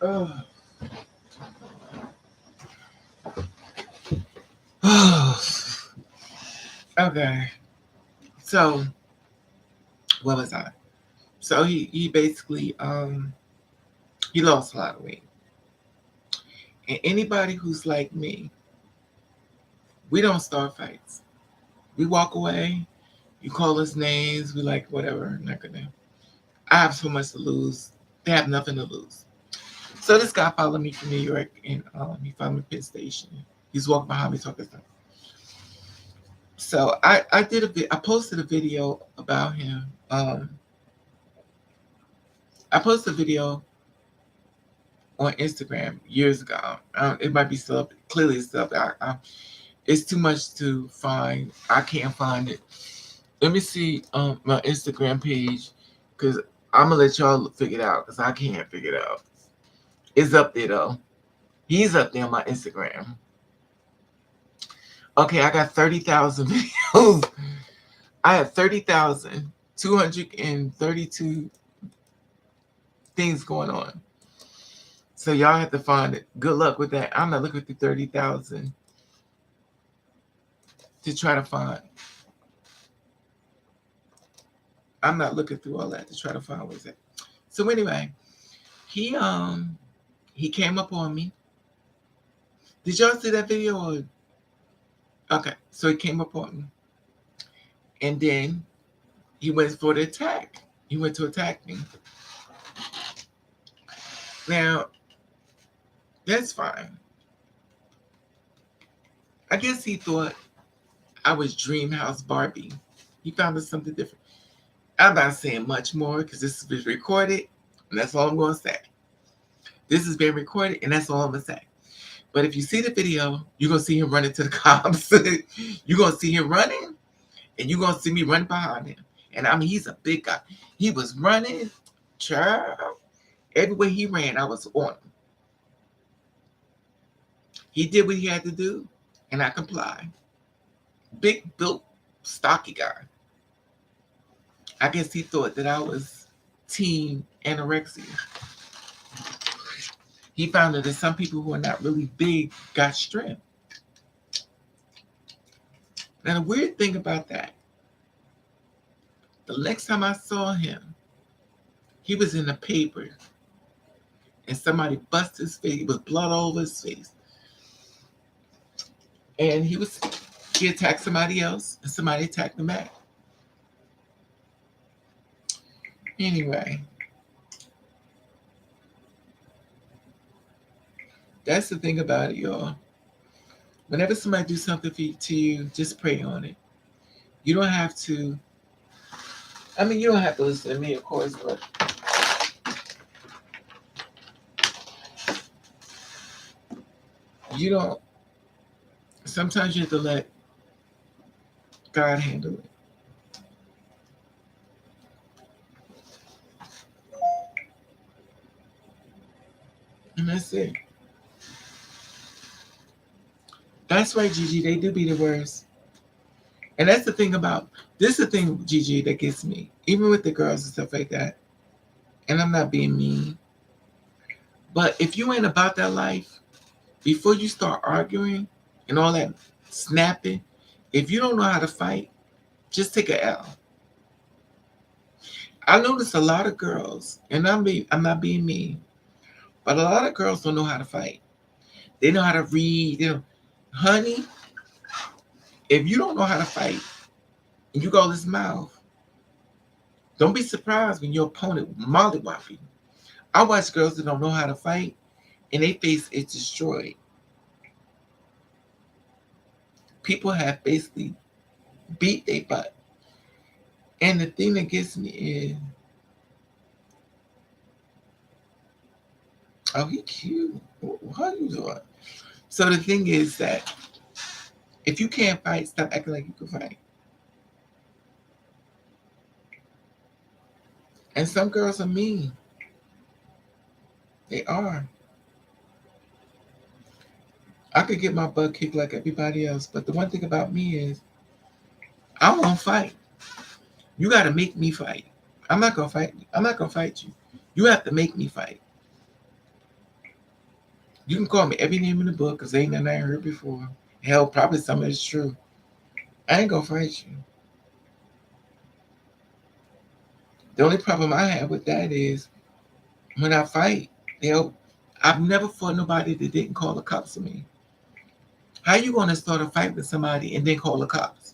Oh. Okay. So what was I? So he basically he lost a lot of weight. And anybody who's like me, we don't start fights. We walk away. You call us names. We like whatever. Not gonna. I have so much to lose. They have nothing to lose. So this guy followed me from New York, and he found me at Penn Station. He's walking behind me talking stuff. So I posted a video about him. I posted a video on Instagram years ago. It might be still up. Clearly, it's still up. It's too much to find. I can't find it. Let me see my Instagram page, because I'm gonna let y'all figure it out, because I can't figure it out. It's up there though. He's up there on my Instagram. Okay, I got 30,000 videos. I have 30,232 things going on. So y'all have to find it. Good luck with that. I'm not looking through 30,000 to try to find. I'm not looking through all that to try to find what's that. So anyway, he came up on me. Did y'all see that video? Or? Okay, so he came up on me, and then he went for the attack. He went to attack me. Now, that's fine. I guess he thought I was Dreamhouse Barbie. He found us something different. I'm not saying much more because this is recorded, and that's all I'm going to say. This is being recorded, and that's all I'm going to say. But if you see the video, you're going to see him running to the cops. You're going to see him running, and you're going to see me running behind him. And I mean, he's a big guy. He was running, child. Everywhere he ran, I was on him. He did what he had to do, and I complied. Big, built, stocky guy. I guess he thought that I was team anorexia. He found that some people who are not really big got strength. Now, the weird thing about that, the next time I saw him, he was in the paper, and somebody busted his face with blood all over his face. And he attacked somebody else, and somebody attacked him back. Anyway, that's the thing about it, y'all. Whenever somebody do something to you, just pray on it. You don't have to. I mean, you don't have to listen to me, of course, but you don't. Sometimes you have to let God handle it. And that's it. That's right, Gigi. They do be the worst. And that's the thing about this is the thing, Gigi, that gets me. Even with the girls and stuff like that. And I'm not being mean. But if you ain't about that life, before you start arguing and all that snapping, if you don't know how to fight, just take a L. I notice a lot of girls, and I'm not being mean, but a lot of girls don't know how to fight. They know how to read. Honey, if you don't know how to fight and you go this mouth, don't be surprised when your opponent mollywop you. I watch girls that don't know how to fight and their face is destroyed. People have basically beat their butt. And the thing that gets me is, oh, he cute. How you doing? So the thing is that if you can't fight, stop acting like you can fight. And some girls are mean. They are. I could get my butt kicked like everybody else, but the one thing about me is I won't fight. You got to make me fight. I'm not gonna fight you. I'm not gonna fight you. You have to make me fight. You can call me every name in the book because ain't nothing I ain't heard before. Hell, probably some of it's true. I ain't gonna fight you. The only problem I have with that is when I fight, I've never fought nobody that didn't call the cops on me. How you gonna start a fight with somebody and then call the cops?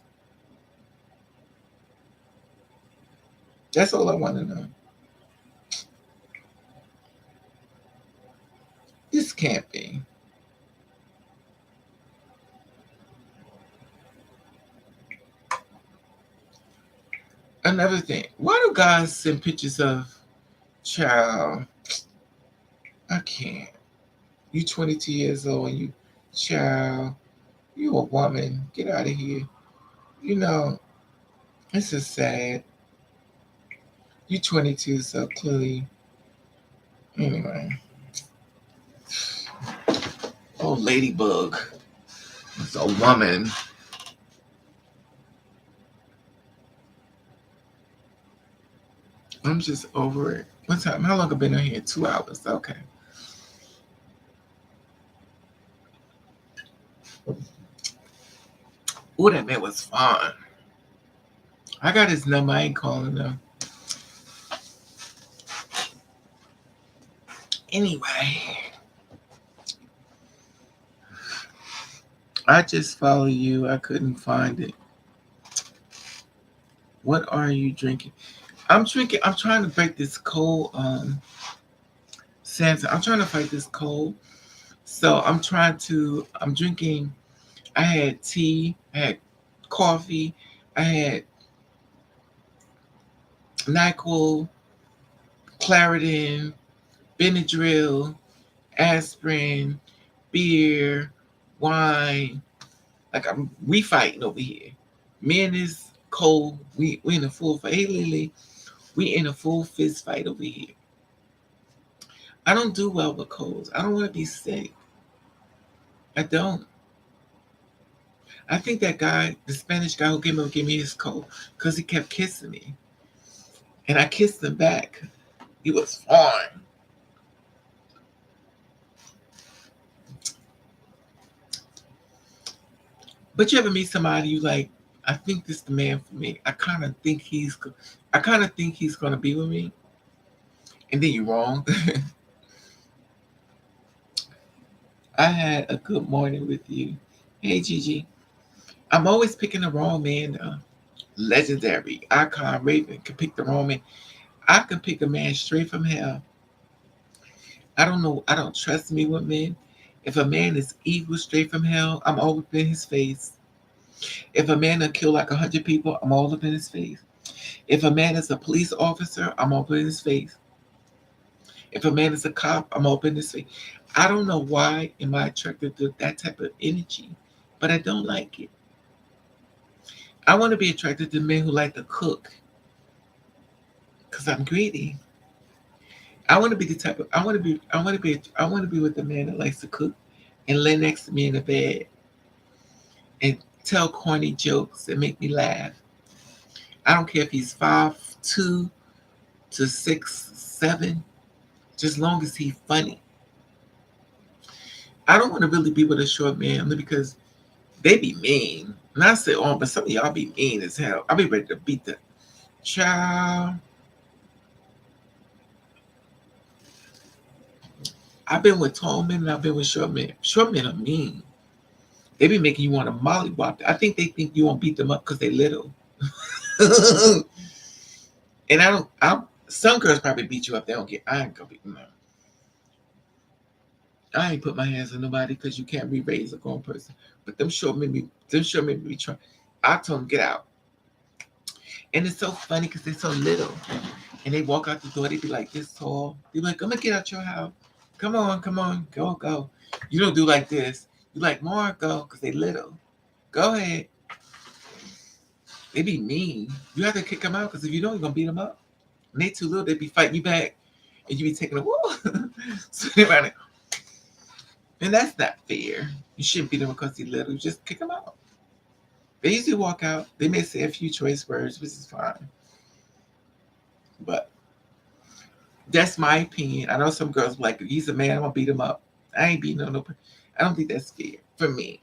That's all I want to know. This can't be. Another thing, why do guys send pictures of child? I can't. You 22 years old and you child. You a woman. Get out of here. You know, this is sad. You 22, so clearly. Anyway. Oh, ladybug. It's a woman. I'm just over it. What time? How long have I been on here? 2 hours. Okay. Oh, that man was fun. I got his number. I ain't calling him. Anyway. I just follow you. I couldn't find it. What are you drinking? I'm drinking. I'm trying to break this cold. Santa. I'm trying to fight this cold. So I'm drinking. I had tea. I had coffee. I had NyQuil, Claritin, Benadryl, aspirin, beer, wine. We fighting over here. Me and this cold, we in a full fight. Hey Lily, we in a full fist fight over here. I don't do well with colds. I don't want to be sick. I don't. I think that guy, the Spanish guy who gave me his cold, because he kept kissing me. And I kissed him back. He was fine. But you ever meet somebody you like, I think this is the man for me. I kind of think he's gonna be with me. And then you're wrong. I had a good morning with you. Hey Gigi. I'm always picking the wrong man. Legendary icon Raven can pick the wrong man. I can pick a man straight from hell. I don't know. I don't trust me with men. If a man is evil straight from hell, I'm all up in his face. If a man will kill like 100 people, I'm all up in his face. If a man is a police officer, I'm all up in his face. If a man is a cop, I'm all up in his face. I don't know why am I attracted to that type of energy, but I don't like it. I want to be attracted to men who like to cook because I'm greedy. I want to be the type of I want to be with the man that likes to cook and lay next to me in the bed and tell corny jokes that make me laugh. I don't care if he's 5'2" to 6'7", just long as he's funny. I don't want to really be with a short man only because they be mean. Not say all, but some of y'all be mean as hell. I'll be ready to beat the child. I've been with tall men and I've been with short men. Short men are mean. They be making you want to mollywop. I think they think you won't beat them up because they little. And I don't. Some girls probably beat you up. They don't get. I ain't gonna beat them up. I ain't put my hands on nobody because you can't re-raise a grown person. But them short men be trying. I told them get out. And it's so funny because they're so little. And they walk out the door, they be like this tall. They be like, I'm gonna get out your house. Come on, go. You don't do like this. You like more, go, because they little. Go ahead. They be mean. You have to kick them out because if you don't, you're gonna beat them up. And they too little, they be fighting you back, and you be taking a woo. So they running. And that's not fair. You shouldn't beat them because they're little. You just kick them out. They usually walk out. They may say a few choice words, which is fine. But that's my opinion. I know some girls like, he's a man, I'm gonna beat him up. I ain't beating no. I don't think that's fair for me.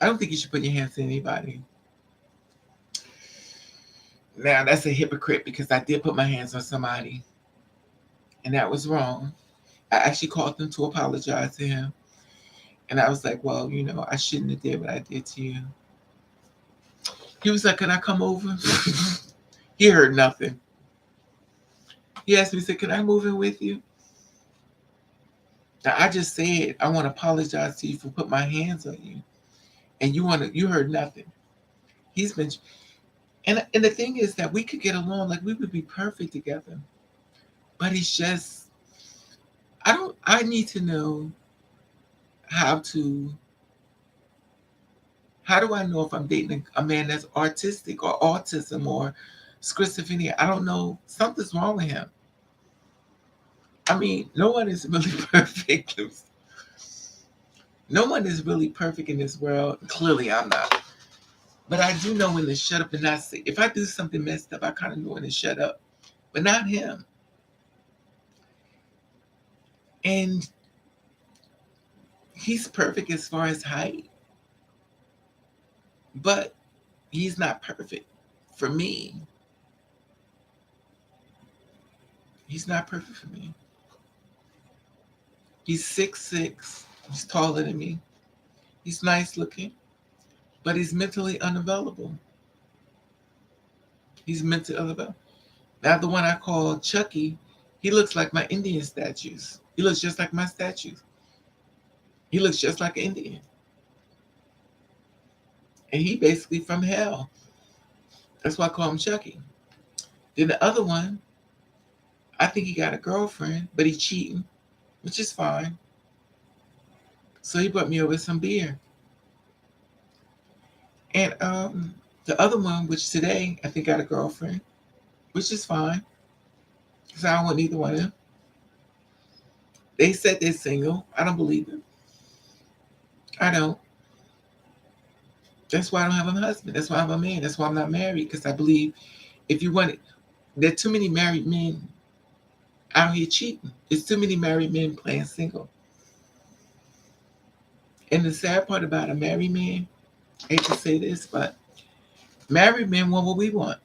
I don't think you should put your hands on anybody. Now that's a hypocrite because I did put my hands on somebody, and that was wrong. I actually called them to apologize to him, and I was like, "Well, I shouldn't have did what I did to you." He was like, "Can I come over?" He heard nothing. He asked me, he said, "Can I move in with you?" Now I just said, "I want to apologize to you for putting my hands on you," and you heard nothing. He's been, and the thing is that we could get along, like we would be perfect together, but it's just, I need to know how do I know if I'm dating a man that's artistic or autism or schizophrenia? I don't know. Something's wrong with him. I mean, no one is really perfect. No one is really perfect in this world. Clearly, I'm not. But I do know when to shut up and not say. If I do something messed up, I kind of know when to shut up. But not him. And he's perfect as far as height. But he's not perfect for me. He's not perfect for me. He's 6'6". He's taller than me. He's nice looking. But he's mentally unavailable. He's mentally unavailable. Now the one I call Chucky, he looks like my Indian statues. He looks just like my statues. He looks just like an Indian. And he basically from hell. That's why I call him Chucky. Then the other one, I think he got a girlfriend, but he's cheating, which is fine. So he brought me over some beer. And the other one, which today I think got a girlfriend, which is fine. Because I don't want neither one of them. They said they're single. I don't believe them. I don't. That's why I don't have a husband. That's why I'm a man. That's why I'm not married. Because I believe if you want it, there are too many married men out here cheating. There's too many married men playing single. And the sad part about a married man, I hate to say this, but married men want what we want.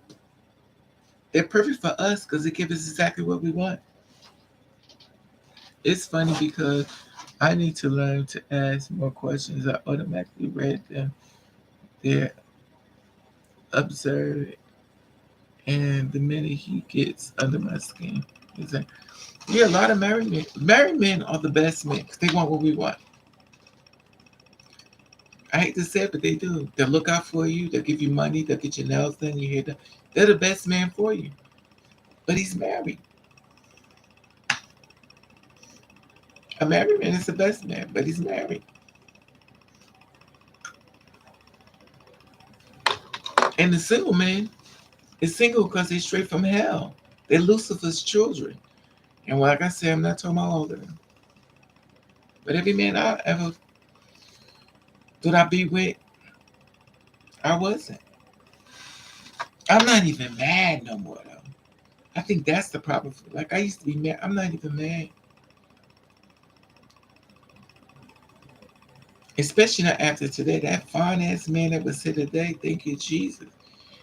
They're perfect for us because they give us exactly what we want. It's funny because I need to learn to ask more questions. I automatically read them. They're absurd. And the minute he gets under my skin, it's like, yeah, a lot of married men. Married men are the best men because they want what we want. I hate to say it, but they do. They'll look out for you. They'll give you money. They'll get your nails done. You hear them. They're the best man for you. But he's married. A married man is the best man, but he's married. And the single man is single because they're straight from hell. They're Lucifer's children. And like I said, I'm not talking about all of them. But every man I ever thought I'd be with, I wasn't. I'm not even mad no more though. I think that's the problem. Like I used to be mad. I'm not even mad. Especially not after today. That fine ass man that was here today, thank you, Jesus.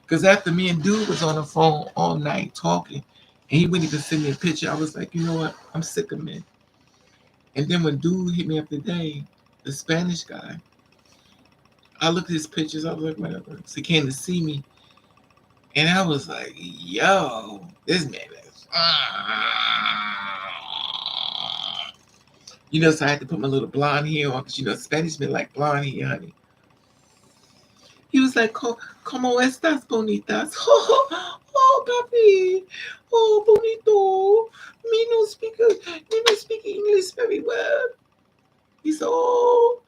Because after me and dude was on the phone all night talking, and he wouldn't even send me a picture, I was like, you know what? I'm sick of men. And then when dude hit me up today, the Spanish guy, I looked at his pictures, I was like, whatever. So he came to see me, and I was like, yo, this man is. You know, so I had to put my little blonde hair on because, you know, Spanish men like blonde hair, honey. He was like, ¿Cómo estás, bonitas? Oh, papi. Oh, bonito. Me no speak English very well. He said, oh,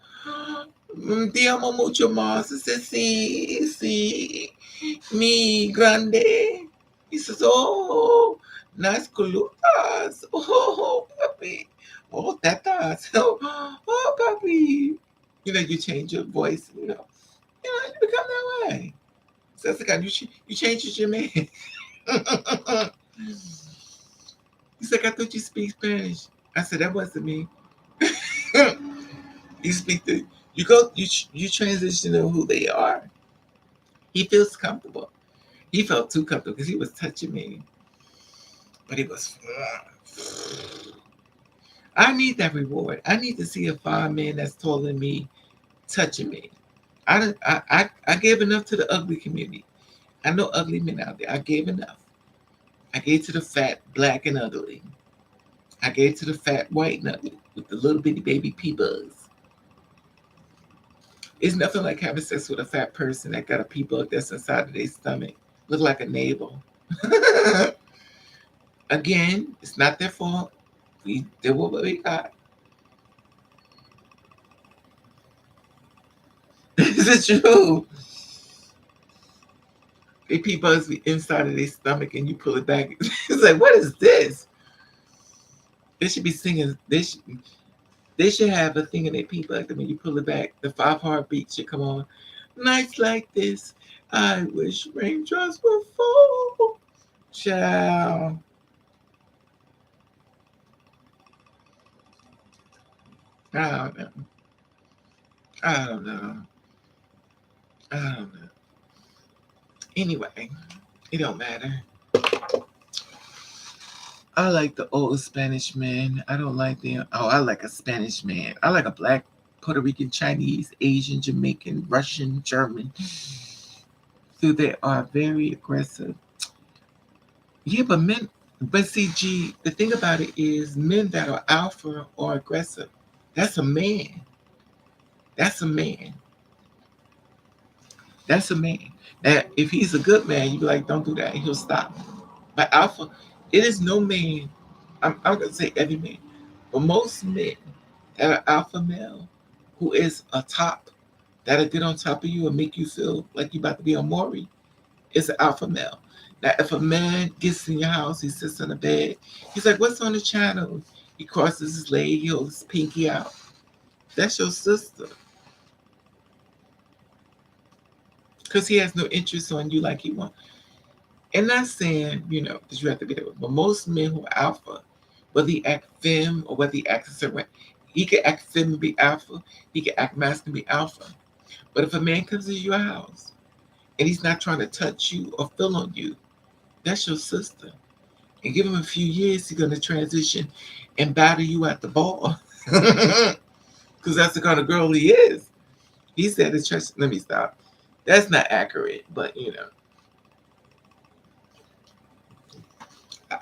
te amo mucho más. I said, sí, sí. Mi grande. He says, oh, nice colutas. Oh, papi. Oh, tatas. Oh, papi. You know, you change your voice, you know. You know, you become that way. So that's the guy, you changed your man. He's like, I thought you speak Spanish. I said, that wasn't me. You speak the, you transition to who they are. He feels comfortable. He felt too comfortable because he was touching me. But it was, I need that reward. I need to see a fine man that's taller than me touching me. I gave enough to the ugly community. I know ugly men out there. I gave enough. I gave to the fat, black, and ugly. I gave to the fat, white, and ugly with the little bitty baby pea bugs. It's nothing like having sex with a fat person that got a pea bug that's inside of their stomach. Look like a navel. Again, it's not their fault. We did what we got. Is it true? They pee bugs be inside of their stomach and you pull it back. It's like, what is this? They should be singing. They should have a thing in their pee bug that when you pull it back, the 5 heartbeats should come on. Nights like this, I wish raindrops would fall. Child. I don't know. I don't know. I don't know. Anyway, it don't matter. I like the old Spanish man. I don't like them. Oh, I like a Spanish man. I like a black, Puerto Rican, Chinese, Asian, Jamaican, Russian, German. So they are very aggressive. Yeah, but men, but see, G, the thing about it is men that are alpha or aggressive, that's a man. That's a man. That's a man. Now, if he's a good man, you be like, don't do that. He'll stop. But alpha, it is no man. I'm going to say every man. But most men that are alpha male who is a top, that'll get on top of you and make you feel like you're about to be a Maury, is an alpha male. Now, if a man gets in your house, he sits on the bed, he's like, what's on the channel? He crosses his leg, he holds his pinky out. That's your sister. Because he has no interest on you like he wants. And not saying, you know, that you have to be there. But most men who are alpha, whether he act femme or whether he acts a certain way, he can act femme and be alpha. He can act masculine and be alpha. But if a man comes to your house and he's not trying to touch you or feel on you, that's your sister. And give him a few years, he's going to transition and battle you at the ball. Because that's the kind of girl he is. He said to church, let me stop. That's not accurate, but you know.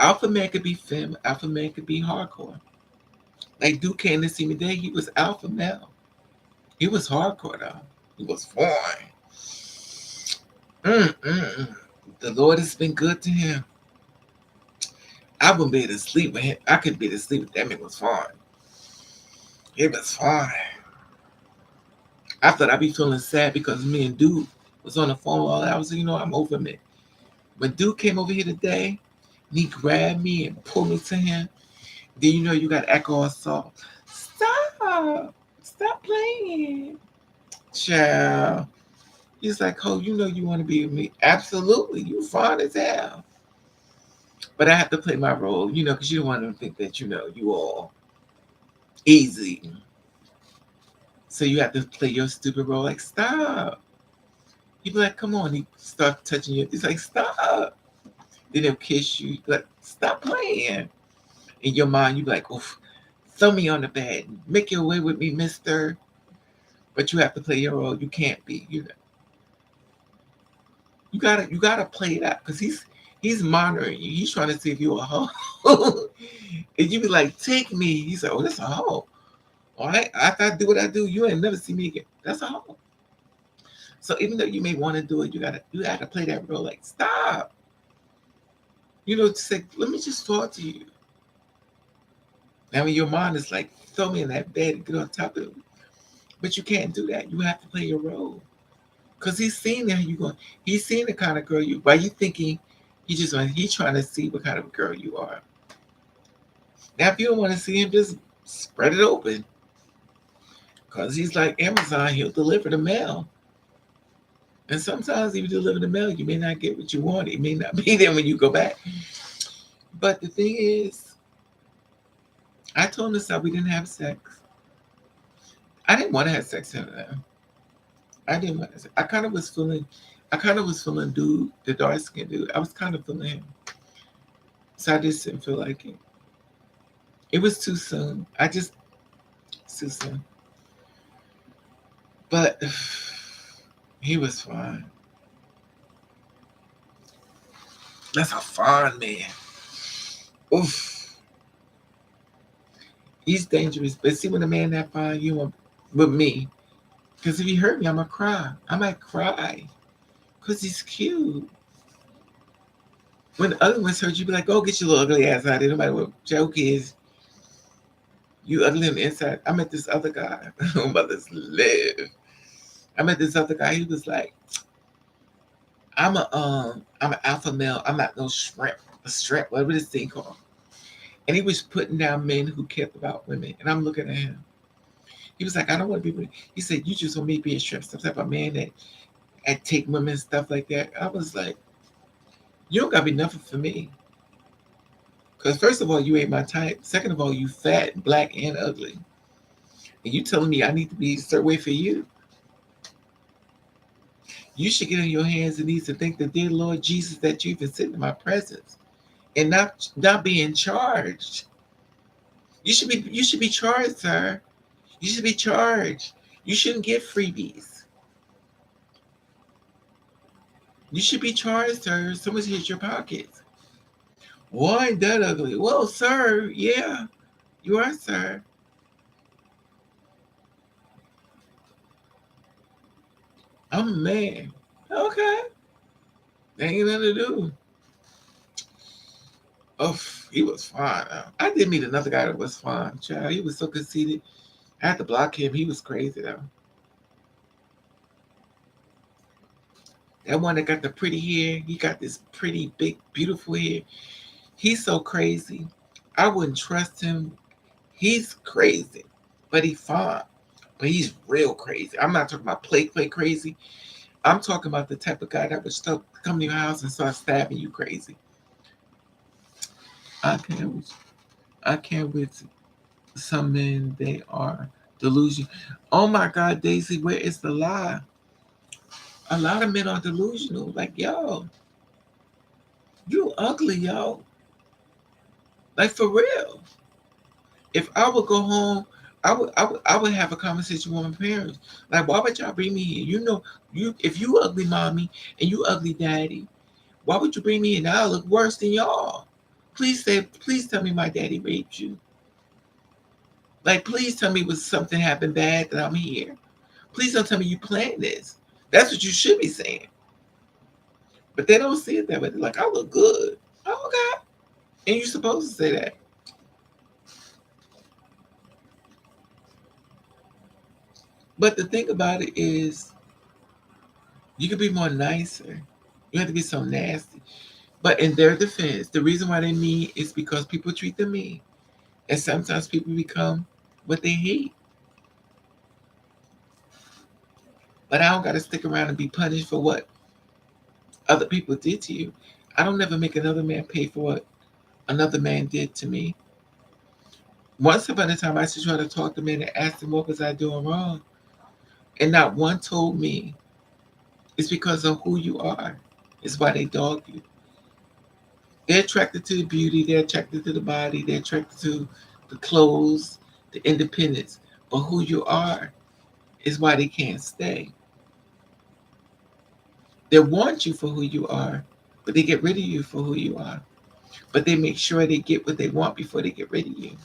Alpha man could be femme, alpha man could be hardcore. Like Duke came to see me today, he was alpha male. He was hardcore though. He was fine. The Lord has been good to him. I wouldn't be able to sleep with him. I couldn't be able to sleep with that man. Was fine. It was fine. I thought I'd be feeling sad because me and Dude Was on the phone all hours. I'm over it. When dude came over here today, and he grabbed me and pulled me to him. Then you got echo assault. Stop! Stop playing, child. He's like, oh, you want to be with me? Absolutely, you fine as hell. But I have to play my role, because you don't want to think that you all easy. So you have to play your stupid role. Like, stop. He'd be like, come on. He start touching you. He's like, stop. Then he'll kiss you. Like, stop playing. In your mind, you be like, oof, throw me on the bed. Make your way with me, mister. But you have to play your role. You can't be. You gotta play it out because he's monitoring you. He's trying to see if you're a hoe. And you be like, take me. He's like, oh, that's a hoe. All right, after I do what I do, you ain't never see me again. That's a hoe. So even though you may want to do it, you gotta play that role. Like, stop. Say, let me just talk to you. Now when your mind is like, throw me in that bed and get on top of it. But you can't do that. You have to play your role. Because he's seen how you going. He's seen the kind of girl you. Why you thinking he's trying to see what kind of girl you are. Now if you don't want to see him, just spread it open. Because he's like Amazon, he'll deliver the mail. And sometimes if you deliver the mail, you may not get what you want. It may not be there when you go back. But the thing is, I told him that we didn't have sex. I didn't want to have sex with him. I didn't want to. I kind of was feeling dude, the dark skinned dude. I was kind of feeling him. So I just didn't feel like it. It was too soon. It's too soon. But he was fine. That's a fine man. Oof. He's dangerous. But see when a man that fine, you want with me. Because if he hurt me, I'm going to cry. I might cry. Because he's cute. When the other ones hurt you, be like, go get your little ugly ass out of there. No matter what joke is. You ugly on the inside. I met this other guy. Mothers live. I met this other guy. He was like, I'm an alpha male. I'm not no shrimp. A shrimp. Whatever this thing called. And he was putting down men who cared about women. And I'm looking at him. He was like, I don't want to be with. He said, you just want me to be a shrimp. Some type of man that take women and stuff like that. I was like, you don't got to be nothing for me. Because first of all, you ain't my type. Second of all, you fat, black, and ugly. And you telling me I need to be a certain way for you. You should get on your hands and knees and thank the dear Lord Jesus that you even sit in my presence and not being charged. You should be charged, sir. You should be charged. You shouldn't get freebies. You should be charged, sir. Someone's hit your pockets. Why ain't that ugly? Well, sir, yeah, you are, sir. I'm a man. Okay. Ain't nothing to do. Oh, he was fine. I did meet another guy that was fine. Child, he was so conceited. I had to block him. He was crazy, though. That one that got the pretty hair, he got this pretty, big, beautiful hair. He's so crazy. I wouldn't trust him. He's crazy, but he's fine. But he's real crazy. I'm not talking about play crazy. I'm talking about the type of guy that would come to your house and start stabbing you crazy. I can't with some men. They are delusional. Oh my God, Daisy, where is the lie? A lot of men are delusional. Like, yo, you ugly, yo. Like, for real. If I would go home, I would have a conversation with my parents. Like, why would y'all bring me here? If you ugly mommy and you ugly daddy, why would you bring me in? I look worse than y'all. Please tell me my daddy raped you. Like, please tell me was something happened bad that I'm here. Please don't tell me you planned this. That's what you should be saying. But they don't see it that way. They're like, I look good. Oh, okay. And you're supposed to say that. But the thing about it is, You could be more nicer. You have to be so nasty. But in their defense, the reason why they mean is because people treat them mean. And sometimes people become what they hate. But I don't got to stick around and be punished for what other people did to you. I don't never make another man pay for what another man did to me. Once upon a time, I used to try to talk to men and ask them what was I doing wrong. And not one told me it's because of who you are. It's why they dog you. They're attracted to the beauty. They're attracted to the body. They're attracted to the clothes, the independence. But who you are is why they can't stay. They want you for who you are, but they get rid of you for who you are. But they make sure they get what they want before they get rid of you.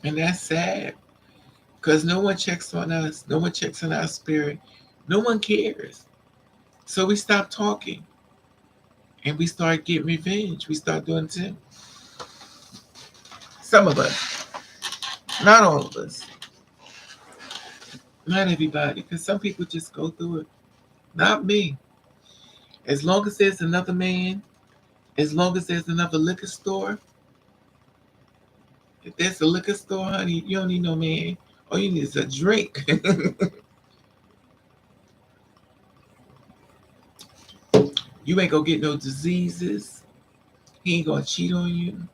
And that's sad because no one checks on us. No one checks on our spirit. No one cares. So we stop talking and we start getting revenge. We start doing things. Some of us, not all of us, not everybody, because some people just go through it. Not me. As long as there's another man, as long as there's another liquor store, if there's a liquor store, honey, you don't need no man. All you need is a drink. You ain't gonna get no diseases. He ain't gonna cheat on you.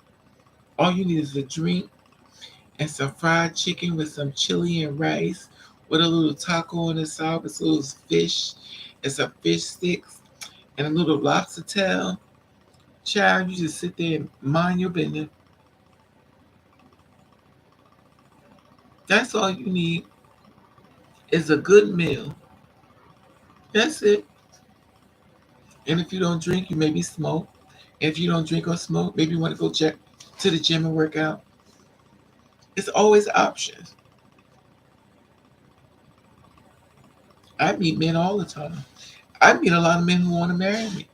All you need is a drink and some fried chicken with some chili and rice with a little taco on the side with some little fish and some fish sticks and a little lobster tail. Child, you just sit there and mind your business. That's all you need is a good meal. That's it. And if you don't drink, you maybe smoke. If you don't drink or smoke, maybe you want to go check to the gym and work out. It's always options. I meet men all the time. I meet a lot of men who want to marry me.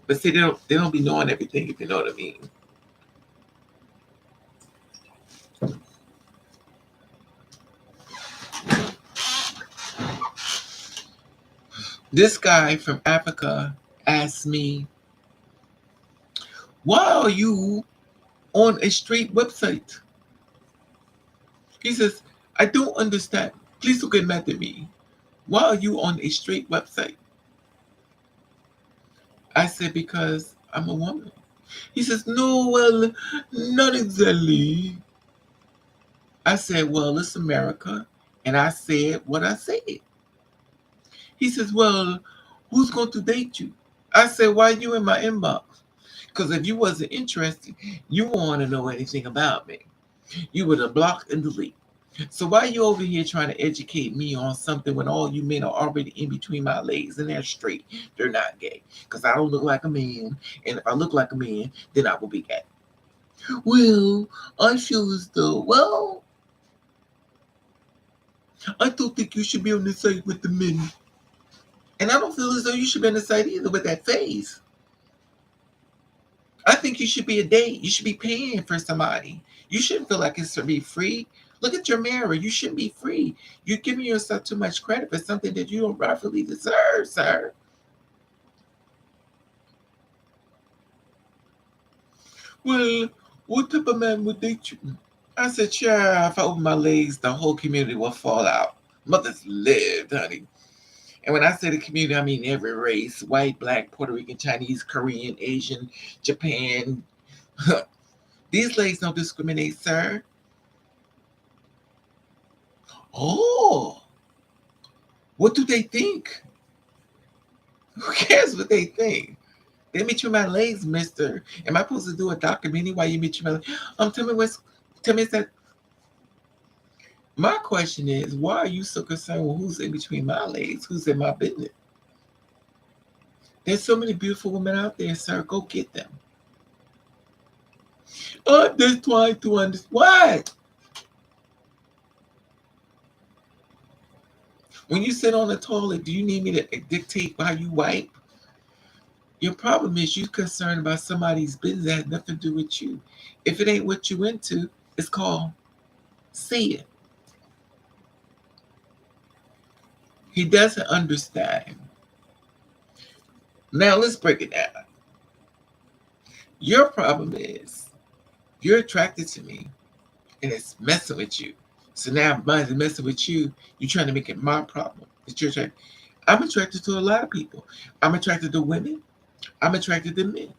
But see, they don't be knowing everything, if you know what I mean. This guy from Africa asked me, why are you on a straight website? He says, I don't understand. Please don't get mad at me. Why are you on a straight website? I said, because I'm a woman. He says, no, well, not exactly. I said, well, it's America. And I said what I said. He says, well, who's going to date you? I said, why are you in my inbox? Because if you wasn't interested, you won't want to know anything about me. You would have blocked and delete. So why are you over here trying to educate me on something when all you men are already in between my legs and they're straight? They're not gay. Because I don't look like a man. And if I look like a man, then I will be gay. Well, I feel as though, well, I don't think you should be on the side with the men. And I don't feel as though you should be on the side either with that face. I think you should be a date. You should be paying for somebody. You shouldn't feel like it's to be free. Look at your mirror. You shouldn't be free. You're giving yourself too much credit for something that you don't rightfully deserve, sir. Well, what type of man would date you? I said, sure, if I open my legs, the whole community will fall out. Mothers lived, honey. And when I say the community, I mean every race: white, black, Puerto Rican, Chinese, Korean, Asian, Japan. These legs don't discriminate, sir. Oh, what do they think? Who cares what they think? They meet you in my legs, mister. Am I supposed to do a documentary while you meet you in my legs? Tell me that. My question is, why are you so concerned with who's in between my legs? Who's in my business? There's so many beautiful women out there, sir. Go get them. I'm just trying to understand. What? When you sit on the toilet, do you need me to dictate how you wipe? Your problem is you're concerned about somebody's business that has nothing to do with you. If it ain't what you into, it's called see it. He doesn't understand. Now let's break it down. Your problem is you're attracted to me and it's messing with you. So now mine's messing with you. You're trying to make it my problem. It's your attraction. I'm attracted to a lot of people. I'm attracted to women. I'm attracted to men.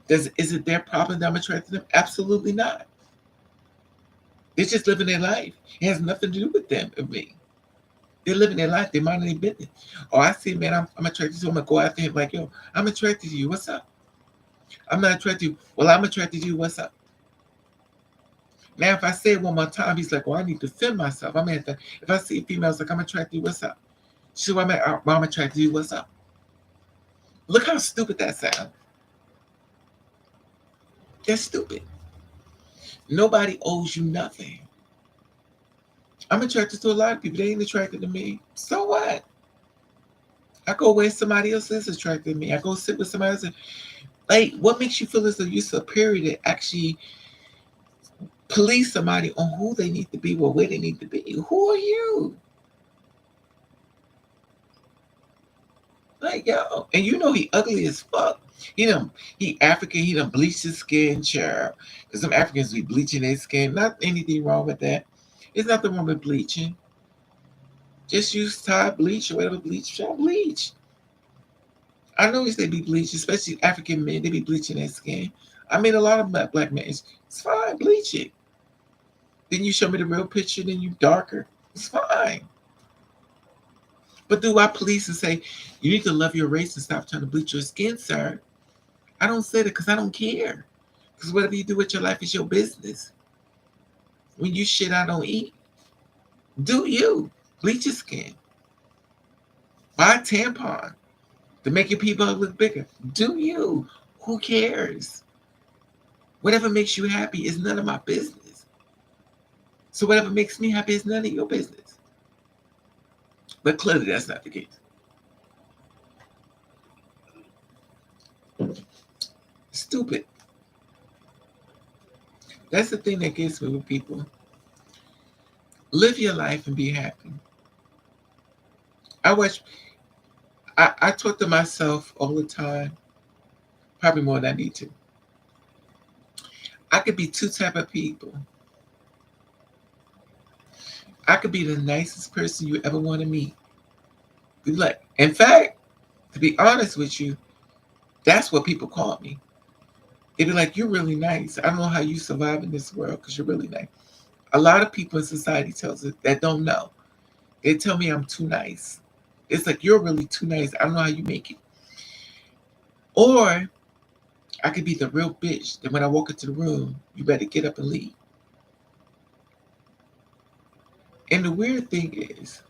Is it their problem that I'm attracted to them? Absolutely not. They're just living their life. It has nothing to do with them and me. They're living their life. They're minding their business. Oh, I see, man. I'm attracted to him. I'm gonna go after him like, yo, I'm attracted to you. What's up? I'm not attracted to you. Well, I'm attracted to you. What's up? Now, if I say it one more time, he's like, well, I need to defend myself. I mean, if I see a female, it's like, I'm attracted to you. What's up? She said, well, I'm attracted to you. What's up? Look how stupid that sounds. That's stupid. Nobody owes you nothing. I'm attracted to a lot of people. They ain't attracted to me. So what? I go where somebody else is attracted to me. I go sit with somebody else. Like, what makes you feel as though you're superior to actually police somebody on who they need to be or where they need to be? Who are you? Like, yo. And you know he ugly as fuck. He African, he done bleached his skin, child. Because some Africans be bleaching their skin. Not anything wrong with that. There's nothing wrong with bleaching. Just use Tide bleach or whatever bleach. Y'all bleach. I know they be bleached, especially African men. They be bleaching their skin. I made a lot of black men. It's fine, bleach it. Then you show me the real picture, then you darker. It's fine. But do I police and say, you need to love your race and stop trying to bleach your skin, sir? I don't say that because I don't care. Because whatever you do with your life is your business. When you shit, I don't eat. Do you. Bleach your skin. Buy a tampon to make your people look bigger. Do you. Who cares? Whatever makes you happy is none of my business. So whatever makes me happy is none of your business. But clearly that's not the case. Stupid. That's the thing that gets me with people. Live your life and be happy. I talk to myself all the time, probably more than I need to. I could be two type of people. I could be the nicest person you ever want to meet. Be like, in fact, to be honest with you, that's what people call me. They'd be like, you're really nice. I don't know how you survive in this world because you're really nice. A lot of people in society tells us that don't know. They tell me I'm too nice. It's like, you're really too nice. I don't know how you make it. Or I could be the real bitch that when I walk into the room, you better get up and leave. And the weird thing is,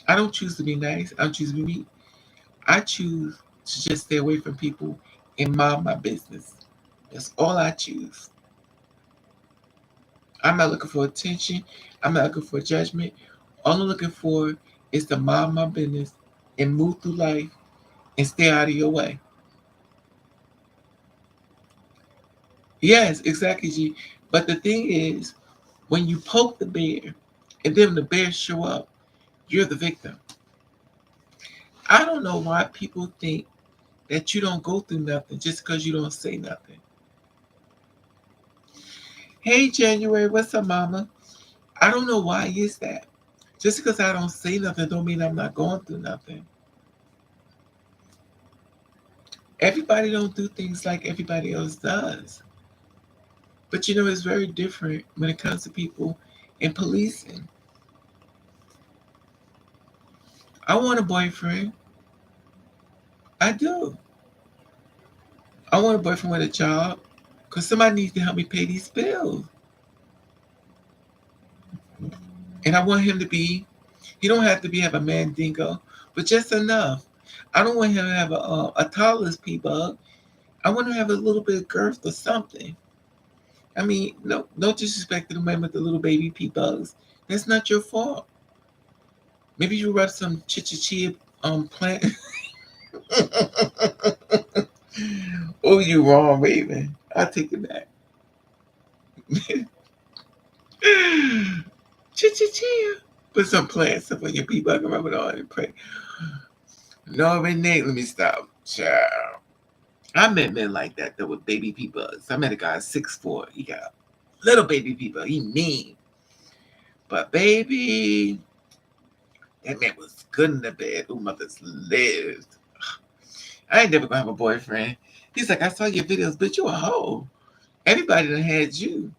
I don't choose to be nice. I don't choose to be mean. I choose to just stay away from people and mind my business. That's all I choose. I'm not looking for attention. I'm not looking for judgment. All I'm looking for is to mind my business and move through life and stay out of your way. Yes, exactly, G. But the thing is, when you poke the bear and then the bear show up, you're the victim. I don't know why people think that you don't go through nothing just because you don't say nothing. Hey, January, what's up, mama? I don't know why is that. Just because I don't say nothing don't mean I'm not going through nothing. Everybody don't do things like everybody else does. But it's very different when it comes to people in policing. I want a boyfriend. I do. I want a boyfriend with a job because somebody needs to help me pay these bills. And I want him to be, he don't have to have a mandingo, but just enough. I don't want him to have a toddler's P-bug. I want to have a little bit of girth or something. I mean, no disrespect to the man with the little baby P-bugs. That's not your fault. Maybe you rub some chichichia plant. Oh, you wrong, Raven. I'll take it back. Chichichia. Put some plants up on your people. I can rub it on and pray. No, Renee, let me stop. Child. I met men like that though with baby people. I met a guy 6'4". He got little baby people. He mean. But baby, that man was good in the bed. Who mothers lived. I ain't never gonna have a boyfriend. He's like, I saw your videos, but you a hoe. Everybody done had you.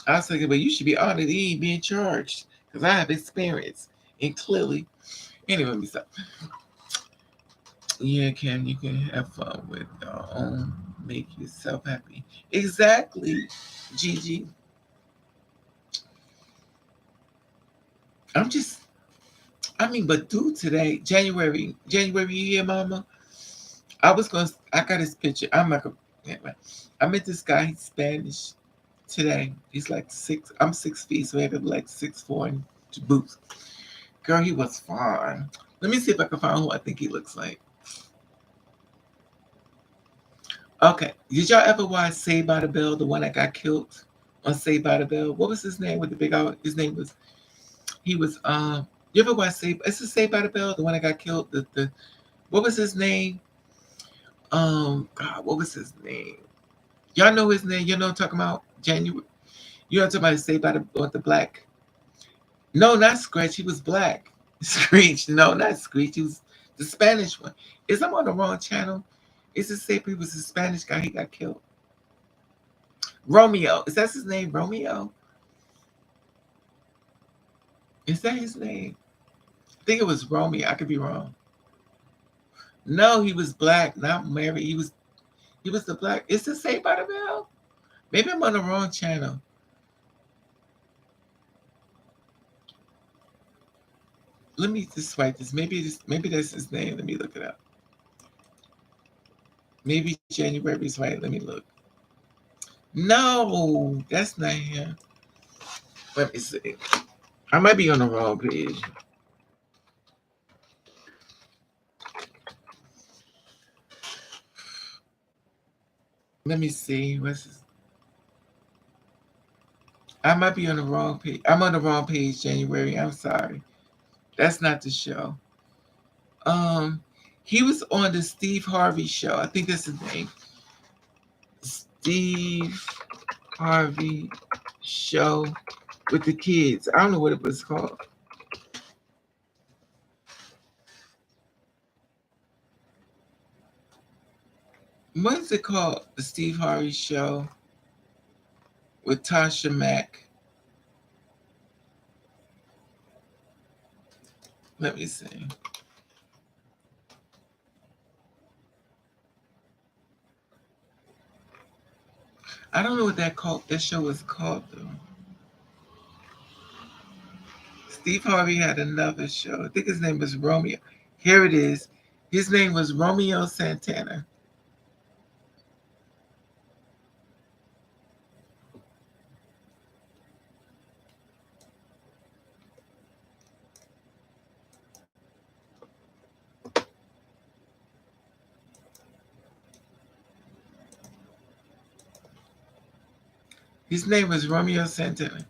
I was thinking, but you should be honored. He ain't being charged. Because I have experience. And clearly, anyway, let me stop. Yeah, Kim, you can have fun with your own. Make yourself happy. Exactly, Gigi. I'm just, I mean, but dude, today, January, you here, mama? I got his picture. I'm like, anyway, I met this guy, he's Spanish today. He's like I'm 6 feet, so he had like 6'4" and boots. Girl, he was fine. Let me see if I can find who I think he looks like. Okay, did y'all ever watch Saved by the Bell, the one that got killed on Saved by the Bell? What was his name with the big out? His name was, he was, you ever watch it's a Saved by the Bell, the one that got killed? What was his name? God, what was his name? Y'all know his name? You know what I'm talking about? January. You know what I'm talking about? Saved by the black. No, not Scratch. He was black. Screech. No, not Screech. He was the Spanish one. Is I'm on the wrong channel? Is it say he was a Spanish guy? He got killed. Romeo. Is that his name? Romeo? Is that his name? I think it was Romeo. I could be wrong. No, he was black, not married. He was the black. Is it Saved by the Bell? Maybe I'm on the wrong channel. Let me just write this. Maybe that's his name. Let me look it up. Maybe January's right. Let me look. No, that's not him. Let me see. I might be on the wrong page. Let me see. I might be on the wrong page. I'm on the wrong page, January. I'm sorry. That's not the show. He was on the Steve Harvey show. I think that's his name. Steve Harvey show with the kids. I don't know what it was called. What is it called? The Steve Harvey show with Tasha Mack. Let me see. I don't know what that show was called though. Steve Harvey had another show. I think his name was Romeo. Here it is. His name was Romeo Santana. His name was Romeo Santana.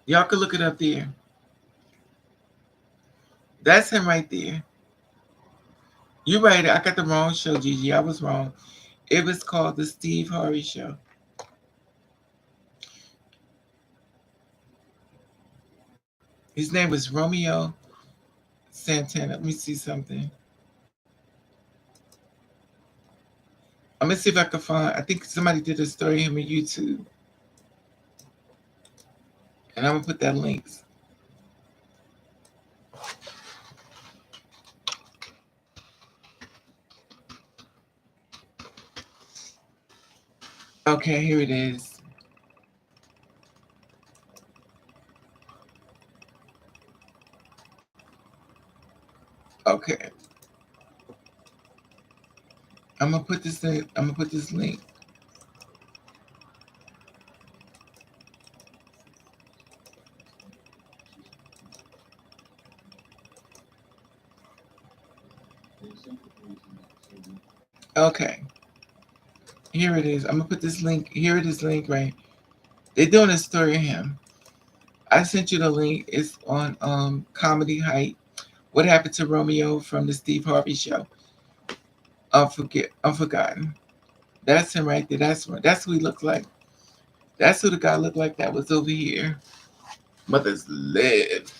Y'all can look it up there. That's him right there. You're right. I got the wrong show, Gigi. I was wrong. It was called the Steve Harvey Show. His name was Romeo Santana. Let me see something. I'm gonna see if I can find. I think somebody did a story of him on YouTube, and I'm gonna put that links. Okay, here it is. Okay, I'm gonna put this in. I'm gonna put this link. Okay, here it is. I'm gonna put this link. Here it is, link right. They're doing a story of him. I sent you the link. It's on Comedy Height. What happened to Romeo from the Steve Harvey show? Unforgotten. That's him right there. That's who he looked like. That's who the guy looked like that was over here. Mother's live.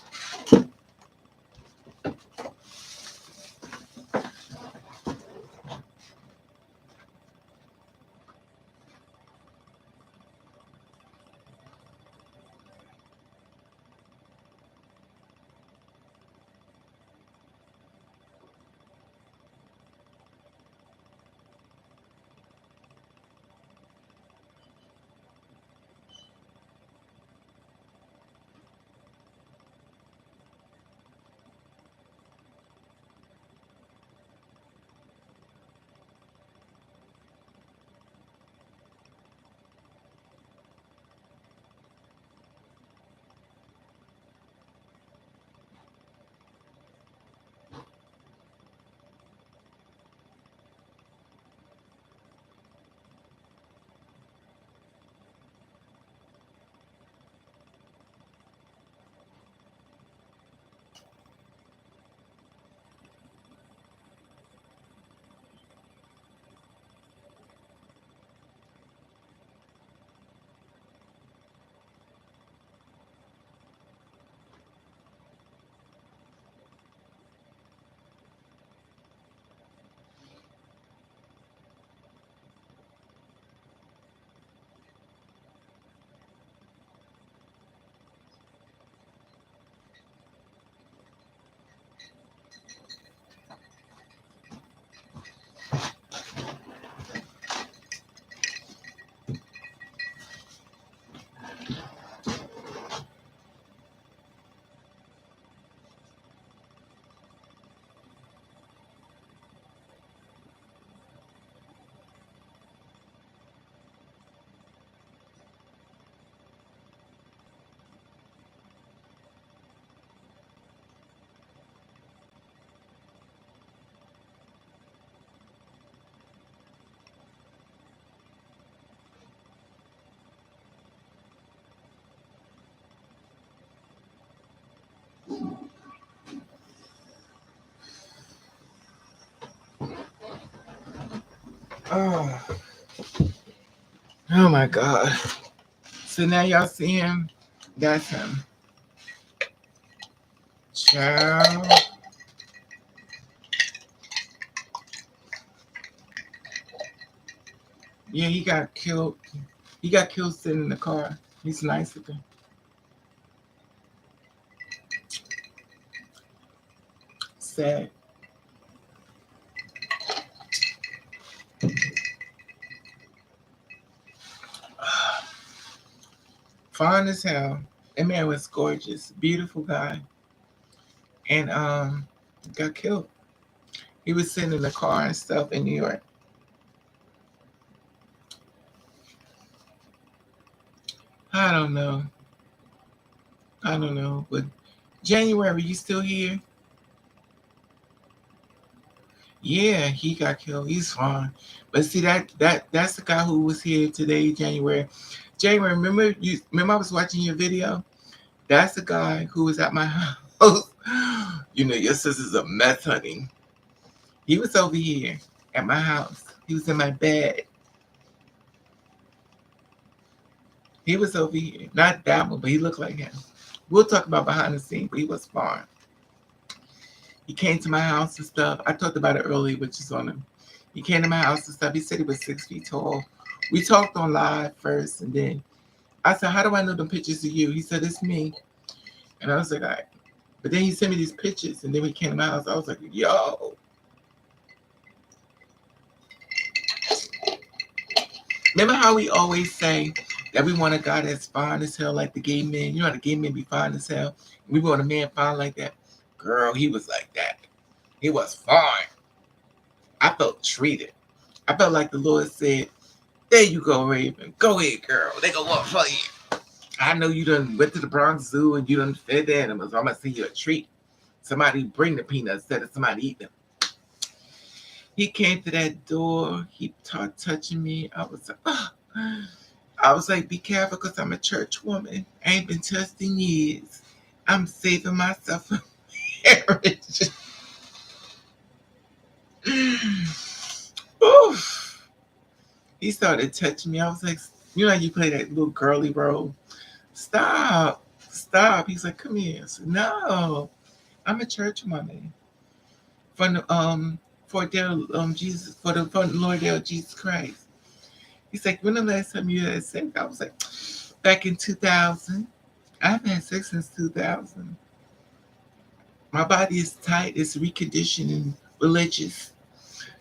Oh, oh my God. So now y'all see him? That's him. Child. Yeah, he got killed. He got killed sitting in the car. He's nice looking. Sad. Fine as hell. That man was gorgeous. Beautiful guy. And got killed. He was sitting in the car and stuff in New York. I don't know. I don't know. But January, you still here? Yeah, he got killed. He's fine. But see that's the guy who was here today, January. January, remember I was watching your video? That's the guy who was at my house. You know, your sister's a meth honey. He was over here at my house. He was in my bed. He was over here. Not that one, but he looked like him. We'll talk about behind the scenes, but he was fine. He came to my house and stuff. I talked about it earlier, which is on him. He came to my house and stuff. He said he was 6 feet tall. We talked on live first, and then I said, "How do I know the pictures of you?" He said, "It's me." And I was like, "All right." But then he sent me these pictures, and then we came to my house. I was like, "Yo." Remember how we always say that we want a guy that's fine as hell, like the gay men? You know how the gay men be fine as hell? We want a man fine like that. Girl, he was like that. He was fine. I felt treated. I felt like the Lord said, "There you go, Raven. Go ahead, girl. They gonna walk for you. I know you done went to the Bronx Zoo and you done fed the animals. I'm gonna see you a treat. Somebody bring the peanuts instead of somebody eat them." He came to that door. He started touching me. I was like, oh. I was like, be careful because I'm a church woman. I ain't been touched in years. I'm saving myself from marriage. Oof. He started touching me. I was like, you know how you play that little girly role? Stop. Stop. He's like, come here. I said, no. I'm a church woman. From the for their Jesus for the Lord their Jesus Christ. He's like, when the last time you had sex? I was like, back in 2000. I've had sex since 2000. My body is tight, it's reconditioned and religious.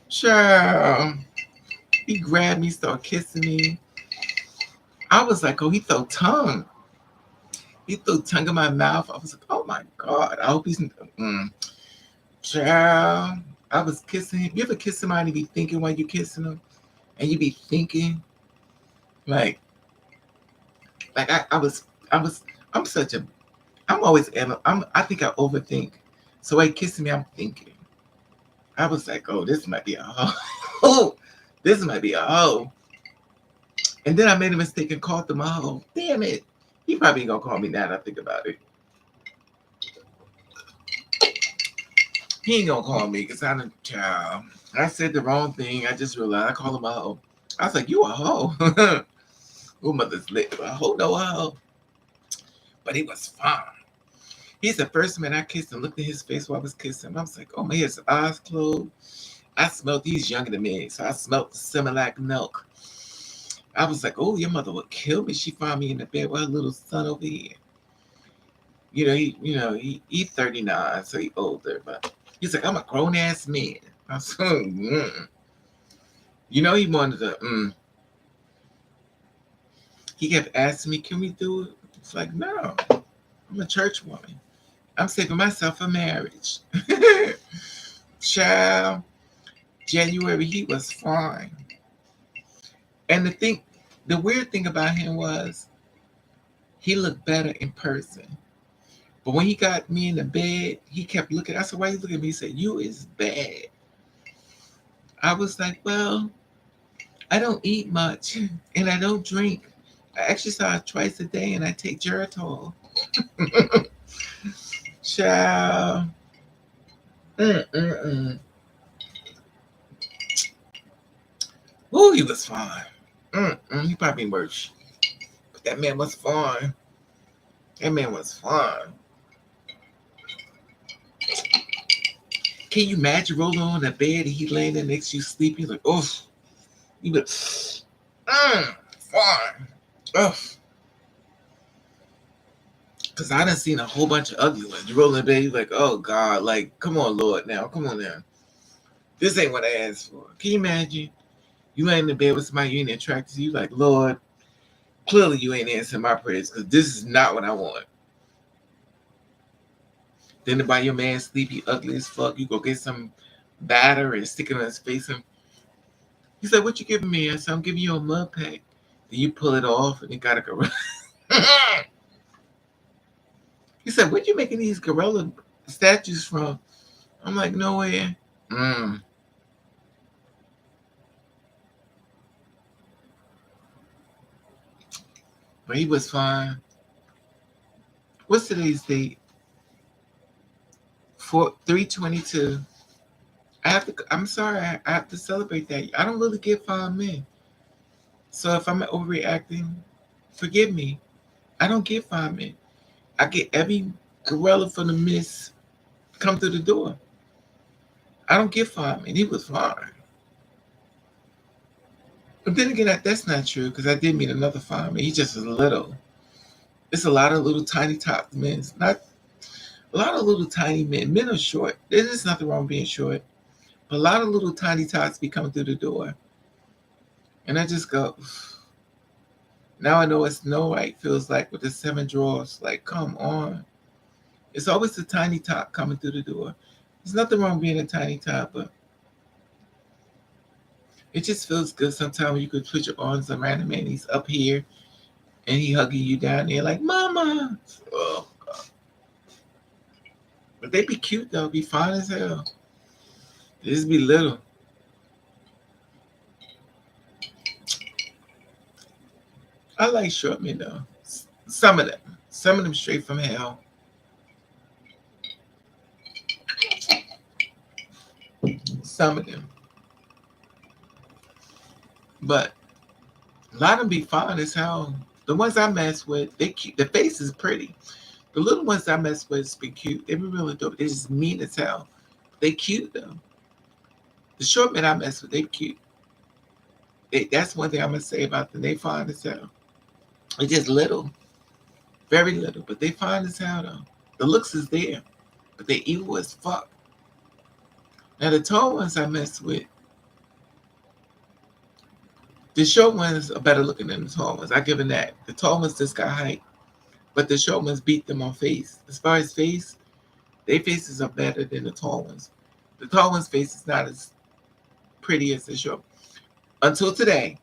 Sure. He grabbed me, started kissing me. I was like, oh, he threw tongue. He threw tongue in my mouth. I was like, oh my God. I hope he's child. I was kissing him. You ever kiss somebody and be thinking while you kissing them? And you be thinking like I'm such a I'm always I think I overthink. So while kissing me, I'm thinking. I was like, oh, this might be a hoe. Oh, this might be a hoe. And then I made a mistake and called them a hoe. Damn it. He probably ain't gonna call me now that I think about it. He ain't gonna call me because I'm a child. I said the wrong thing. I just realized I called him a hoe. I was like, you a hoe. Who mother's lit? A hoe, no a hoe. But he was fine. He's the first man I kissed and looked at his face while I was kissing him. I was like, oh my, his eyes closed. I smelled he's younger than me, so I smelled the Similac milk. I was like, oh, your mother would kill me. She found me in the bed with her little son over here. He's 39, so he's older, but he's like, I'm a grown ass man. I was like, he wanted to. He kept asking me, can we do it? It's like, no, I'm a church woman. I'm saving myself for marriage. Child, January, he was fine. And the weird thing about him was he looked better in person. But when he got me in the bed, he kept looking. I said, why you looking at me? He said, you is bad. I was like, well, I don't eat much and I don't drink. I exercise twice a day and I take Geritol. Child. Ooh, he was fine. He probably worse. But that man was fine. That man was fine. Can you imagine rolling on the bed and he laying there next to you sleeping? He's like, oh, you would, fine. Ugh. Because I done seen a whole bunch of ugly ones. You roll in the bed, you're like, oh God, like, come on, Lord, now, come on now. This ain't what I asked for. Can you imagine? You laying in the bed with somebody you ain't attracted to, you like, Lord, clearly you ain't answering my prayers because this is not what I want. Then to buy your man sleepy, ugly as fuck, you go get some batter and stick it on his face. And he's like, what you giving me? I said, I'm giving you a mud pack. Then you pull it off and it got a gorilla. He said, where'd you making these gorilla statues from? I'm like, nowhere. But he was fine. What's today's date? 3/22. I'm sorry, I have to celebrate that. I don't really get fine men. So if I'm overreacting, forgive me. I don't get fine men. I get every gorilla from the mist come through the door. I don't get fine men. He was fine. But then again, that's not true because I did meet another fine man. He just was little. It's a lot of little tiny top men. It's not a lot of little tiny men. Men are short. There's nothing wrong with being short. But a lot of little tiny tots be coming through the door. And I just go, now I know what Snow White feels like with the 7 drawers. Like, come on. It's always the tiny top coming through the door. There's nothing wrong with being a tiny top, but it just feels good sometimes when you could put your arms around him and he's up here and he hugging you down there like, Mama. Oh, God. But they be cute, though. Be fine as hell. They just be little. I like short men though. Some of them. Some of them straight from hell. Some of them. But a lot of them be fine as hell. The ones I mess with, they cute. The face is pretty. The little ones I mess with be cute. They be really dope. They just mean as hell. They cute though. The short men I mess with, they cute. That's one thing I'm gonna say about them. They fine as hell. They just little, very little, but they fine as hell though. The looks is there, but they evil as fuck. Now the tall ones I mess with, the short ones are better looking than the tall ones. I give them that. The tall ones just got height, but the short ones beat them on face. As far as face, their faces are better than the tall ones. The tall ones' face is not as pretty as the short. Until today.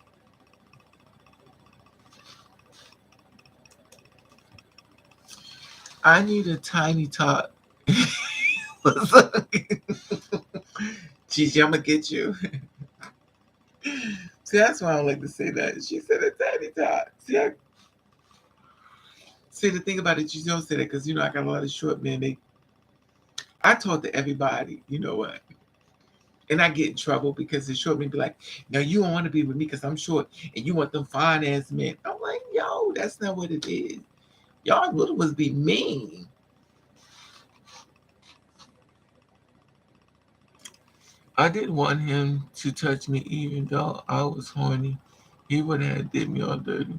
I need a tiny tot. Gigi, I'm gonna get you. See, that's why I don't like to say that. She said a tiny tot. See, the thing about it, you don't say that because I got a lot of short men. I talk to everybody. You know what? And I get in trouble because the short men be like, "No, you don't want to be with me because I'm short, and you want them fine ass men." I'm like, "Yo, that's not what it is. Y'all little ones be mean." I didn't want him to touch me even though I was horny. He would have did me all dirty.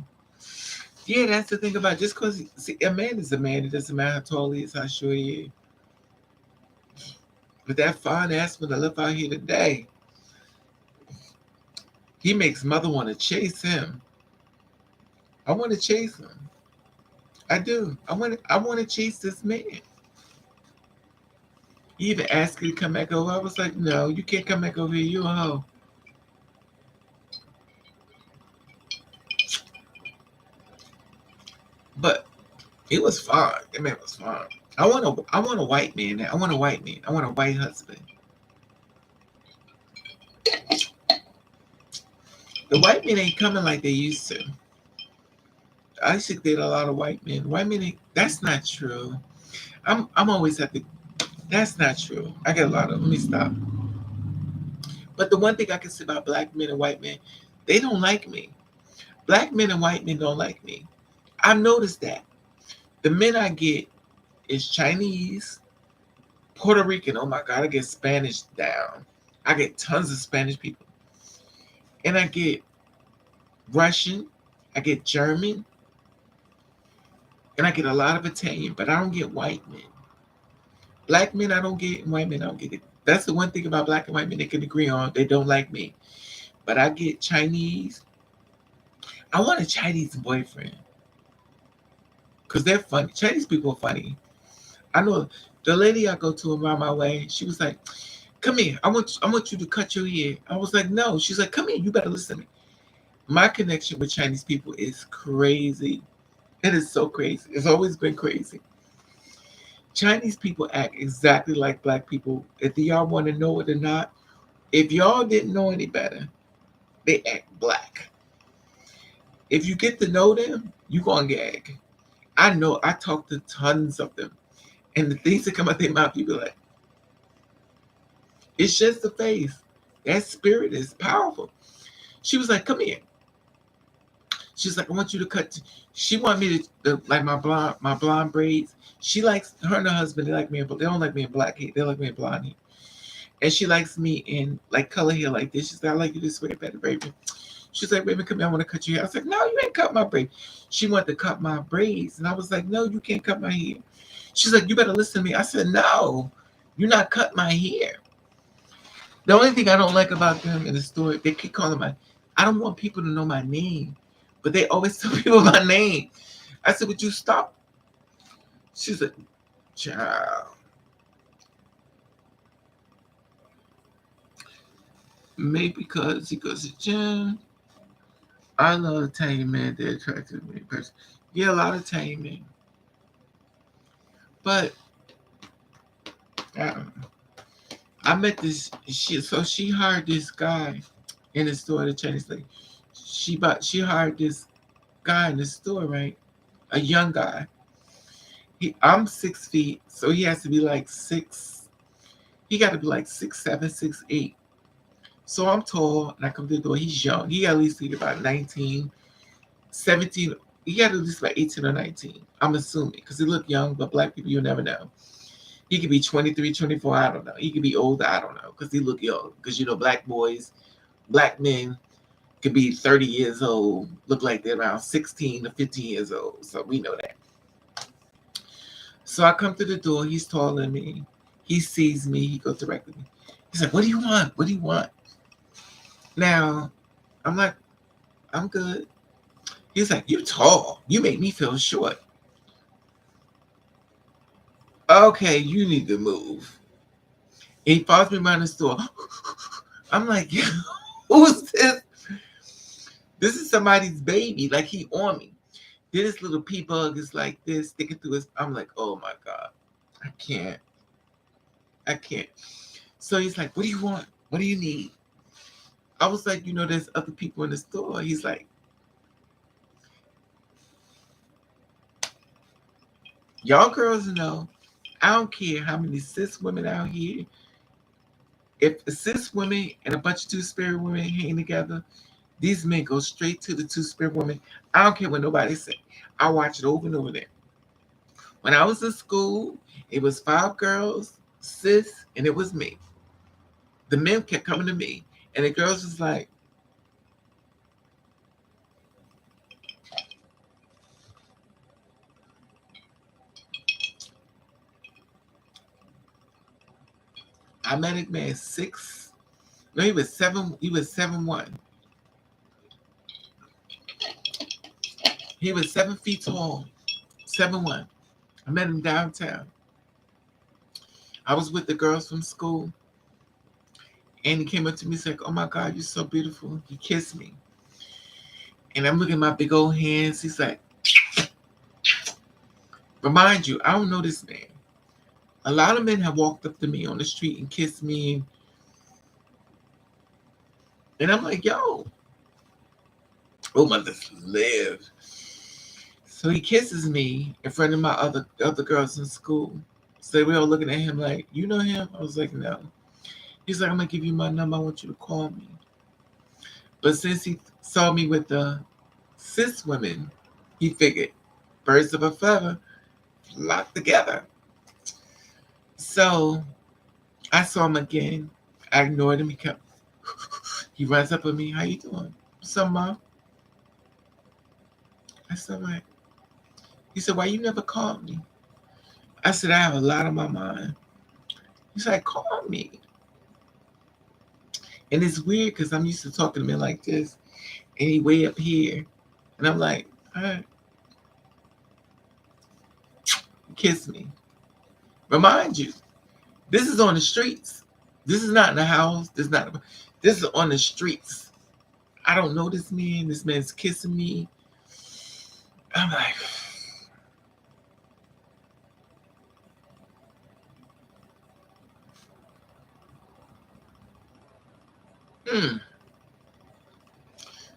Yeah, that's the thing about it. Just because a man is a man, it doesn't matter how tall he is, how short he is. But that fine ass one that left out here today, he makes mother want to chase him. I want to chase him. I do. I want to chase this man. He even asked me to come back over. I was like, no, you can't come back over here. You're a hoe. But it was fun. That man was fun. I want a white man. I want a white man. I want a white husband. The white men ain't coming like they used to. I used to date a lot of white men. White men ain't, that's not true. I'm always at the that's not true. I get a lot of let me stop. But the one thing I can say about black men and white men, they don't like me. Black men and white men don't like me. I've noticed that. The men I get is Chinese, Puerto Rican. Oh my God, I get Spanish down. I get tons of Spanish people. And I get Russian, I get German, and I get a lot of Italian, but I don't get white men. Black men I don't get, and white men I don't get it. That's the one thing about black and white men they can agree on. They don't like me. But I get Chinese. I want a Chinese boyfriend. Because they're funny. Chinese people are funny. I know the lady I go to around my way, she was like, come here. I want you to cut your hair. I was like, no. She's like, come here. You better listen to me. My connection with Chinese people is crazy. It is so crazy. It's always been crazy. Chinese people act exactly like black people. If y'all want to know it or not, if y'all didn't know any better, they act black. If you get to know them, you gonna gag. I know. I talk to tons of them, and the things that come out their mouth, you be like, it's just the face. That spirit is powerful. She was like, come here. She's like, I want you to cut. She want me to like my blonde braids. She likes her and her husband. They like me, but they don't like me in black hair. They like me in blonde hair. And she likes me in like color hair like this. She's like, I like you this way better, baby. She's like, baby, come here. I want to cut your hair. I was like, no, you ain't cut my braids. She wanted to cut my braids, and I was like, no, you can't cut my hair. She's like, you better listen to me. I said, no, you're not cut my hair. The only thing I don't like about them in the store, they keep calling I don't want people to know my name, but they always tell people my name. I said, would you stop? She's like, child. Maybe because he goes to gym. I love Italian men. They're attracted to me. Yeah, a lot of Italian men. But I met this. She hired this guy in the store, the Chinese lady. She hired this guy in the store, right? A young guy. I'm 6 feet, so he has to be like six. He got to be like 6'7", 6'8". So I'm tall, and I come to the door. He's young. He got at least be about 19, 17. He got at least about 18 or 19. I'm assuming because he look young, but black people, you never know. He could be 23, 24. I don't know. He could be older. I don't know because he look young. Because black boys, black men could be 30 years old, look like they're around 16 to 15 years old. So we know that. So I come to the door. He's taller than me. He sees me. He goes directly to me. He's like, "What do you want? What do you want?" Now, I'm like, "I'm good." He's like, "You tall. You make me feel short." Okay, you need to move. And he follows me around the store. I'm like, "Who's this? This is somebody's baby. Like he on me." This little pea bug is like this, sticking through his. I'm like, "Oh my God, I can't. I can't." So he's like, "What do you want? What do you need?" I was like, "There's other people in the store." He's like, "Y'all girls know, I don't care how many cis women out here. If the cis women and a bunch of two-spirit women hang together, these men go straight to the two-spirit woman. I don't care what nobody say. I watch it over and over there. When I was in school, it was 5 girls, cis, and it was me. The men kept coming to me, and the girls was like, I met a man 6. No, he was 7. He was 7'1". He was 7 feet tall, 7'1". I met him downtown. I was with the girls from school, and he came up to me and said, "Oh my God, you're so beautiful." He kissed me. And I'm looking at my big old hands. He's like, "Remind you, I don't know this man. A lot of men have walked up to me on the street and kissed me." And I'm like, "Yo, oh, mother live." So he kisses me in front of my other girls in school. So we all looking at him like, "You know him?" I was like, "No." He's like, "I'm going to give you my number. I want you to call me." But since he saw me with the cis women, he figured birds of a feather flock together. So I saw him again. I ignored him. He runs up on me. "How you doing?" "What's up, Mom?" I said, "Right." He said, "Why you never called me?" I said, "I have a lot on my mind." He's like, "Call me." And it's weird because I'm used to talking to men like this, and he way up here. And I'm like, "All right." Kiss me. Remind you, this is on the streets. This is not in the house. This is on the streets. I don't know this man. This man's kissing me. I'm like, hmm.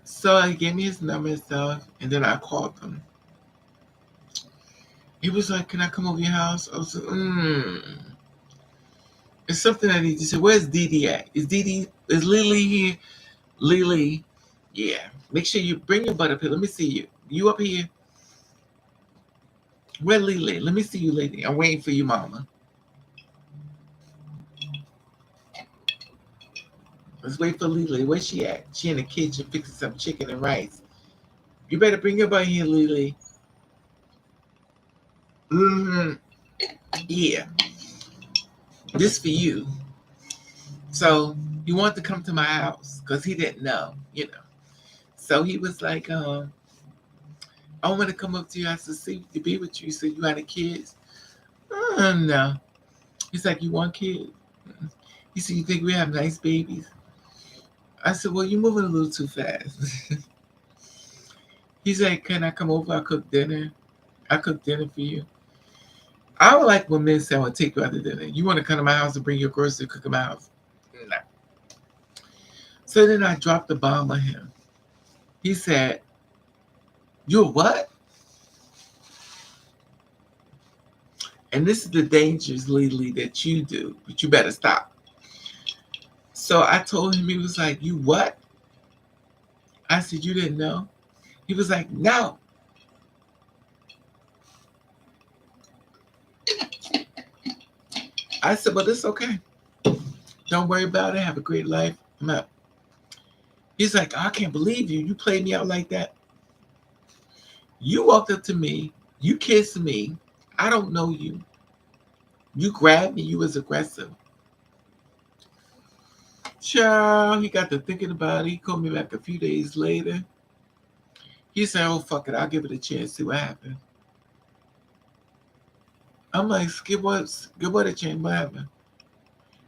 So he gave me his number and stuff, and then I called him. He was like, "Can I come over your house?" I was like, It's something I need to say. Where's Dee Dee at? Is Lily here? Lily, yeah. Make sure you bring your butt up here. Let me see you. You up here? Where Lily? Let me see you, lady. I'm waiting for you, mama. Let's wait for Lily. Where's she at? She in the kitchen fixing some chicken and rice. You better bring your butt here, Lily. Mm-hmm. Yeah. This for you. So he wanted to come to my house because he didn't know. So he was like, "I want to come up to your house to be with you." He said, "You had a kids?" No. He's like, "You want kids?" He said, "You think we have nice babies?" I said, "Well, you're moving a little too fast." He's like, "Can I come over? I cook dinner. I cook dinner for you." I would like when men say, "I want to take you out to dinner." You want to come to my house and bring your groceries to cook in my house? No. So then I dropped the bomb on him. He said, You're what? And this is the dangers, legally, that you do, but you better stop. So I told him, he was like, you what? I said, you didn't know? He was like, no. I said, but it's okay. Don't worry about it. Have a great life. I'm out. He's like, I can't believe you. You played me out like that. You walked up to me. You kissed me. I don't know you. You grabbed me. You was aggressive. Child, he got to thinking about it. He called me back a few days later. He said, oh, fuck it. I'll give it a chance. See what happens. I'm like, give what a chance. What happened?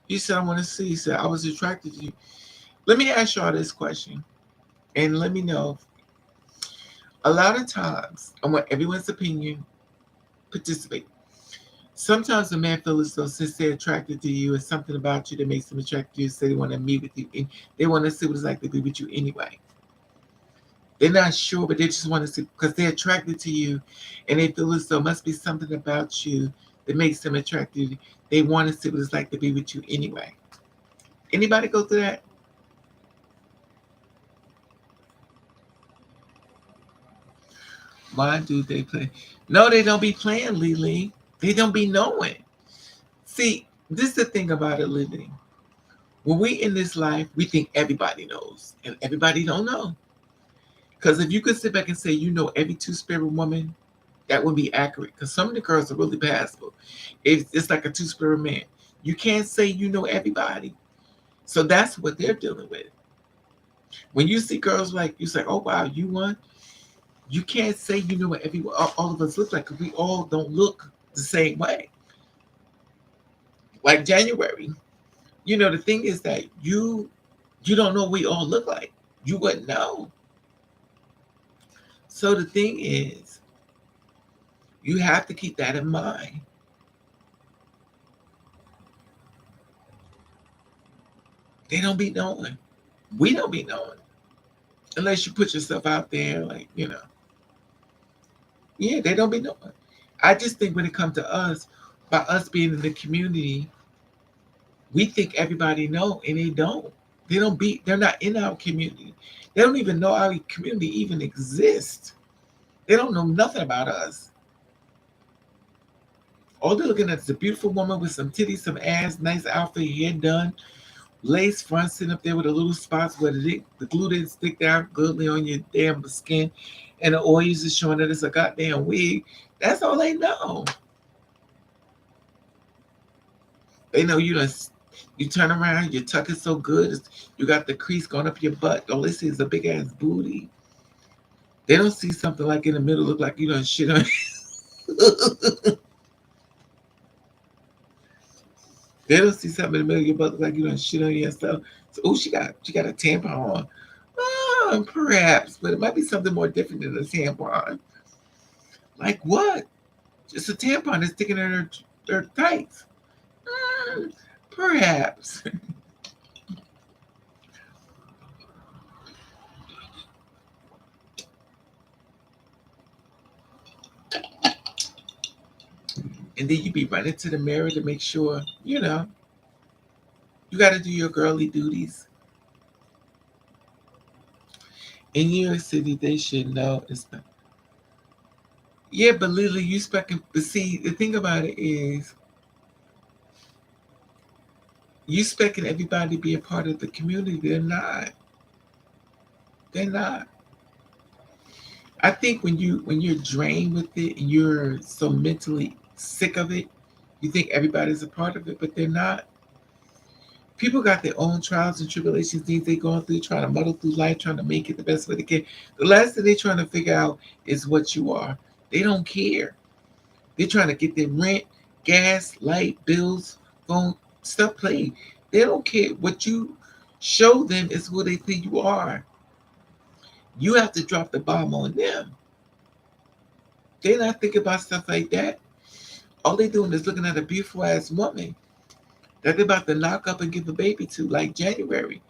He said, I want to see. He said, I was attracted to you. Let me ask y'all this question. And let me know. A lot of times, I want everyone's opinion. Participate. Sometimes a man feels as though since they're attracted to you, it's something about you that makes them attracted to you, so they want to meet with you. And they want to see what it's like to be with you anyway. They're not sure, but they just want to see because they're attracted to you and they feel as though it must be something about you that makes them attracted. They want to see what it's like to be with you anyway. Anybody go through that? Why do they play? No, they don't be playing, Lily. They don't be knowing. See, this is the thing about it, Lily. When we in this life, we think everybody knows, and everybody don't know. Because if you could sit back and say you know every two-spirit woman, that would be accurate. Because some of the girls are really passable. It's like a two-spirit man. You can't say you know everybody. So that's what they're dealing with. When you see girls like you say, "Oh wow, you won," you can't say you know what everyone, all of us look like. Because we all don't look the same way. Like January, the thing is that you don't know what we all look like. You wouldn't know. So the thing is, you have to keep that in mind. They don't be knowing. We don't be knowing. Unless you put yourself out there, like, Yeah, they don't be knowing. I just think when it comes to us, by us being in the community, we think everybody know, and they don't. They're not in our community. They don't even know our community even exists. They don't know nothing about us. All they're looking at is a beautiful woman with some titties, some ass, nice outfit, hair done, lace front, sitting up there with a little spots where the glue didn't stick down goodly on your damn skin, and the oils is showing that it's a goddamn wig. That's all they know. They know you turn around, your tuck is so good, you got the crease going up your butt. All they see is a big ass booty. They don't see something like in the middle look like you done shit on. They don't see something in the middle of your butt look like you done shit on yourself. So, oh, she got a tampon on. Perhaps, but it might be something more different than a tampon. Like what? Just a tampon that's sticking in her tights. Perhaps. And then you be running to the mirror to make sure, you got to do your girly duties. In New York City, they should know it's not. Yeah, but Lily, you specking. But see, the thing about it is, you expecting everybody to be a part of the community. They're not. They're not. I think when you're drained with it and you're so mentally sick of it, you think everybody's a part of it, but they're not. People got their own trials and tribulations, things they're going through, trying to muddle through life, trying to make it the best way they can. The last thing they're trying to figure out is what you are. They don't care. They're trying to get their rent, gas, light, bills, phone, stuff paid. They don't care. What you show them is who they think you are. You have to drop the bomb on them. They're not thinking about stuff like that. All they doing is looking at a beautiful ass woman that they're about to knock up and give a baby to, like January.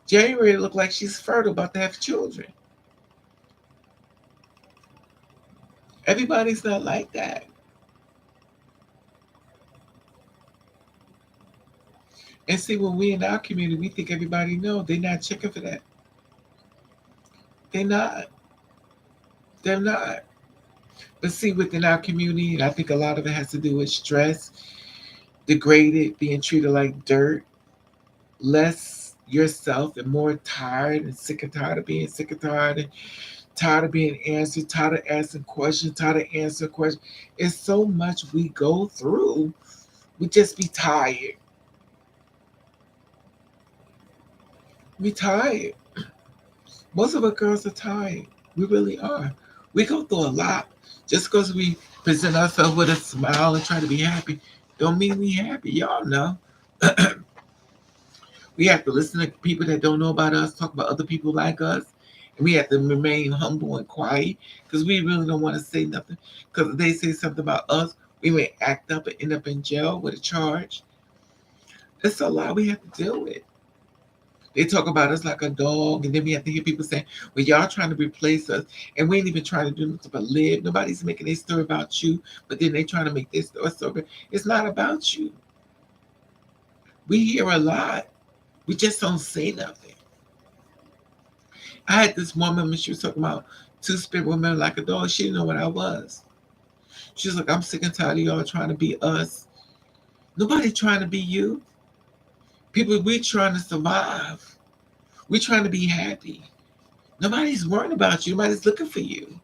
January look like she's fertile, about to have children. Everybody's not like that. And see, when we in our community, we think everybody know. They're not checking for that. They're not. They're not. But see, within our community, and I think a lot of it has to do with stress, degraded, being treated like dirt, less yourself, and more tired and sick and tired of being sick and tired of being answered, tired of asking questions, tired of answering questions. It's so much we go through. We just be tired. We tired. Most of us girls are tired. We really are. We go through a lot. Just because we present ourselves with a smile and try to be happy, don't mean we happy. Y'all know. We have to listen to people that don't know about us, talk about other people like us, and we have to remain humble and quiet because we really don't want to say nothing. Because if they say something about us, we may act up and end up in jail with a charge. It's a lot we have to deal with. They talk about us like a dog, and then we have to hear people saying, "Well, y'all trying to replace us, and we ain't even trying to do nothing but live. Nobody's making their story about you, but then they trying to make their story. It's not about you. We hear a lot. We just don't say nothing." I had this woman when she was talking about two-spirit women like a dog. She didn't know what I was. She was like, "I'm sick and tired of y'all trying to be us. Nobody trying to be you. People, we trying to survive. We trying to be happy. Nobody's worrying about you. Nobody's looking for you.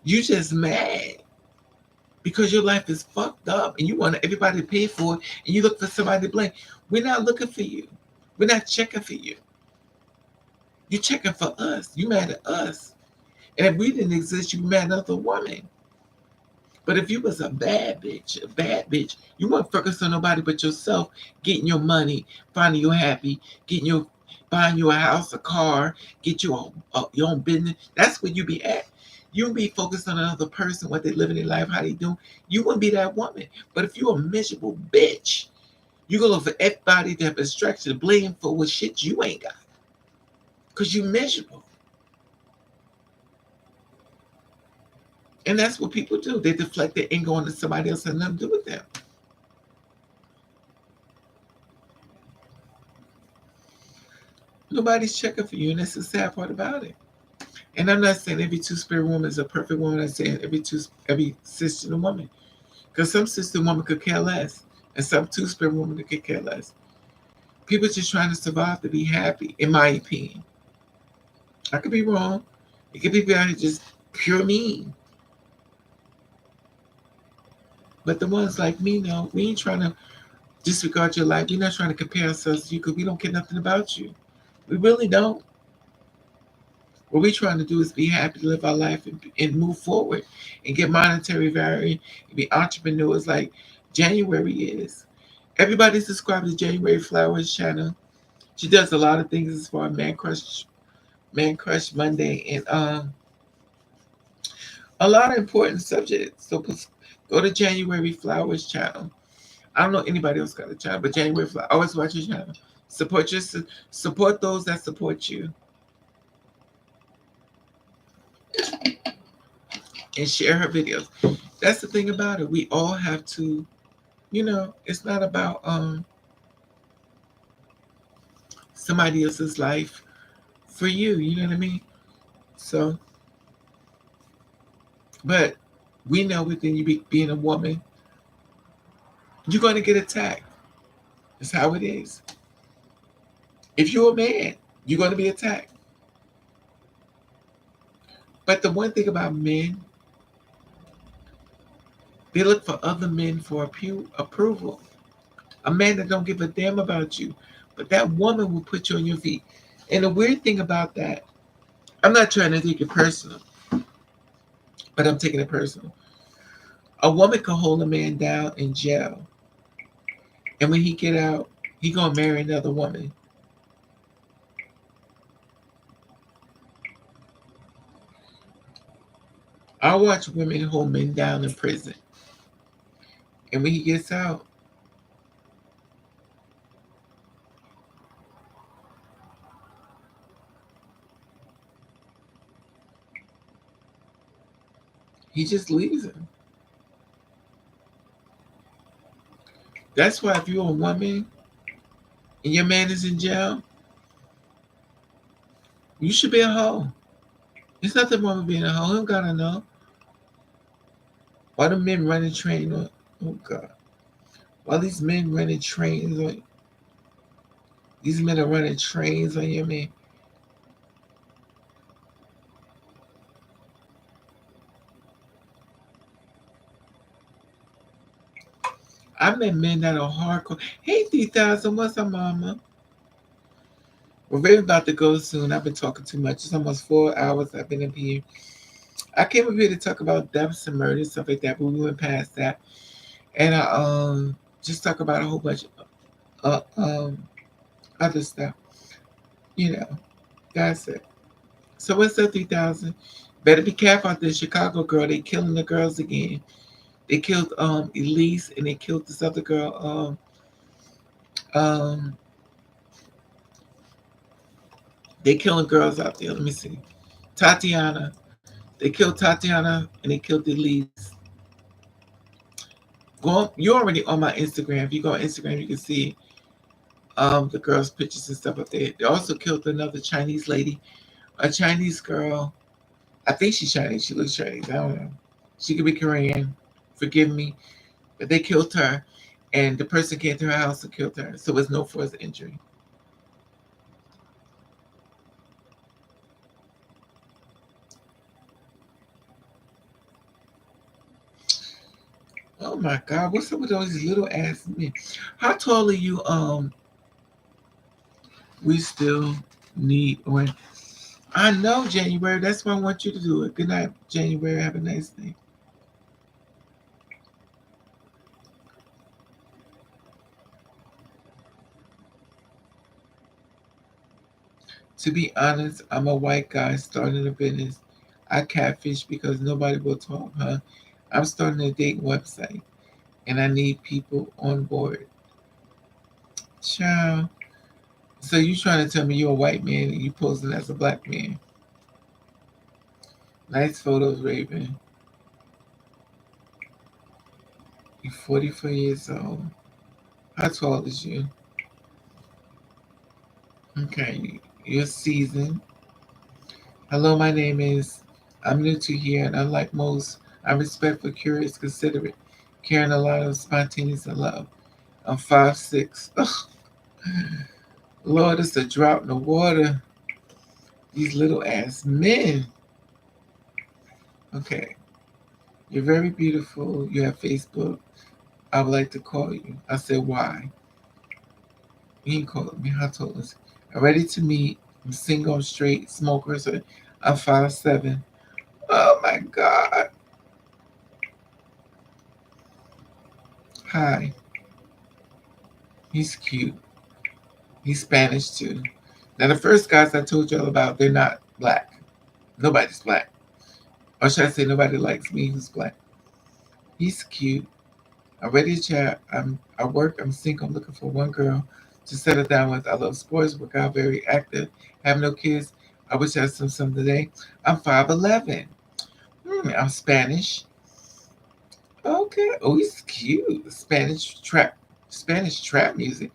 You just mad because your life is fucked up and you want everybody to pay for it and you look for somebody to blame. We're not looking for you. We're not checking for you. You're checking for us. You mad at us. And if we didn't exist, you mad at another woman. But if you was a bad bitch, you won't focus on nobody but yourself, getting your money, finding you happy, getting your buying you a house, a car, get you your own business. That's where you be at. You won't be focused on another person, what they living their life, how they doing. You wouldn't be that woman. But if you're a miserable bitch, you gonna look for everybody to have a structure to blame for what shit you ain't got. Cause you miserable. And that's what people do. They deflect their anger onto somebody else and nothing to do with them. Nobody's checking for you, and that's the sad part about it. And I'm not saying every two-spirit woman is a perfect woman. I'm saying every sister woman, because some sister woman could care less, and some two-spirit woman could care less. People just trying to survive to be happy, in my opinion. I could be wrong. It could be people out here just pure mean. But the ones like me, no, we ain't trying to disregard your life. We're not trying to compare ourselves to you because we don't care nothing about you. We really don't. What we're trying to do is be happy to live our life and move forward and get monetary value and be entrepreneurs like January is. Everybody's described the January Flowers channel. She does a lot of things as far as Man Crush Monday, and a lot of important subjects. So go to January Flowers channel. I don't know anybody else got a channel, but January Flowers. Always watch your channel. Support those that support you, and share her videos. That's the thing about it. We all have to, it's not about somebody else's life for you. You know what I mean? So, but we know within you being a woman, you're going to get attacked. That's how it is. If you're a man, you're going to be attacked. But the one thing about men, they look for other men for approval. A man that don't give a damn about you, but that woman will put you on your feet. And the weird thing about that, I'm not trying to take it personal, but I'm taking it personal. A woman can hold a man down in jail, and when he get out, he gonna marry another woman. I watch women hold men down in prison, and when he gets out, He just leaves him. That's why if you're a woman and your man is in jail, you should be a hoe. There's nothing wrong with being a hoe. He don't gotta know. Why the men running train on? Oh God! Why these men running trains on? These men are running trains on your man. I met men that are hardcore. Hey, 3,000, what's up, mama? We're really about to go soon. I've been talking too much. It's almost 4 hours I've been up here. I came up here to talk about deaths and murders, stuff like that, but we went past that. And I just talk about a whole bunch of other stuff. You know, that's it. So what's up, 3,000? Better be careful out there, Chicago girl. They killing the girls again. They killed Elise and they killed this other girl. Um, they killing girls out there. Let me see. Tatiana. They killed Tatiana and they killed Elise. You're already on my Instagram. If you go on Instagram, you can see the girls' pictures and stuff up there. They also killed another Chinese lady, a Chinese girl. I think she's Chinese. She looks Chinese. I don't know. She could be Korean. Forgive me, but they killed her, and the person came to her house and killed her. So it was no force injury. Oh my God, what's up with all these little ass men? How tall are you? We still need one. I know, January. That's why I want you to do it. Good night, January. Have a nice day. To be honest, I'm a white guy starting a business. I catfish because nobody will talk, huh? I'm starting a date website and I need people on board. Ciao. So you trying to tell me you're a white man and you posing as a black man? Nice photos, Raven. You're 44 years old. How tall is you? Okay, you're seasoned. Hello, my name is. I'm new to here, and unlike most, I'm respectful, curious, considerate, caring a lot of spontaneous and love. I'm 5'6". Ugh, Lord, it's a drop in the water. These little ass men. Okay, you're very beautiful. You have Facebook. I would like to call you. I said, why? He called me. How tall is he? I'm ready to meet. I'm single, I'm straight, smoker. So I'm 5'7". Oh my God. Hi. He's cute. He's Spanish too. Now the first guys I told y'all about, they're not black. Nobody's black. Or should I say nobody likes me who's black. He's cute. I'm ready to chat. I work, I'm single, I'm looking for one girl to settle down with. I love sports, work out, very active, have no kids. I wish I had some today. I'm 5'11". I'm Spanish. Okay. Oh, he's cute. Spanish trap music.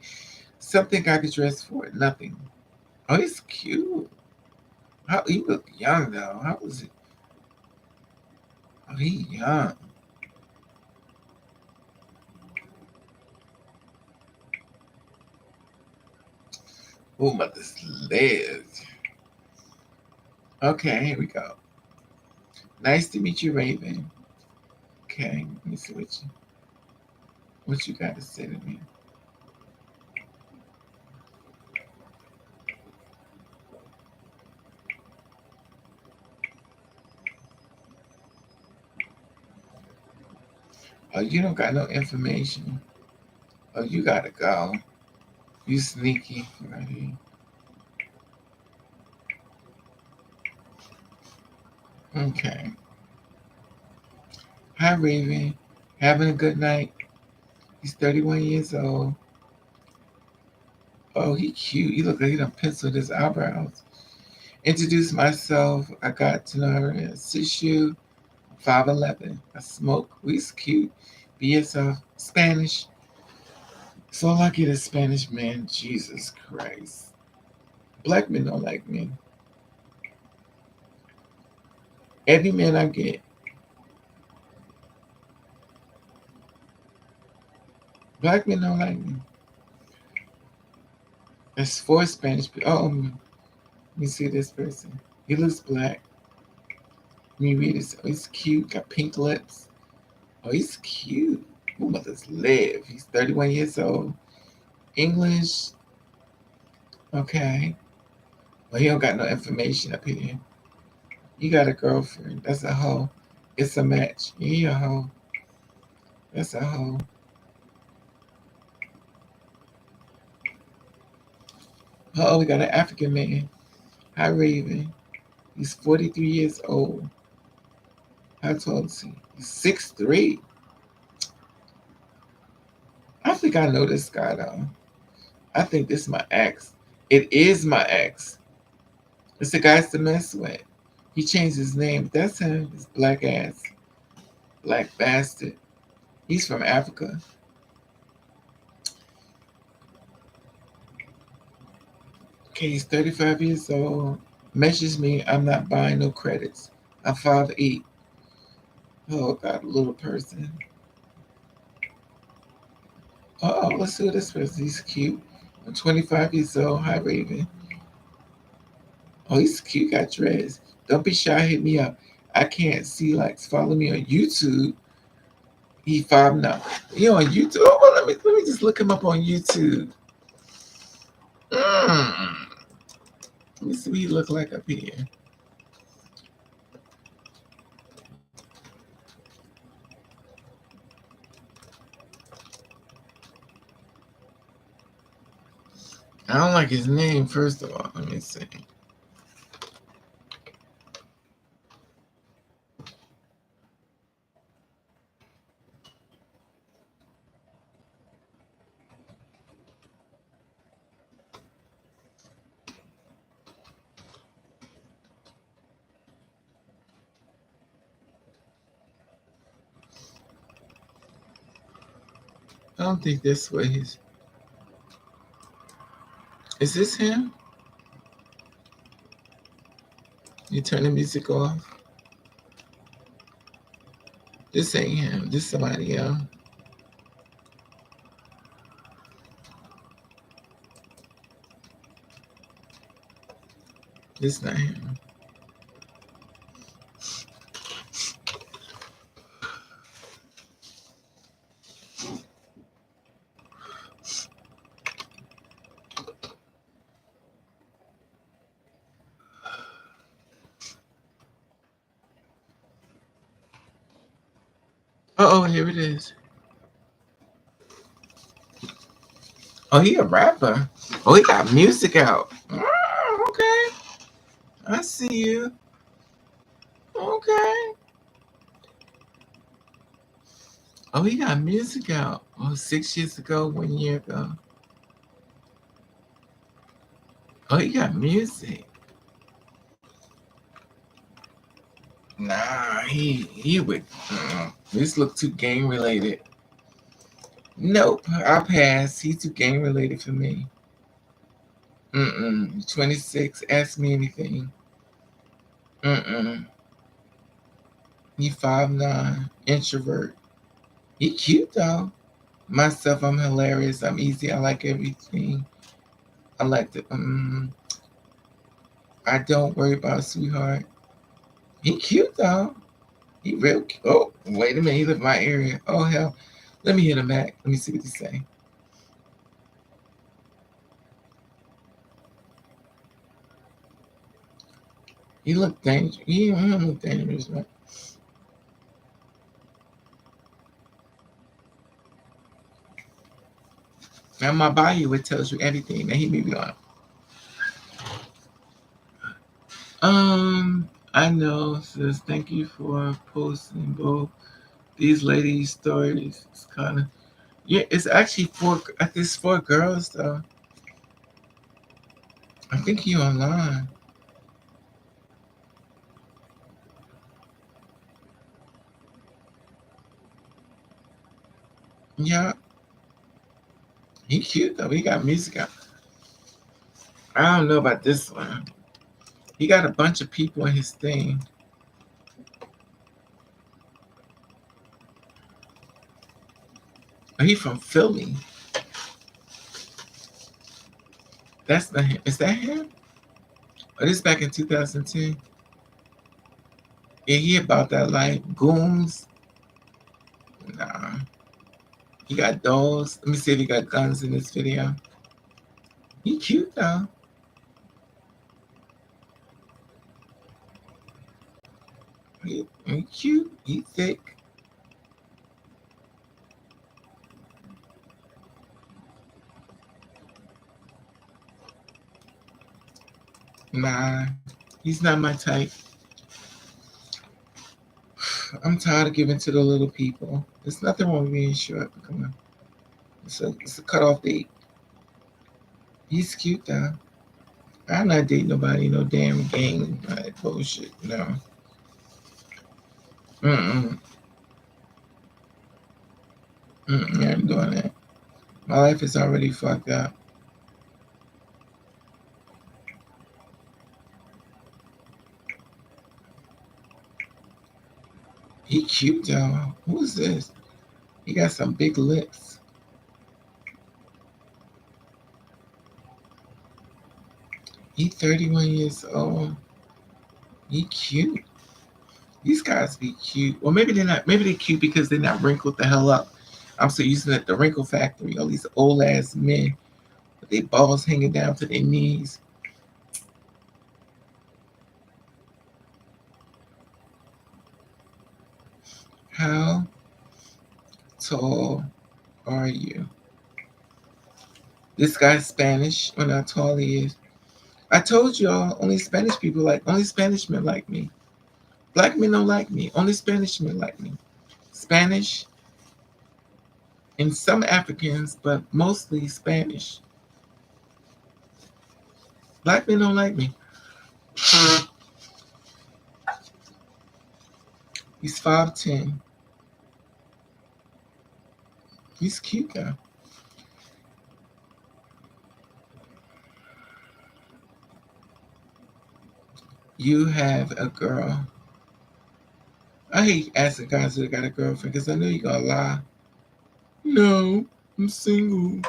Something I could dress for. Nothing. Oh, he's cute. How he look young though. How was it? Oh, he young. Oh, mother's legs. Okay, here we go. Nice to meet you, Raven. Okay, let me see what you got to say to me. Oh, you don't got no information. Oh, you gotta go. You sneaky. Right here. Okay. Hi, Raven. Having a good night. He's 31 years old. Oh, he cute. He look like he done penciled his eyebrows. Introduce myself. I got to know her and assist you. 5'11". I smoke. We's cute. BSF Spanish. So all I get is Spanish men. Jesus Christ. Black men don't like me. Every man I get. Black men don't like me. That's four Spanish people. Oh, let me see this person. He looks black. Let me read this. Oh, he's cute. Got pink lips. Oh, he's cute. Who must live? He's 31 years old. English. Okay. Well, he don't got no information up here. You got a girlfriend. That's a hoe. It's a match. You a hoe. That's a hoe. Oh, we got an African man. Hi, Raven. He's 43 years old. How tall is he? He's 6'3". I think I know this guy, though. I think this is my ex. It is my ex. It's the guy to mess with. He changed his name. But that's him. His black ass. Black bastard. He's from Africa. Okay, he's 35 years old. Message me. I'm not buying no credits. I'm 5'8". Oh, God, little person. Oh, let's see what this person. He's cute. I'm 25 years old. Hi, Raven. Oh, he's cute. Got dreads. Don't be shy. Hit me up. I can't see likes. Follow me on YouTube. He 5'9". You on YouTube? Oh, well, let me just look him up on YouTube. Let me see what he look like up here. I don't like his name, first of all. Let me see. I don't think this way he's. Is this him? You turn the music off. This ain't him. This somebody else. This not him. Oh, here it is. Oh, he a rapper. Oh, he got music out. Oh, okay. I see you. Okay. Oh, he got music out. Oh, 6 years ago, 1 year ago. Oh, he got music. Nah, he would. This look too gang related. Nope, I'll pass. He's too gang related for me. 26. Ask me anything. He 5'9". Introvert. He cute though. Myself, I'm hilarious. I'm easy. I like everything. I like the. I don't worry about sweetheart. He cute though. He real cute. Oh, wait a minute. He live in my area. Oh hell. Let me hit him back. Let me see what he say. He look dangerous. He don't look dangerous, right? Now my bio it tells you everything that he may be on. I know, sis. Thank you for posting both these ladies' stories. It's kind of yeah. It's actually four. I think it's four girls though. I think you online. Yeah, he cute though. He got music out. I don't know about this one. He got a bunch of people in his thing. Oh, he from Philly. That's not him. Is that him? Oh, this back in 2010. Yeah, he about that life. Goons. Nah. He got dolls. Let me see if he got guns in this video. He cute though. He cute. He thick. Nah, he's not my type. I'm tired of giving to the little people. There's nothing wrong with being short. Come on. It's a cutoff date. He's cute though. I'm not dating nobody, no damn gang like bullshit. No. Mm-mm. Mm-mm. I ain't doing that. My life is already fucked up. He cute though. Who's this? He got some big lips. He 31 years old. He cute. These guys be cute. Well, maybe they're not. Maybe they're cute because they're not wrinkled the hell up. I'm so used to the wrinkle factory. All these old ass men with their balls hanging down to their knees. How tall are you? This guy's Spanish. Or how tall he is. I told y'all only Spanish people only Spanish men like me. Black men don't like me. Only Spanish men like me. Spanish and some Africans, but mostly Spanish. Black men don't like me. He's 5'10". He's cute though. You have a girl. I hate asking guys who got a girlfriend because I know you're gonna lie. No, I'm single.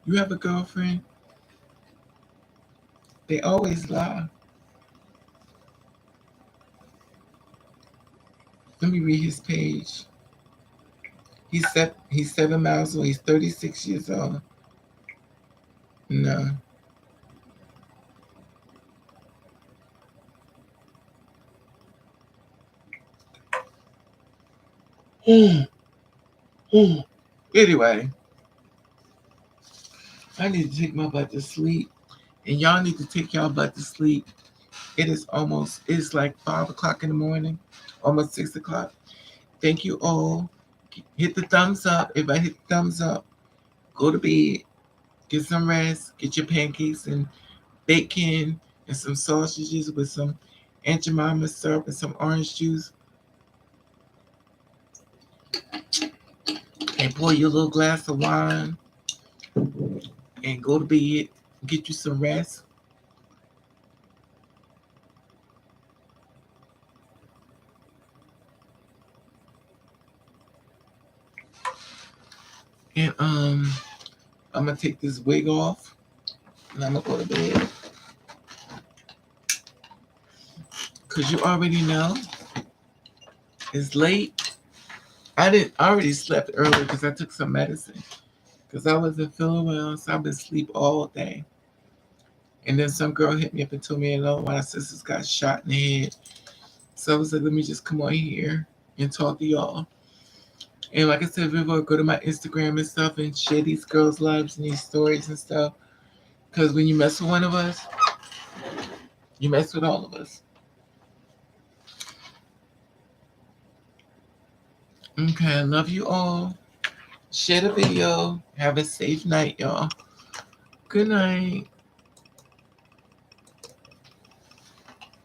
You have a girlfriend? They always lie. Let me read his page. He's 7 miles away. He's 36 years old. No. Anyway, I need to take my butt to sleep. And y'all need to take y'all butt to sleep. It's like 5 o'clock in the morning, almost 6 o'clock. Thank you all. Hit the thumbs up. If I hit the thumbs up, go to bed, get some rest, get your pancakes and bacon and some sausages with some Aunt Jemima syrup and some orange juice. And pour your little glass of wine and go to bed, get you some rest. And I'm gonna take this wig off and I'm gonna go to bed. Cause you already know it's late. I already slept earlier because I took some medicine. Because I wasn't feeling well, so I've been asleep all day. And then some girl hit me up and told me, one of my sisters got shot in the head. So I was like, let me just come on here and talk to y'all. And like I said, Vivo, go to my Instagram and stuff and share these girls' lives and these stories and stuff. Because when you mess with one of us, you mess with all of us. Okay, I love you all. Share the video. Have a safe night, y'all. Good night.